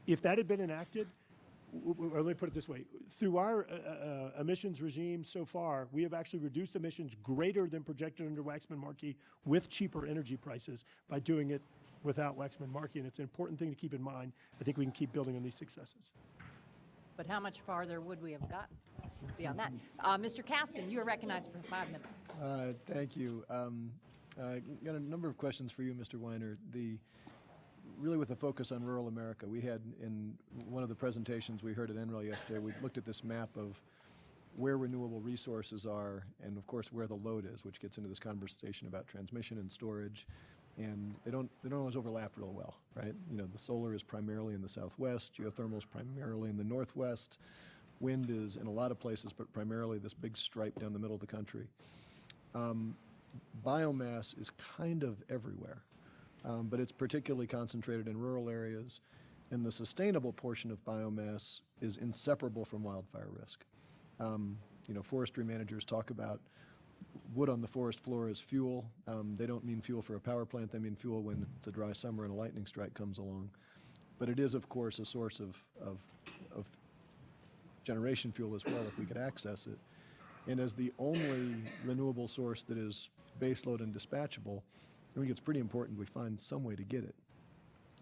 if that had been enacted, or let me put it this way, through our emissions regime so far, we have actually reduced emissions greater than projected under Waxman-Markey with cheaper energy prices by doing it without Waxman-Markey, and it's an important thing to keep in mind. I think we can keep building on these successes. But how much farther would we have gotten beyond that? Mr. Caston, you are recognized for 5 minutes. Thank you. I got a number of questions for you, Mr. Weiner. Really with a focus on rural America, we had in one of the presentations we heard at NREL yesterday, we looked at this map of where renewable resources are and, of course, where the load is, which gets into this conversation about transmission and storage. And they don't always overlap real well, right? The solar is primarily in the southwest, geothermal is primarily in the northwest, wind is in a lot of places, but primarily this big stripe down the middle of the country. Biomass is kind of everywhere, but it's particularly concentrated in rural areas, and the sustainable portion of biomass is inseparable from wildfire risk. Forestry managers talk about wood on the forest floor as fuel. They don't mean fuel for a power plant. They mean fuel when it's a dry summer and a lightning strike comes along. But it is, of course, a source of generation fuel as well if we could access it. And as the only renewable source that is baseload and dispatchable, I think it's pretty important we find some way to get it.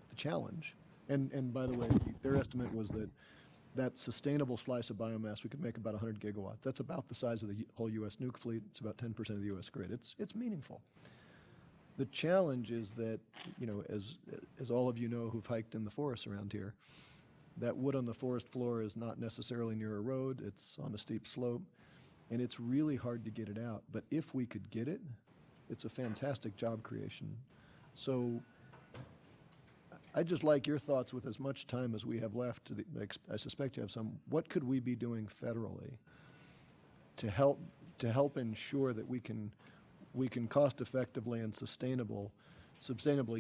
The challenge, and by the way, their estimate was that sustainable slice of biomass, we could make about 100 gigawatts. That's about the size of the whole U.S. nuke fleet. It's about 10% of the U.S. grid. It's meaningful. The challenge is that, as all of you know who've hiked in the forests around here, that wood on the forest floor is not necessarily near a road. It's on a steep slope, and it's really hard to get it out. But if we could get it, it's a fantastic job creation. So I'd just like your thoughts with as much time as we have left. I suspect you have some. What could we be doing federally to help ensure that we can cost effectively and sustainably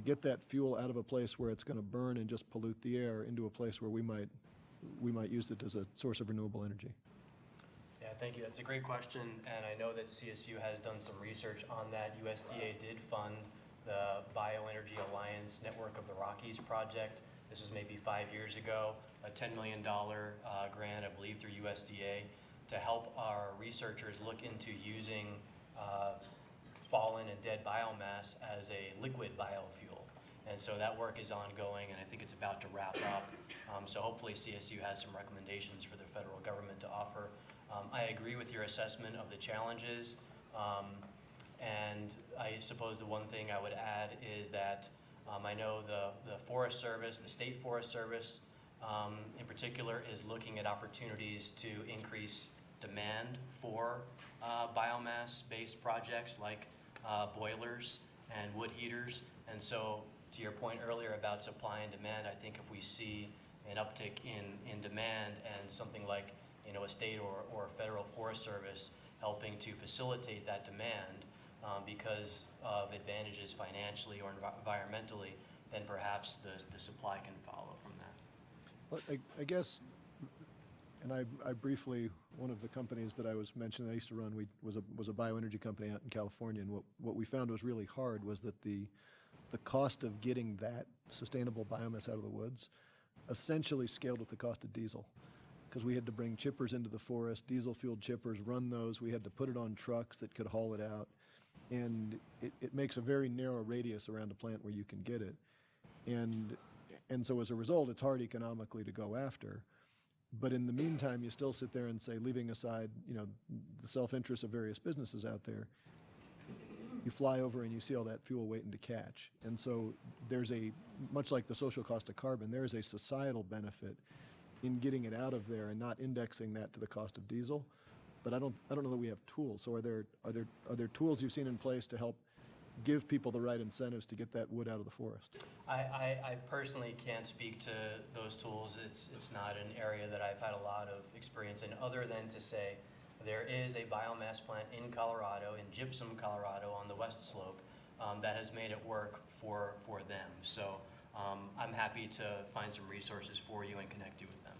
get that fuel out of a place where it's going to burn and just pollute the air into a place where we might use it as a source of renewable energy? Yeah, thank you. That's a great question, and I know that CSU has done some research on that. USDA did fund the Bioenergy Alliance Network of the Rockies project. This was maybe 5 years ago, a $10 million grant, I believe, through USDA to help our researchers look into using fallen and dead biomass as a liquid biofuel. And so that work is ongoing, and I think it's about to wrap up. So hopefully CSU has some recommendations for the federal government to offer. I agree with your assessment of the challenges. And I suppose the one thing I would add is that I know the Forest Service, the State Forest Service in particular, is looking at opportunities to increase demand for biomass-based projects like boilers and wood heaters. And so to your point earlier about supply and demand, I think if we see an uptick in demand and something like a state or federal Forest Service helping to facilitate that demand, because of advantages financially or environmentally, then perhaps the supply can follow from that. Well, I guess, and I briefly, one of the companies that I was mentioning I used to run, was a bioenergy company out in California, and what we found was really hard was that the cost of getting that sustainable biomass out of the woods essentially scaled with the cost of diesel, because we had to bring chippers into the forest, diesel-fueled chippers, run those. We had to put it on trucks that could haul it out. And it makes a very narrow radius around a plant where you can get it. And so as a result, it's hard economically to go after. But in the meantime, you still sit there and say, leaving aside, the self-interest of various businesses out there, you fly over and you see all that fuel waiting to catch. And so there's much like the social cost of carbon, there is a societal benefit in getting it out of there and not indexing that to the cost of diesel. But I don't know that we have tools. So are there tools you've seen in place to help give people the right incentives to get that wood out of the forest? I personally can't speak to those tools. It's not an area that I've had a lot of experience in, other than to say there is a biomass plant in Colorado, in Gypsum, Colorado, on the west slope, that has made it work for them. So I'm happy to find some resources for you and connect you with them.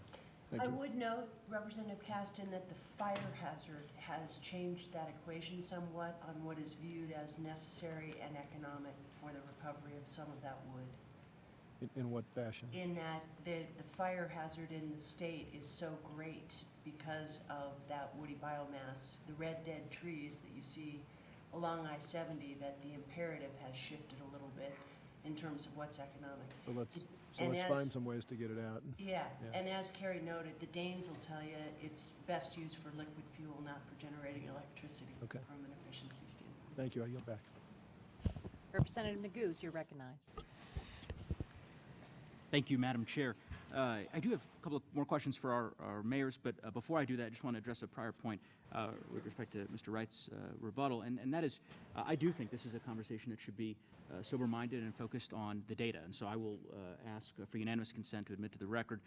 Thank I you. would note, Representative Caston, that the fire hazard has changed that equation somewhat on what is viewed as necessary and economic for the recovery of some of that wood. In what fashion? In that the fire hazard in the state is so great because of that woody biomass, the red dead trees that you see along I-70, that the imperative has shifted a little bit in terms of what's economic. So let's find some ways to get it out. Yeah, and as Carrie noted, the Danes will tell you it's best used for liquid fuel, not for generating electricity Okay. from an efficiency standpoint. Thank you. I yield back. Representative Neguse, you're recognized. Thank you, Madam Chair. I do have a couple of more questions for our mayors, but before I do that, I just want to address a prior point with respect to Mr. Wright's rebuttal, and that is, I do think this is a conversation that should be sober-minded and focused on the data, and so I will ask for unanimous consent to admit to the record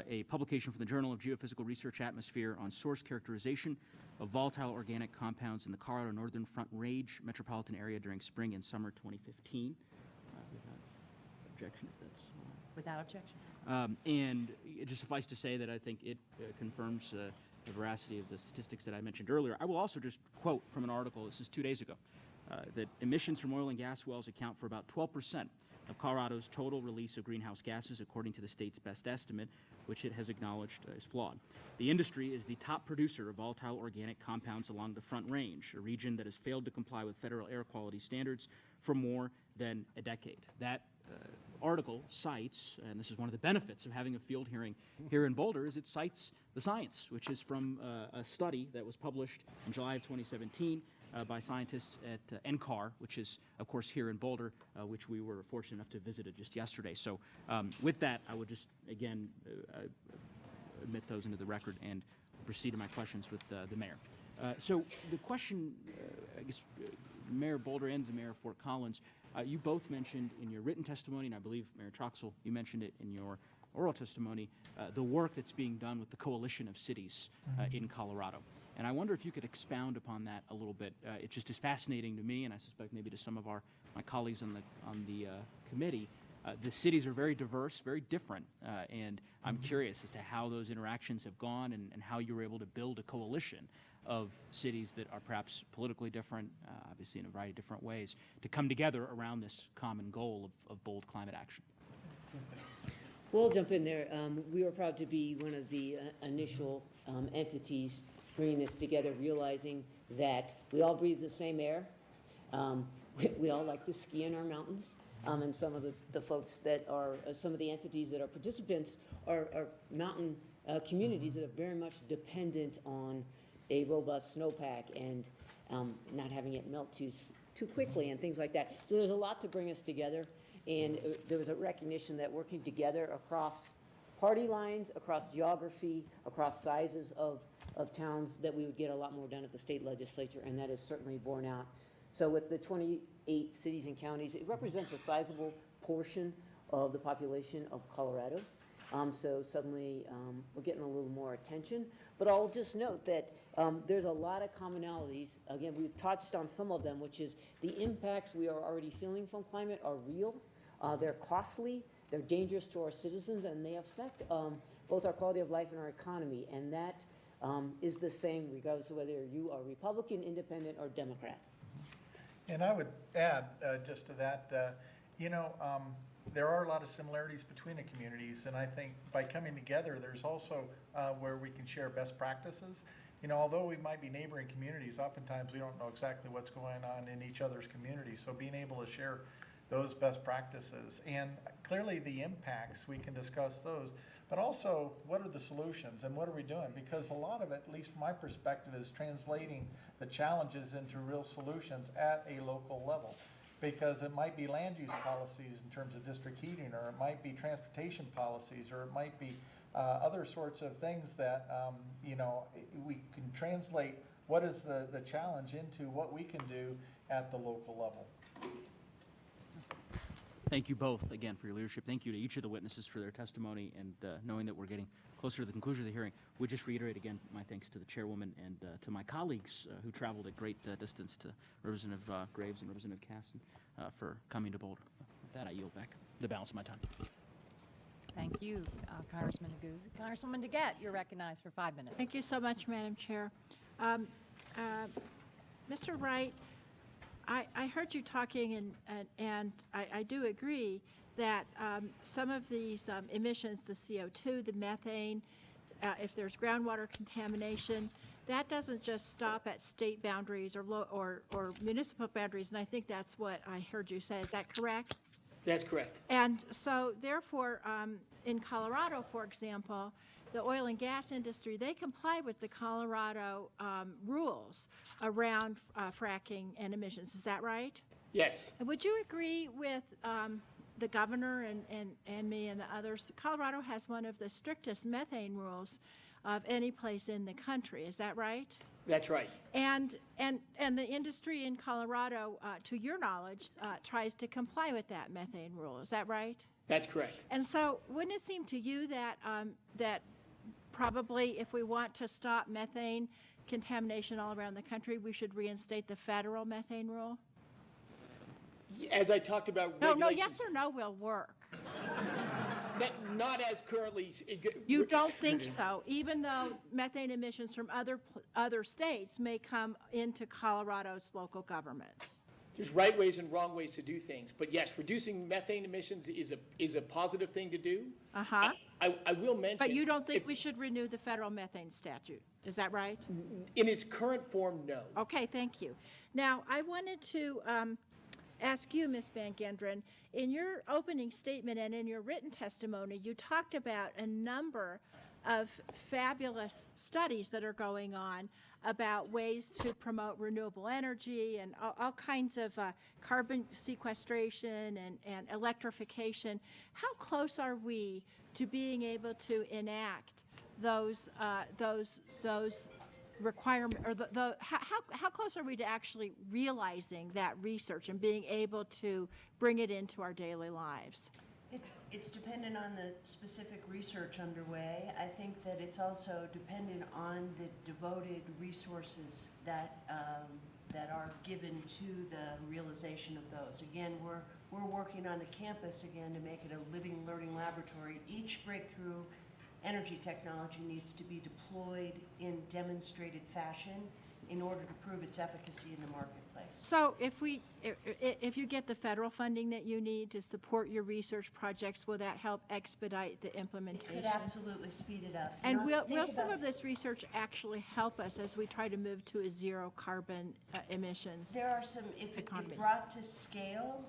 a publication from the Journal of Geophysical Research Atmosphere on source characterization of volatile organic compounds in the Colorado Northern Front Range metropolitan area during spring and summer 2015. Without objection, if that's Without objection. and it just suffice to say that I think it confirms the veracity of the statistics that I mentioned earlier. I will also just quote from an article, this is 2 days ago, that emissions from oil and gas wells account for about 12% of Colorado's total release of greenhouse gases, according to the state's best estimate, which it has acknowledged is flawed. The industry is the top producer of volatile organic compounds along the Front Range, a region that has failed to comply with federal air quality standards for more than a decade. That article cites, and this is one of the benefits of having a field hearing here in Boulder, is it cites the science, which is from a study that was published in July of 2017 by scientists at NCAR, which is, of course, here in Boulder, which we were fortunate enough to visit just yesterday. So with that, I would just, again, admit those into the record and proceed to my questions with the mayor. So the question, I guess, Mayor Boulder and the Mayor of Fort Collins, you both mentioned in your written testimony, and I believe Mayor Troxel, you mentioned it in your oral testimony, the work that's being done with the coalition of cities in Colorado. And I wonder if you could expound upon that a little bit. It just is fascinating to me, and I suspect maybe to some of my colleagues on the committee. The cities are very diverse, very different, and I'm curious as to how those interactions have gone and how you were able to build a coalition of cities that are perhaps politically different, obviously in a variety of different ways, to come together around this common goal of bold climate action. We'll jump in there. We were proud to be one of the initial entities bringing this together, realizing that we all breathe the same air. We all like to ski in our mountains. And some of the folks that are, some of the entities that are participants are mountain communities that are very much dependent on a robust snowpack and not having it melt too quickly and things like that. So there's a lot to bring us together, and there was a recognition that working together across party lines, across geography, across sizes of towns, that we would get a lot more done at the state legislature, and that is certainly borne out. So with the 28 cities and counties, it represents a sizable portion of the population of Colorado. So suddenly we're getting a little more attention. But I'll just note that there's a lot of commonalities. Again, we've touched on some of them, which is the impacts we are already feeling from climate are real. They're costly, they're dangerous to our citizens, and they affect both our quality of life and our economy. And that is the same regardless of whether you are Republican, Independent, or Democrat. And I would add just to that, there are a lot of similarities between the communities, and I think by coming together, there's also where we can share best practices. Although we might be neighboring communities, oftentimes we don't know exactly what's going on in each other's communities. So being able to share those best practices, and clearly the impacts, we can discuss those. but also what are the solutions and what are we doing? Because a lot of it, at least from my perspective, is translating the challenges into real solutions at a local level. Because it might be land use policies in terms of district heating, or it might be transportation policies, or it might be other sorts of things that, we can translate what is the challenge into what we can do at the local level. Thank you both again for your leadership. Thank you to each of the witnesses for their testimony, and knowing that we're getting closer to the conclusion of the hearing, we just reiterate again my thanks to the chairwoman and to my colleagues who traveled at great distance, to Representative Graves and Representative Caston for coming to Boulder. With that, I yield back the balance of my time. Thank you, Congressman Neguse. Congresswoman DeGette, you're recognized for 5 minutes. Thank you so much, Madam Chair. Mr. Wright, I heard you talking, and I do agree that some of these emissions, the CO2, the methane, if there's groundwater contamination, that doesn't just stop at state boundaries or municipal boundaries, and I think that's what I heard you say. Is that correct? That's correct. And so therefore, in Colorado, for example, the oil and gas industry, they comply with the Colorado rules around fracking and emissions. Is that right? Yes. And would you agree with the governor and me and the others? Colorado has one of the strictest methane rules of any place in the country. Is that right? That's right. And the industry in Colorado, to your knowledge, tries to comply with that methane rule. Is that right? That's correct. And so, wouldn't it seem to you that that probably, if we want to stop methane contamination all around the country, we should reinstate the federal methane rule? As I talked about, No, yes or no will work. Not as currently. You don't think so, even though methane emissions from other states may come into Colorado's local governments? There's right ways and wrong ways to do things, but yes, reducing methane emissions is a positive thing to do. Uh-huh. I will mention. But you don't think we should renew the federal methane statute? Is that right? In its current form, no. Okay, thank you. Now, I wanted to ask you, Ms. Van Genderen, in your opening statement and in your written testimony, you talked about a number of fabulous studies that are going on about ways to promote renewable energy and all kinds of carbon sequestration and electrification. How close are we to being able to enact those requirements, or how close are we to actually realizing that research and being able to bring it into our daily lives? It's dependent on the specific research underway. I think that it's also dependent on the devoted resources that are given to the realization of those. Again, we're working on the campus again to make it a living, learning laboratory. Each breakthrough energy technology needs to be deployed in demonstrated fashion in order to prove its efficacy in the marketplace. So if you get the federal funding that you need to support your research projects, will that help expedite the implementation? It could absolutely speed it up. And will some of this research actually help us as we try to move to a zero carbon emissions There are some, if economy? brought to scale,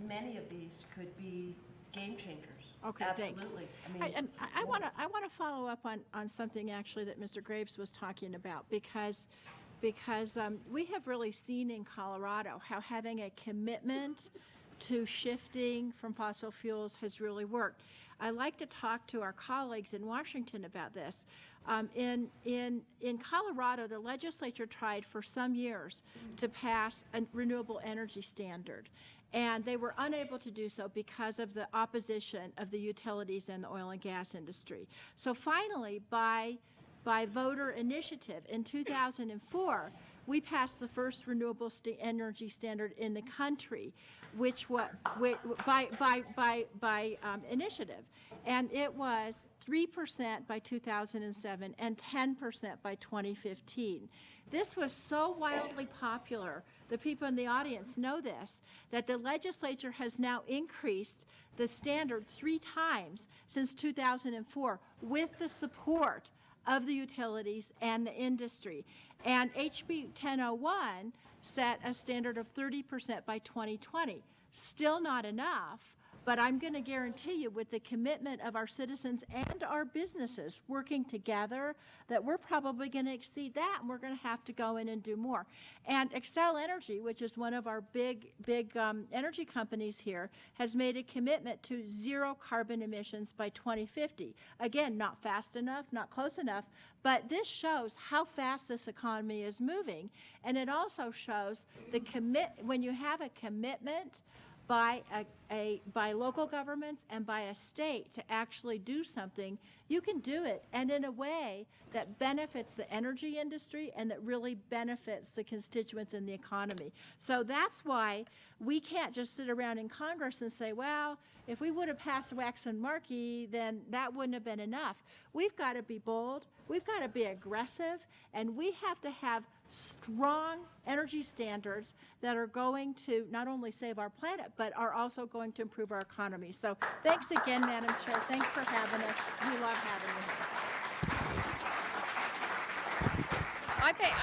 many of these could be game changers. Okay, Absolutely. thanks. I want to follow up on something actually that Mr. Graves was talking about, because we have really seen in Colorado how having a commitment to shifting from fossil fuels has really worked. I like to talk to our colleagues in Washington about this. In Colorado, the legislature tried for some years to pass a renewable energy standard, and they were unable to do so because of the opposition of the utilities and the oil and gas industry. So finally, by voter initiative in 2004, we passed the first renewable energy standard in the country, which was by initiative, and it was 3% by 2007 and 10% by 2015. This was so wildly popular, the people in the audience know this, that the legislature has now increased the standard 3 times since 2004 with the support of the utilities and the industry. And HB 1001 set a standard of 30% by 2020. Still not enough, But I'm going to guarantee you, with the commitment of our citizens and our businesses working together, that we're probably going to exceed that, and we're going to have to go in and do more. And Xcel Energy, which is one of our big energy companies here, has made a commitment to zero carbon emissions by 2050. Again, not fast enough, not close enough, but this shows how fast this economy is moving, and it also shows when you have a commitment by by local governments and by a state to actually do something, you can do it, and in a way that benefits the energy industry and that really benefits the constituents in the economy. So that's why we can't just sit around in Congress and say, well, if we would have passed Waxman-Markey, then that wouldn't have been enough. We've got to be bold, we've got to be aggressive, and we have to have strong energy standards that are going to not only save our planet, but are also going to improve our economy. So thanks again, Madam Chair. Thanks for having us. We love having you.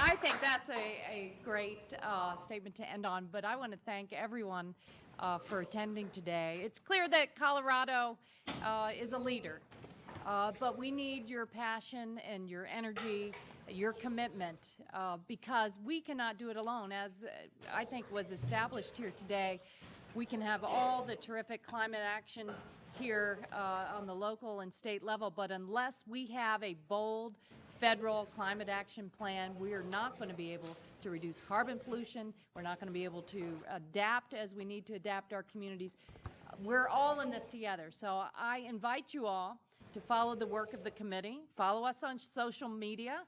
I think that's a great statement to end on, but I want to thank everyone for attending today. It's clear that Colorado is a leader, but we need your passion and your energy, your commitment, because we cannot do it alone. As I think was established here today, we can have all the terrific climate action here on the local and state level, but unless we have a bold federal climate action plan, we are not going to be able to reduce carbon pollution. We're not going to be able to adapt as we need to adapt our communities. We're all in this together. So I invite you all to follow the work of the committee, follow us on social media,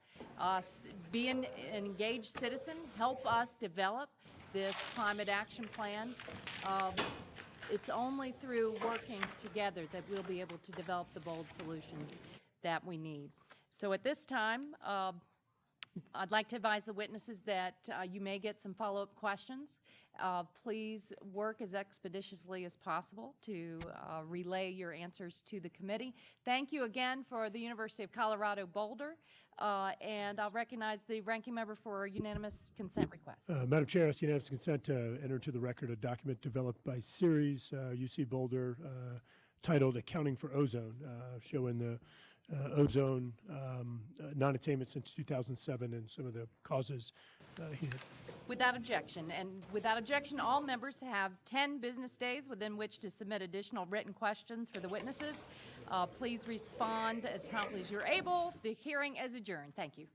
be an engaged citizen, help us develop this climate action plan. It's only through working together that we'll be able to develop the bold solutions that we need. So at this time, I'd like to advise the witnesses that you may get some follow-up questions. Please work as expeditiously as possible to relay your answers to the committee. Thank you again for the University of Colorado Boulder, and I'll recognize the ranking member for a unanimous consent request. Madam Chair, I ask unanimous consent to enter into the record a document developed by Ceres, UC Boulder, titled Accounting for Ozone, showing the ozone non-attainment since 2007 and some of the causes here. Without objection, and without objection, all members have 10 business days within which to submit additional written questions for the witnesses. Please respond as promptly as you're able. The hearing is adjourned. Thank you.